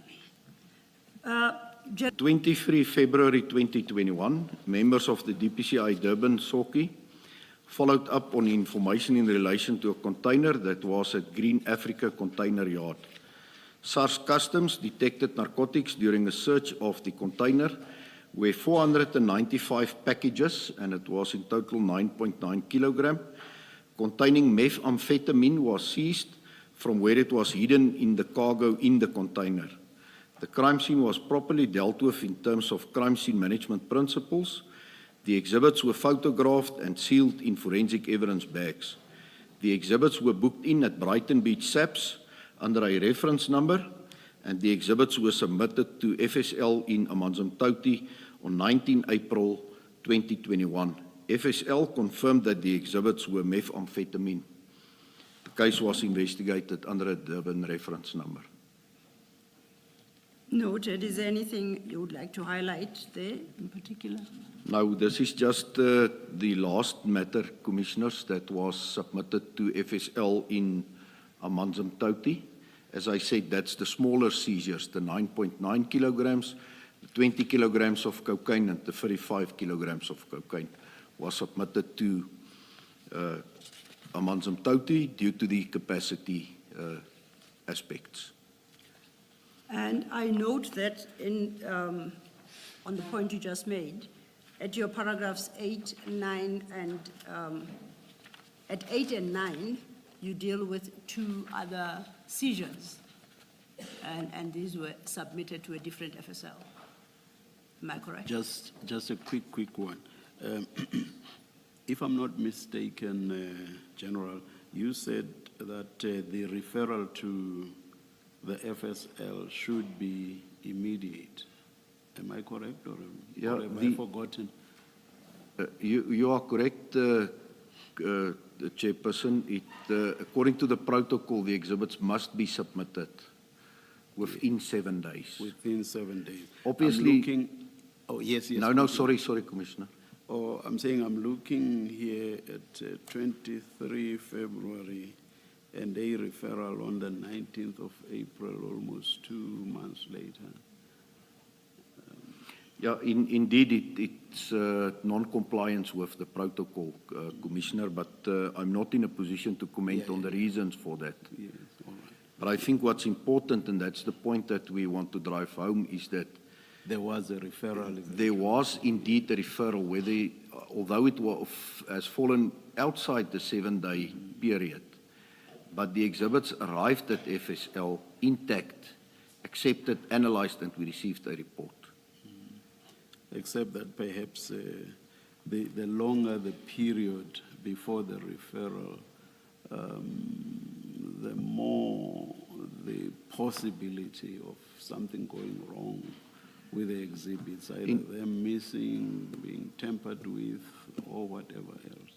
23 February 2021, members of the DPCI Durban SOCI followed up on information in relation to a container that was at Green Africa Container Yard. SARS Customs detected narcotics during a search of the container where 495 packages, and it was in total 9.9 kilogram, containing methamphetamine was seized from where it was hidden in the cargo in the container. The crime scene was properly dealt with in terms of crime scene management principles. The exhibits were photographed and sealed in forensic evidence bags. The exhibits were booked in at Brighton Beach SAPS under a reference number, and the exhibits were submitted to FSL in Amanzimtoti on 19 April 2021. FSL confirmed that the exhibits were methamphetamine. The case was investigated under a Durban reference number. Noted. Is there anything you would like to highlight there in particular? No, this is just the last matter, Commissioners, that was submitted to FSL in Amanzimtoti. As I said, that's the smaller seizures, the 9.9 kilograms, the 20 kilograms of cocaine and the 35 kilograms of cocaine was submitted to Amanzimtoti due to the capacity aspects. And I note that on the point you just made, at your paragraphs 8, 9, and at 8 and 9, you deal with 2 other seizures, and these were submitted to a different FSL. Am I correct? Just a quick one. If I'm not mistaken, General, you said that the referral to the FSL should be immediate. Am I correct, or Yeah, have I forgotten? You are correct, the Chairperson. According to the protocol, the exhibits must be submitted within 7 days. Within 7 days. Obviously- I'm looking, oh, yes. No, sorry, Commissioner. Oh, I'm saying I'm looking here at 23 February and a referral on the 19th of April, almost 2 months later. Yeah, indeed, it's non-compliance with the protocol, Commissioner, but I'm not in a position to comment on the reasons for that. Yes, all right. But I think what's important, and that's the point that we want to drive home, is that There was a referral. there was indeed a referral, although it has fallen outside the 7-day period, but the exhibits arrived at FSL intact, accepted, analyzed, and we received a report. Except that perhaps the longer the period before the referral, the more the possibility of something going wrong with the exhibits, either them missing, being tampered with, or whatever else.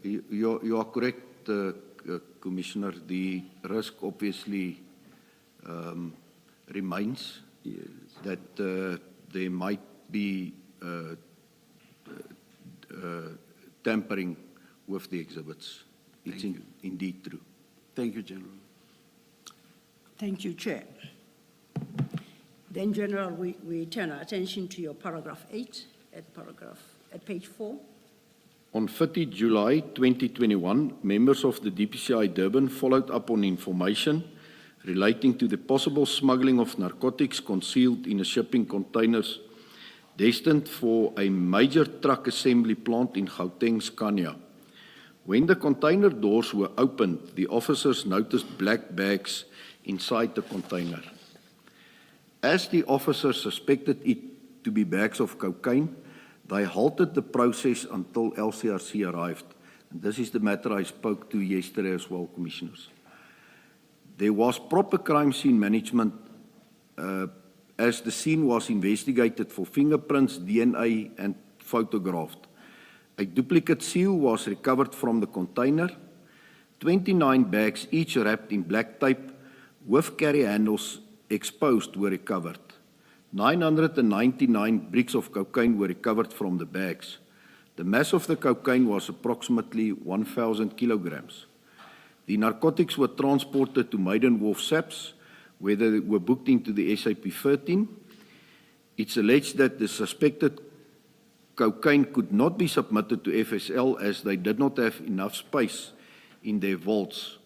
You are correct, Commissioner. The risk obviously remains that there might be tampering with the exhibits. It's indeed true. Thank you, General. Thank you, Chair. Then, General, we turn our attention to your paragraph 8 at page 4. On 30 July 2021, members of the DPCI Durban followed up on information relating to the possible smuggling of narcotics concealed in a shipping containers destined for a major truck assembly plant in Gauteng, Scania. When the container doors were opened, the officers noticed black bags inside the container. As the officers suspected it to be bags of cocaine, they halted the process until LCRC arrived. And this is the matter I spoke to yesterday as well, Commissioners. There was proper crime scene management as the scene was investigated for fingerprints, DNA, and photographed. A duplicate seal was recovered from the container. 29 bags, each wrapped in black tape, with carry handles exposed, were recovered. 999 bricks of cocaine were recovered from the bags. The mass of the cocaine was approximately 1,000 kilograms. The narcotics were transported to Maiden Wharf SAPS, where they were booked into the SAP-13. It's alleged that the suspected cocaine could not be submitted to FSL as they did not have enough space in their vaults.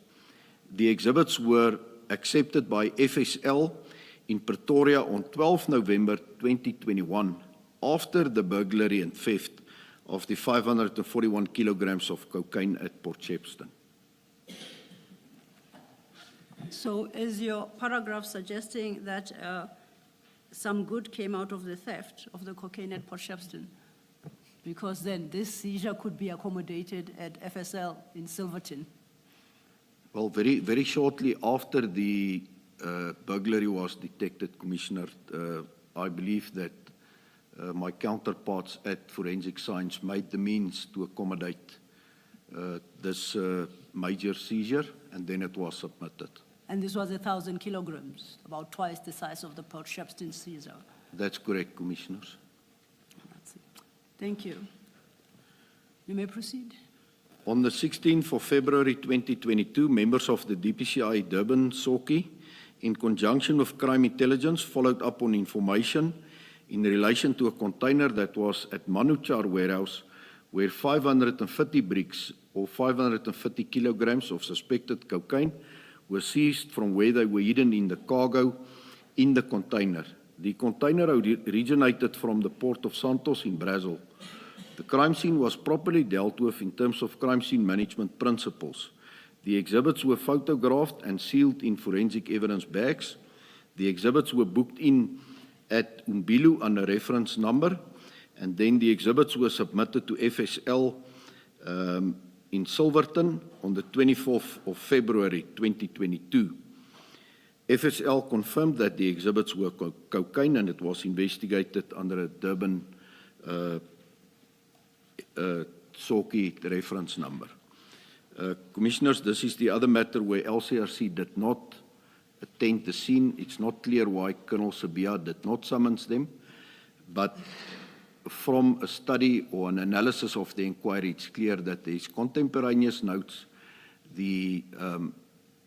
The exhibits were accepted by FSL in Pretoria on 12 November 2021, after the burglary and theft of the 541 kilograms of cocaine at Port Shepstone. So is your paragraph suggesting that some good came out of the theft of the cocaine at Port Shepstone? Because then this seizure could be accommodated at FSL in Silverton. Well, very shortly after the burglary was detected, Commissioner, I believe that my counterparts at Forensic Science made the means to accommodate this major seizure, and then it was submitted. And this was 1,000 kilograms, about twice the size of the Port Shepstone seizure. That's correct, Commissioners. That's it. Thank you. You may proceed. On the 16th of February 2022, members of the DPCI Durban SOCI, in conjunction with Crime Intelligence, followed up on information in relation to a container that was at Manuchar warehouse, where 550 bricks or 550 kilograms of suspected cocaine were seized from where they were hidden in the cargo in the container. The container originated from the port of Santos in Brazil. The crime scene was properly dealt with in terms of crime scene management principles. The exhibits were photographed and sealed in forensic evidence bags. The exhibits were booked in at Umbilu under reference number, and then the exhibits were submitted to FSL in Silverton on the 24th of February 2022. FSL confirmed that the exhibits were cocaine, and it was investigated under a Durban SOCI reference number. Commissioners, this is the other matter where LCRC did not attend the scene. It's not clear why Colonel Sabia did not summons them, but from a study or an analysis of the inquiry, it's clear that there is contemporaneous notes. The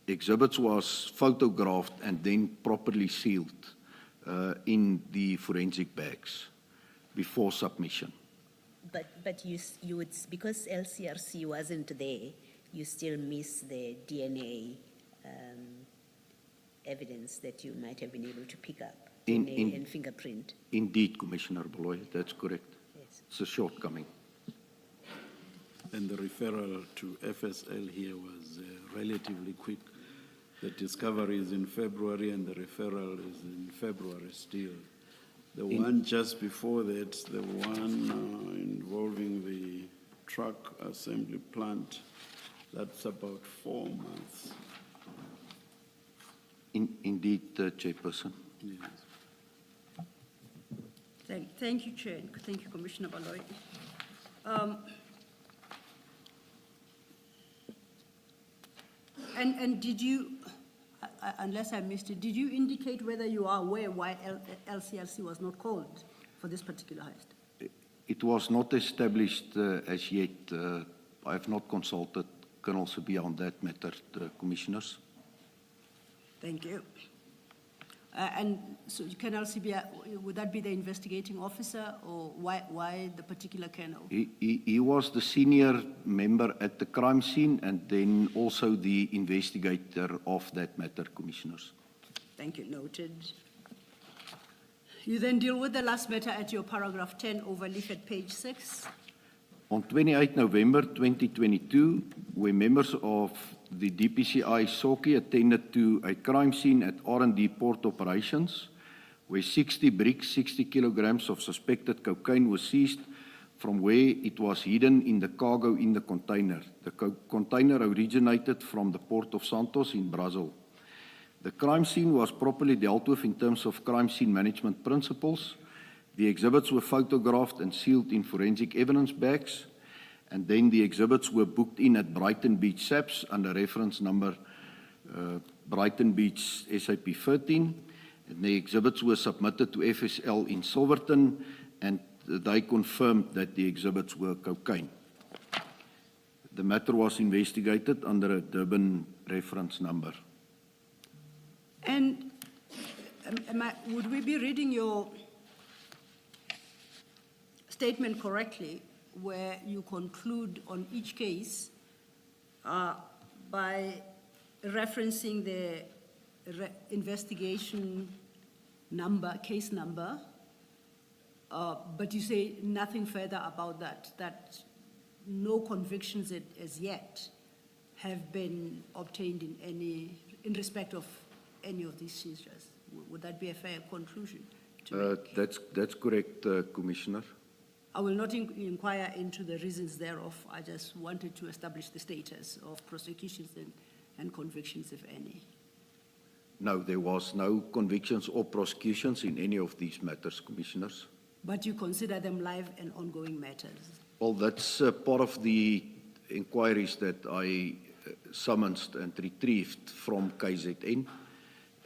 exhibits was photographed and then properly sealed in the forensic bags before submission. But you would, because LCRC wasn't there, you still miss the DNA evidence that you might have been able to pick up, DNA and fingerprint. Indeed, Commissioner Baloy, that's correct. Yes. It's a shortcoming. And the referral to FSL here was relatively quick. The discovery is in February and the referral is in February still. The one just before that, the one involving the truck assembly plant, that's about 4 months. Indeed, Chairperson. Yes. Thank you, Chair. Thank you, Commissioner Baloy. And did you, unless I missed it, did you indicate whether you are aware why LCRC was not called for this particular heist? It was not established as yet. I have not consulted Colonel Sibia on that matter, Commissioners. Thank you. And so Colonel Sibia, would that be the investigating officer, or why the particular colonel? He was the senior member at the crime scene and then also the investigator of that matter, Commissioners. Thank you, noted. You then deal with the last matter at your paragraph 10 overleaf at page 6. On 28 November 2022, where members of the DPCI SOCI attended to a crime scene at R&D Port Operations, where 60 bricks, 60 kilograms of suspected cocaine was seized from where it was hidden in the cargo in the container. The container originated from the port of Santos in Brazil. The crime scene was properly dealt with in terms of crime scene management principles. The exhibits were photographed and sealed in forensic evidence bags, and then the exhibits were booked in at Brighton Beach SAPS under reference number Brighton Beach SAP 13. And the exhibits were submitted to FSL in Silverton, and they confirmed that the exhibits were cocaine. The matter was investigated under a Durban reference number. And would we be reading your statement correctly, where you conclude on each case by referencing the investigation number, case number, but you say nothing further about that no convictions as yet have been obtained in respect of any of these seizures? Would that be a fair conclusion to make? That's correct, Commissioner. I will not inquire into the reasons thereof. I just wanted to establish the status of prosecutions and convictions, if any. No, there was no convictions or prosecutions in any of these matters, Commissioners. But you consider them live and ongoing matters? Well, that's part of the inquiries that I summoned and retrieved from KZN,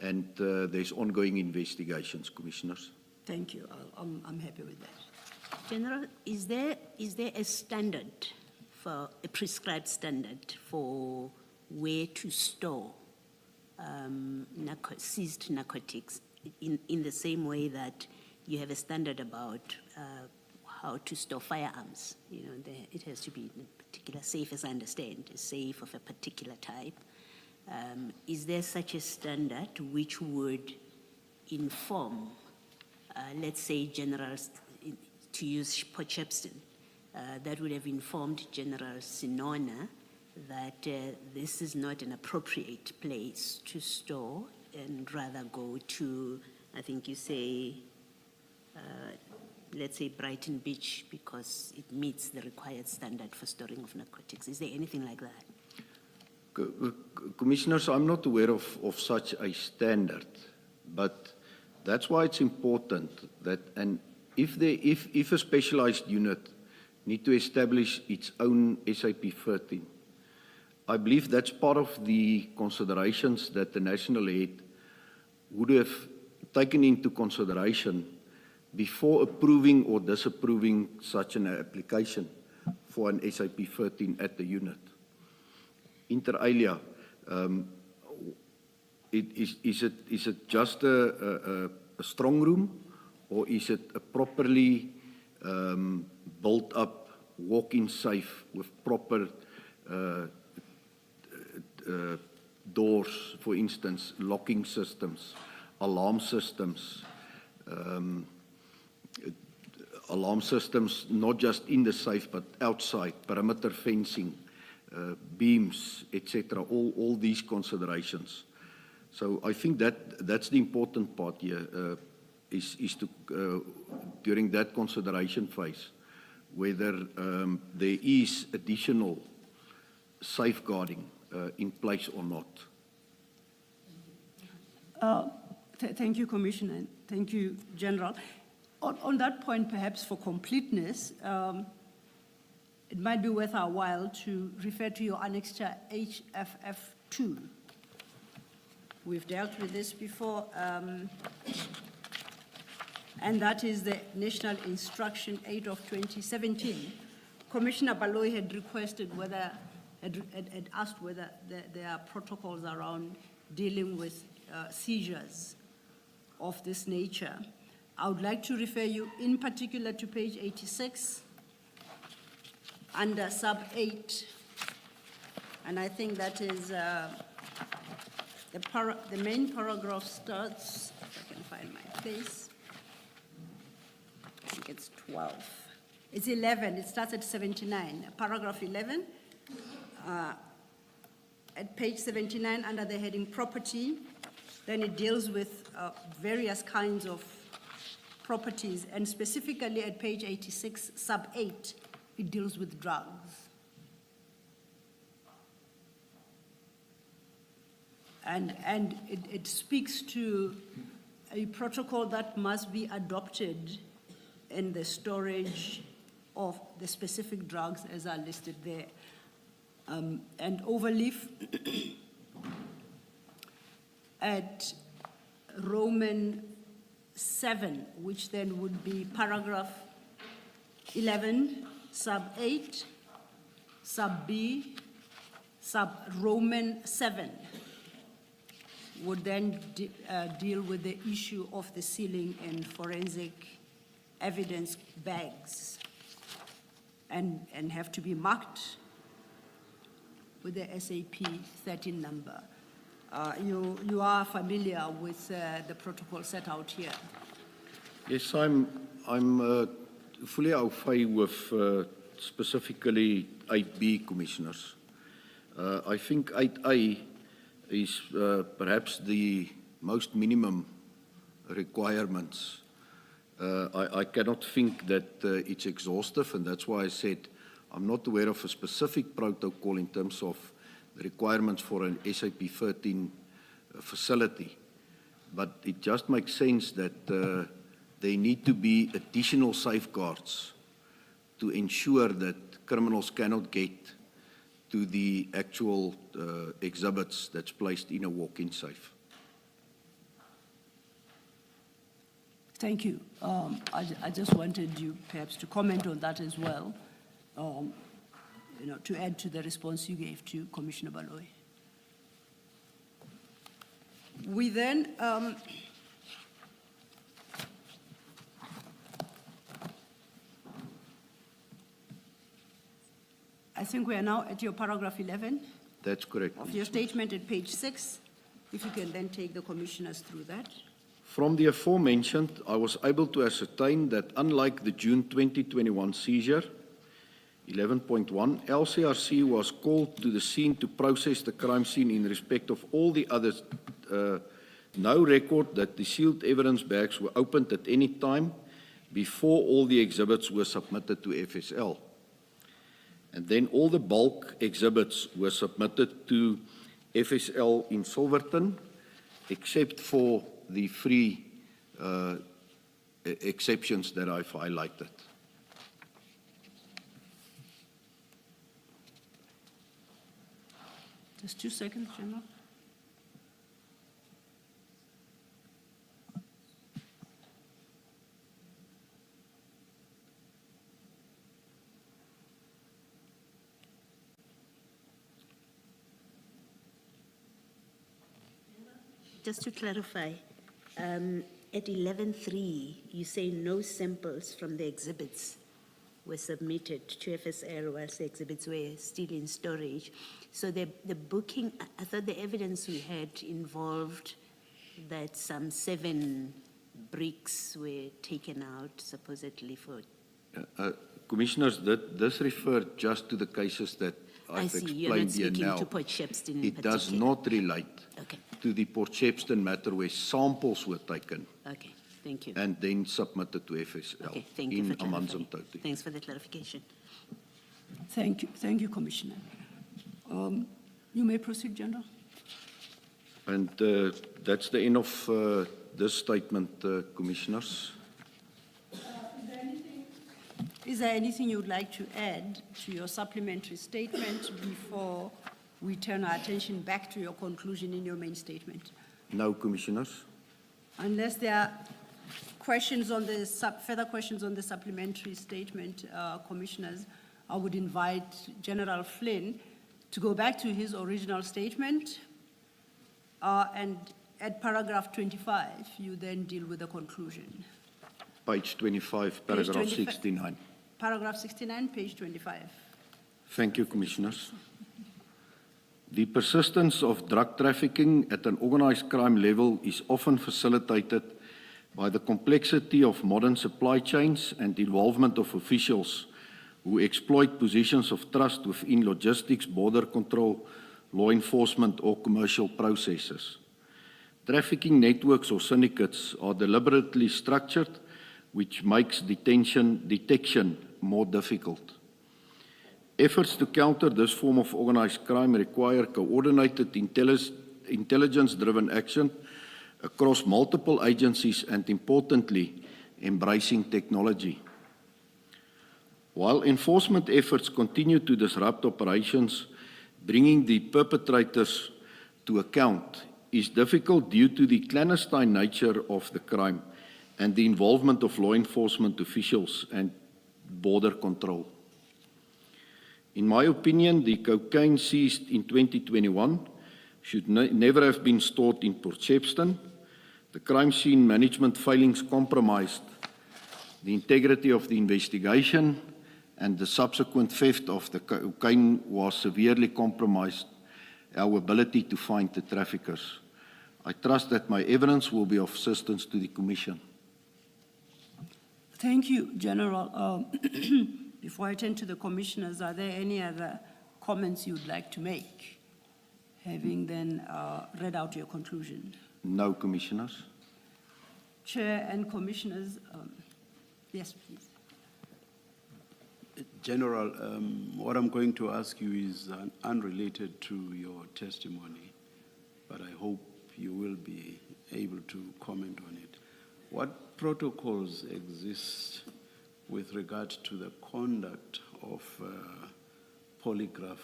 and there's ongoing investigations, Commissioners. Thank you. I'm happy with that. General, is there a standard, for a prescribed standard for where to store seized narcotics in the same way that you have a standard about how to store firearms? You know, it has to be in a particular safe, as I understand, a safe of a particular type. Is there such a standard which would inform, let's say, generals, to use Potchefstroom, that would have informed General Sinona that this is not an appropriate place to store and rather go to, I think you say, let's say Brighton Beach, because it meets the required standard for storing of narcotics. Is there anything like that? Commissioners, I'm not aware of such a standard, but that's why it's important that, and if a specialized unit need to establish its own SAP 13, I believe that's part of the considerations that the national head would have taken into consideration before approving or disapproving such an application for an SAP 13 at the unit. Inter alia, is it just a strong room, or is it a properly built up walk-in safe with proper doors, for instance, locking systems, alarm systems, not just in the safe but outside, perimeter fencing, beams, etc., all these considerations. So I think that's the important part here, is to, during that consideration phase, whether there is additional safeguarding in place or not. Thank you, Commissioner, and thank you, General. On that point, perhaps for completeness, it might be worth our while to refer to your annexure HFF2. We've dealt with this before, and that is the National Instruction 8 of 2017. Commissioner Baloyi had requested whether had asked whether there are protocols around dealing with seizures of this nature. I would like to refer you in particular to page 86 under sub 8. And I think that is the main paragraph starts, if I can find my place. I think it's 12. It's 11, it starts at 79. Paragraph 11, at page 79 under the heading property, then it deals with various kinds of properties, and specifically at page 86, sub 8, it deals with drugs. And it speaks to a protocol that must be adopted in the storage of the specific drugs as are listed there. And overleaf at Roman 7, which then would be paragraph 11, sub 8, sub B, sub Roman 7, would then deal with the issue of the sealing in forensic evidence bags and have to be marked with the SAP 13 number. You are familiar with the protocol set out here. Yes, I'm fully au fait with specifically 8B, Commissioners. I think 8A is perhaps the most minimum requirements. I cannot think that it's exhaustive, and that's why I said I'm not aware of a specific protocol in terms of the requirements for an SAP 13 facility. But it just makes sense that there need to be additional safeguards to ensure that criminals cannot get to the actual exhibits that's placed in a walk-in safe. Thank you. I just wanted you perhaps to comment on that as well, to add to the response you gave to Commissioner Baloyi. We then, I think we are now at your paragraph 11 That's correct. of your statement at page 6. If you can then take the commissioners through that. From the aforementioned, I was able to ascertain that unlike the June 2021 seizure, 11.1, LCRC was called to the scene to process the crime scene in respect of all the others. No record that the sealed evidence bags were opened at any time before all the exhibits were submitted to FSL. And then all the bulk exhibits were submitted to FSL in Silverton, except for the three exceptions that I've highlighted. Just 2 seconds, General. Just to clarify, at 11.3, you say no samples from the exhibits were submitted to FSL whilst the exhibits were still in storage. So the booking, I thought the evidence we had involved that some 7 bricks were taken out supposedly for... Commissioners, this referred just to the cases that I've explained here now. I see, you're not speaking to Port Shepstone in It particular. does not relate Okay. to the Port Shepstone matter where samples were taken Okay, thank you. and then submitted to FSL Okay, thank you in for clarifying. Amanzimtoti. Thanks for the clarification. Thank you, Commissioner. You may proceed, General. And that's the end of this statement, Commissioners. Is there anything you would like to add to your supplementary statement before we turn our attention back to your conclusion in your main statement? No, Commissioners. Unless there are questions on the further questions on the supplementary statement, Commissioners, I would invite General Flynn to go back to his original statement, and at paragraph 25, you then deal with the conclusion. Page 25, Page paragraph 25. 69. Paragraph 69, page 25. Thank you, Commissioners. The persistence of drug trafficking at an organized crime level is often facilitated by the complexity of modern supply chains and involvement of officials who exploit positions of trust within logistics, border control, law enforcement, or commercial processes. Trafficking networks or syndicates are deliberately structured, which makes detection more difficult. Efforts to counter this form of organized crime require coordinated intelligence-driven action across multiple agencies and, importantly, embracing technology. While enforcement efforts continue to disrupt operations, bringing the perpetrators to account is difficult due to the clandestine nature of the crime and the involvement of law enforcement officials and border control. In my opinion, the cocaine seized in 2021 should never have been stored in Port Shepstone. The crime scene management failings compromised the integrity of the investigation, and the subsequent theft of the cocaine was severely compromised our ability to find the traffickers. I trust that my evidence will be of assistance to the Commission. Thank you, General. Before I turn to the commissioners, are there any other comments you'd like to make, having then read out your conclusion? No, Commissioners. Chair and commissioners, yes, please. General, what I'm going to ask you is unrelated to your testimony, but I hope you will be able to comment on it. What protocols exist with regard to the conduct of polygraph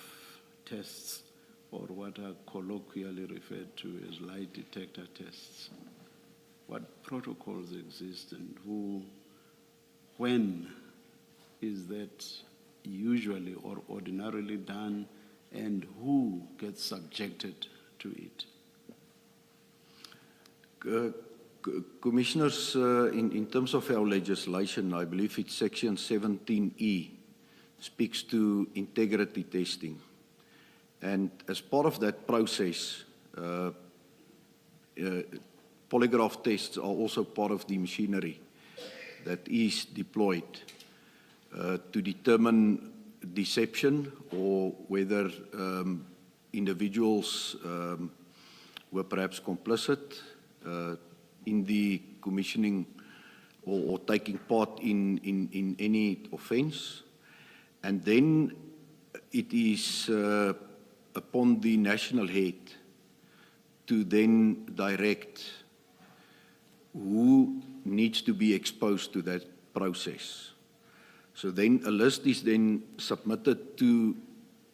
tests, or what are colloquially referred to as lie detector tests? What protocols exist, and when is that usually or ordinarily done, and who gets subjected to it? Commissioners, in terms of our legislation, I believe it's section 17E, speaks to integrity testing. And as part of that process, polygraph tests are also part of the machinery that is deployed to determine deception, or whether individuals were perhaps complicit in the commissioning or taking part in any offense. And then it is upon the national head to then direct who needs to be exposed to that process. So then a list is then submitted to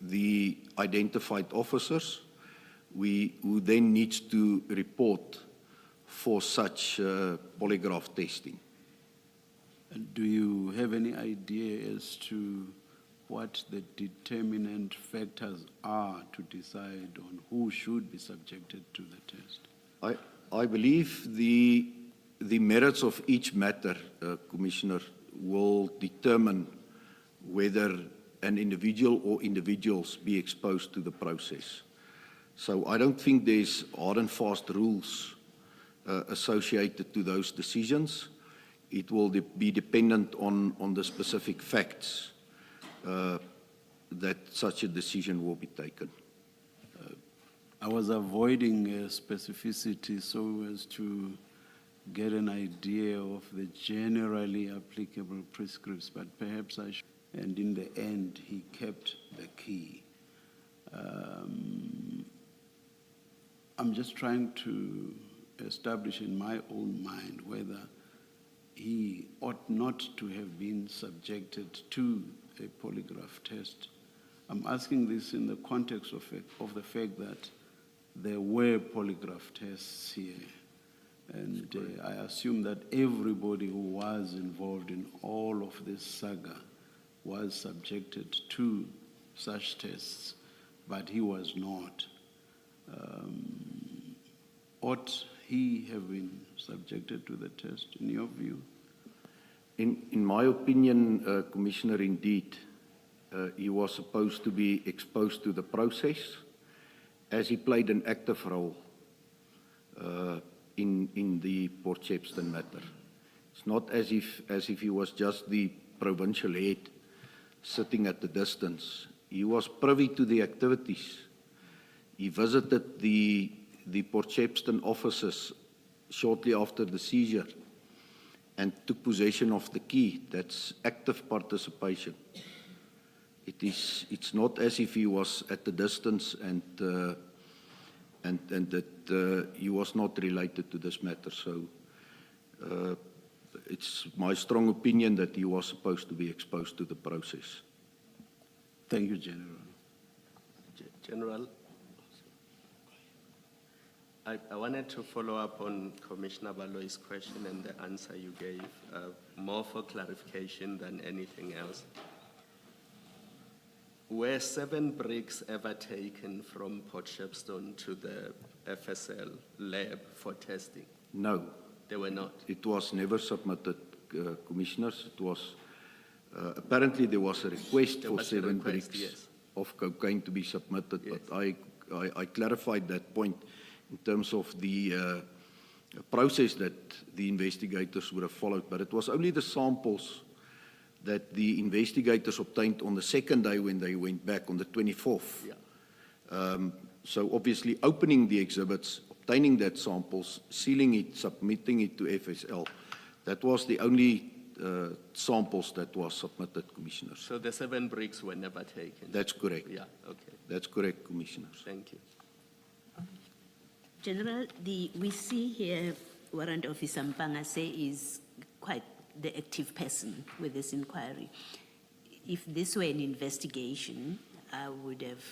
the identified officers, who then needs to report for such polygraph testing. Do you have any idea as to what the determinant factors are to decide on who should be subjected to the test? I believe the merits of each matter, Commissioner, will determine whether an individual or individuals be exposed to the process. So I don't think there's hard and fast rules associated to those decisions. It will be dependent on the specific facts that such a decision will be taken. I was avoiding specificity so as to get an idea of the generally applicable prescripts, but perhaps I should. And in the end, he kept the key. I'm just trying to establish in my own mind whether he ought not to have been subjected to a polygraph test. I'm asking this in the context of the fact that there were polygraph tests here. And I assume that everybody who was involved in all of this saga was subjected to such tests but he was not. Ought he have been subjected to the test, in your view? In my opinion, Commissioner, indeed, he was supposed to be exposed to the process as he played an active role in the Port Shepstone matter. It's not as if he was just the provincial head sitting at the distance. He was privy to the activities. He visited the Port Shepstone offices shortly after the seizure and took possession of the key. That's active participation. It's not as if he was at the distance and that he was not related to this matter. So it's my strong opinion that he was supposed to be exposed to the process. Thank you, General. General, I wanted to follow up on Commissioner Baloy's question and the answer you gave, more for clarification than anything else. Were 7 bricks ever taken from Port Shepstone to the FSL lab for testing? No, They were not. it was never submitted, Commissioners. It was, apparently there was a request There for was a 7 request, bricks yes. of cocaine to be submitted, Yes. but I clarified that point in terms of the process that the investigators would have followed, but it was only the samples that the investigators obtained on the second day when they went back on the 24th. Yeah. So obviously opening the exhibits, obtaining that samples, sealing it, submitting it to FSL, that was the only samples that was submitted, Commissioners. So the 7 bricks were never taken? That's correct. Yeah, okay. That's correct, Commissioners. Thank you. General, we see here Warrant Officer Mpangase is quite the active person with this inquiry. If this were an investigation, I would have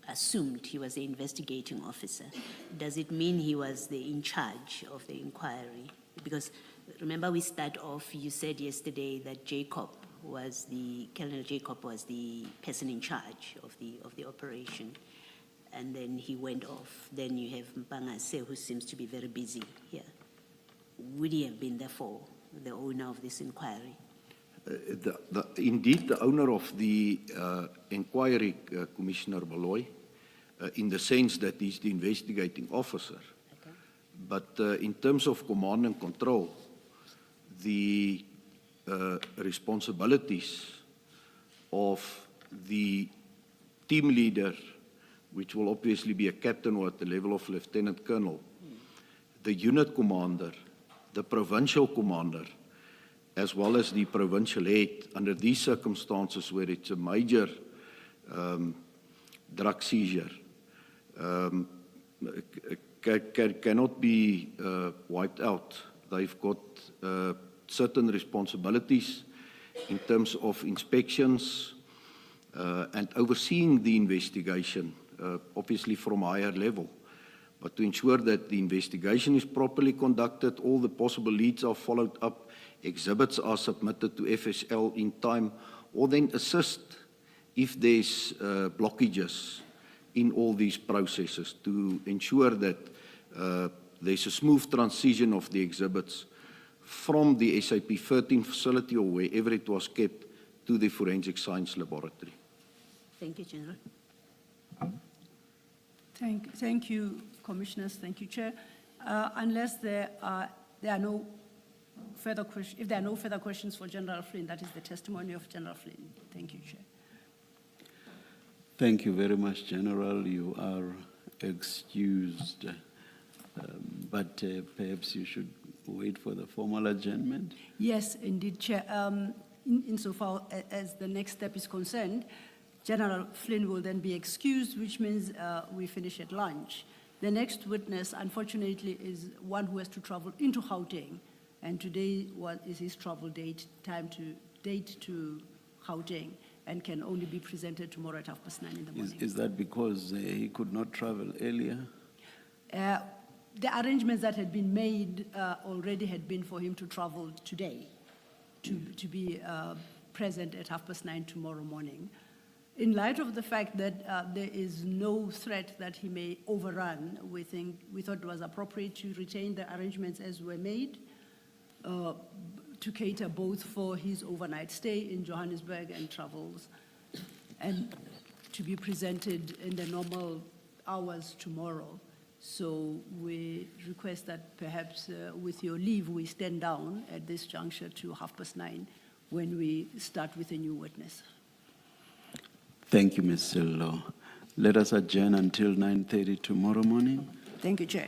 assumed he was the investigating officer. Does it mean he was in charge of the inquiry? Because remember we start off, you said yesterday that Colonel Jacob was the person in charge of the operation. And then he went off. Then you have Mpangase, who seems to be very busy here. Would he have been therefore the owner of this inquiry? Indeed, the owner of the inquiry, Commissioner Baloy, in the sense that he's the investigating officer. Okay. But in terms of command and control, the responsibilities of the team leader, which will obviously be a captain or at the level of lieutenant colonel, the unit commander, the provincial commander, as well as the provincial head, under these circumstances where it's a major drug seizure, cannot be wiped out. They've got certain responsibilities in terms of inspections and overseeing the investigation, obviously from a higher level. But to ensure that the investigation is properly conducted, all the possible leads are followed up, exhibits are submitted to FSL in time, or then assist if there's blockages in all these processes to ensure that there's a smooth transition of the exhibits from the SAP 13 facility or wherever it was kept to the Forensic Science Laboratory. Thank you, General. Thank you, Commissioners. Thank you, Chair. Unless there are no further questions, if there are no further questions for General Flynn, that is the testimony of General Flynn. Thank you, Chair. Thank you very much, General. You are excused, but perhaps you should wait for the formal adjournment. Yes, indeed, Chair. Insofar as the next step is concerned, General Flynn will then be excused, which means we finish at lunch. The next witness, unfortunately, is one who has to travel into Gauteng, and today is his travel time to Gauteng, and can only be presented tomorrow at 9:30 in the morning. Is that because he could not travel earlier? The arrangements that had been made already had been for him to travel today, to be present at 9:30 tomorrow morning. In light of the fact that there is no threat that he may overrun, we thought it was appropriate to retain the arrangements as were made to cater both for his overnight stay in Johannesburg and travels, and to be presented in the normal hours tomorrow. So we request that perhaps with your leave, we stand down at this juncture to 9:30 when we start with a new witness. Thank you, Ms. Sello. Let us adjourn until 9:30 tomorrow morning. Thank you, Chair.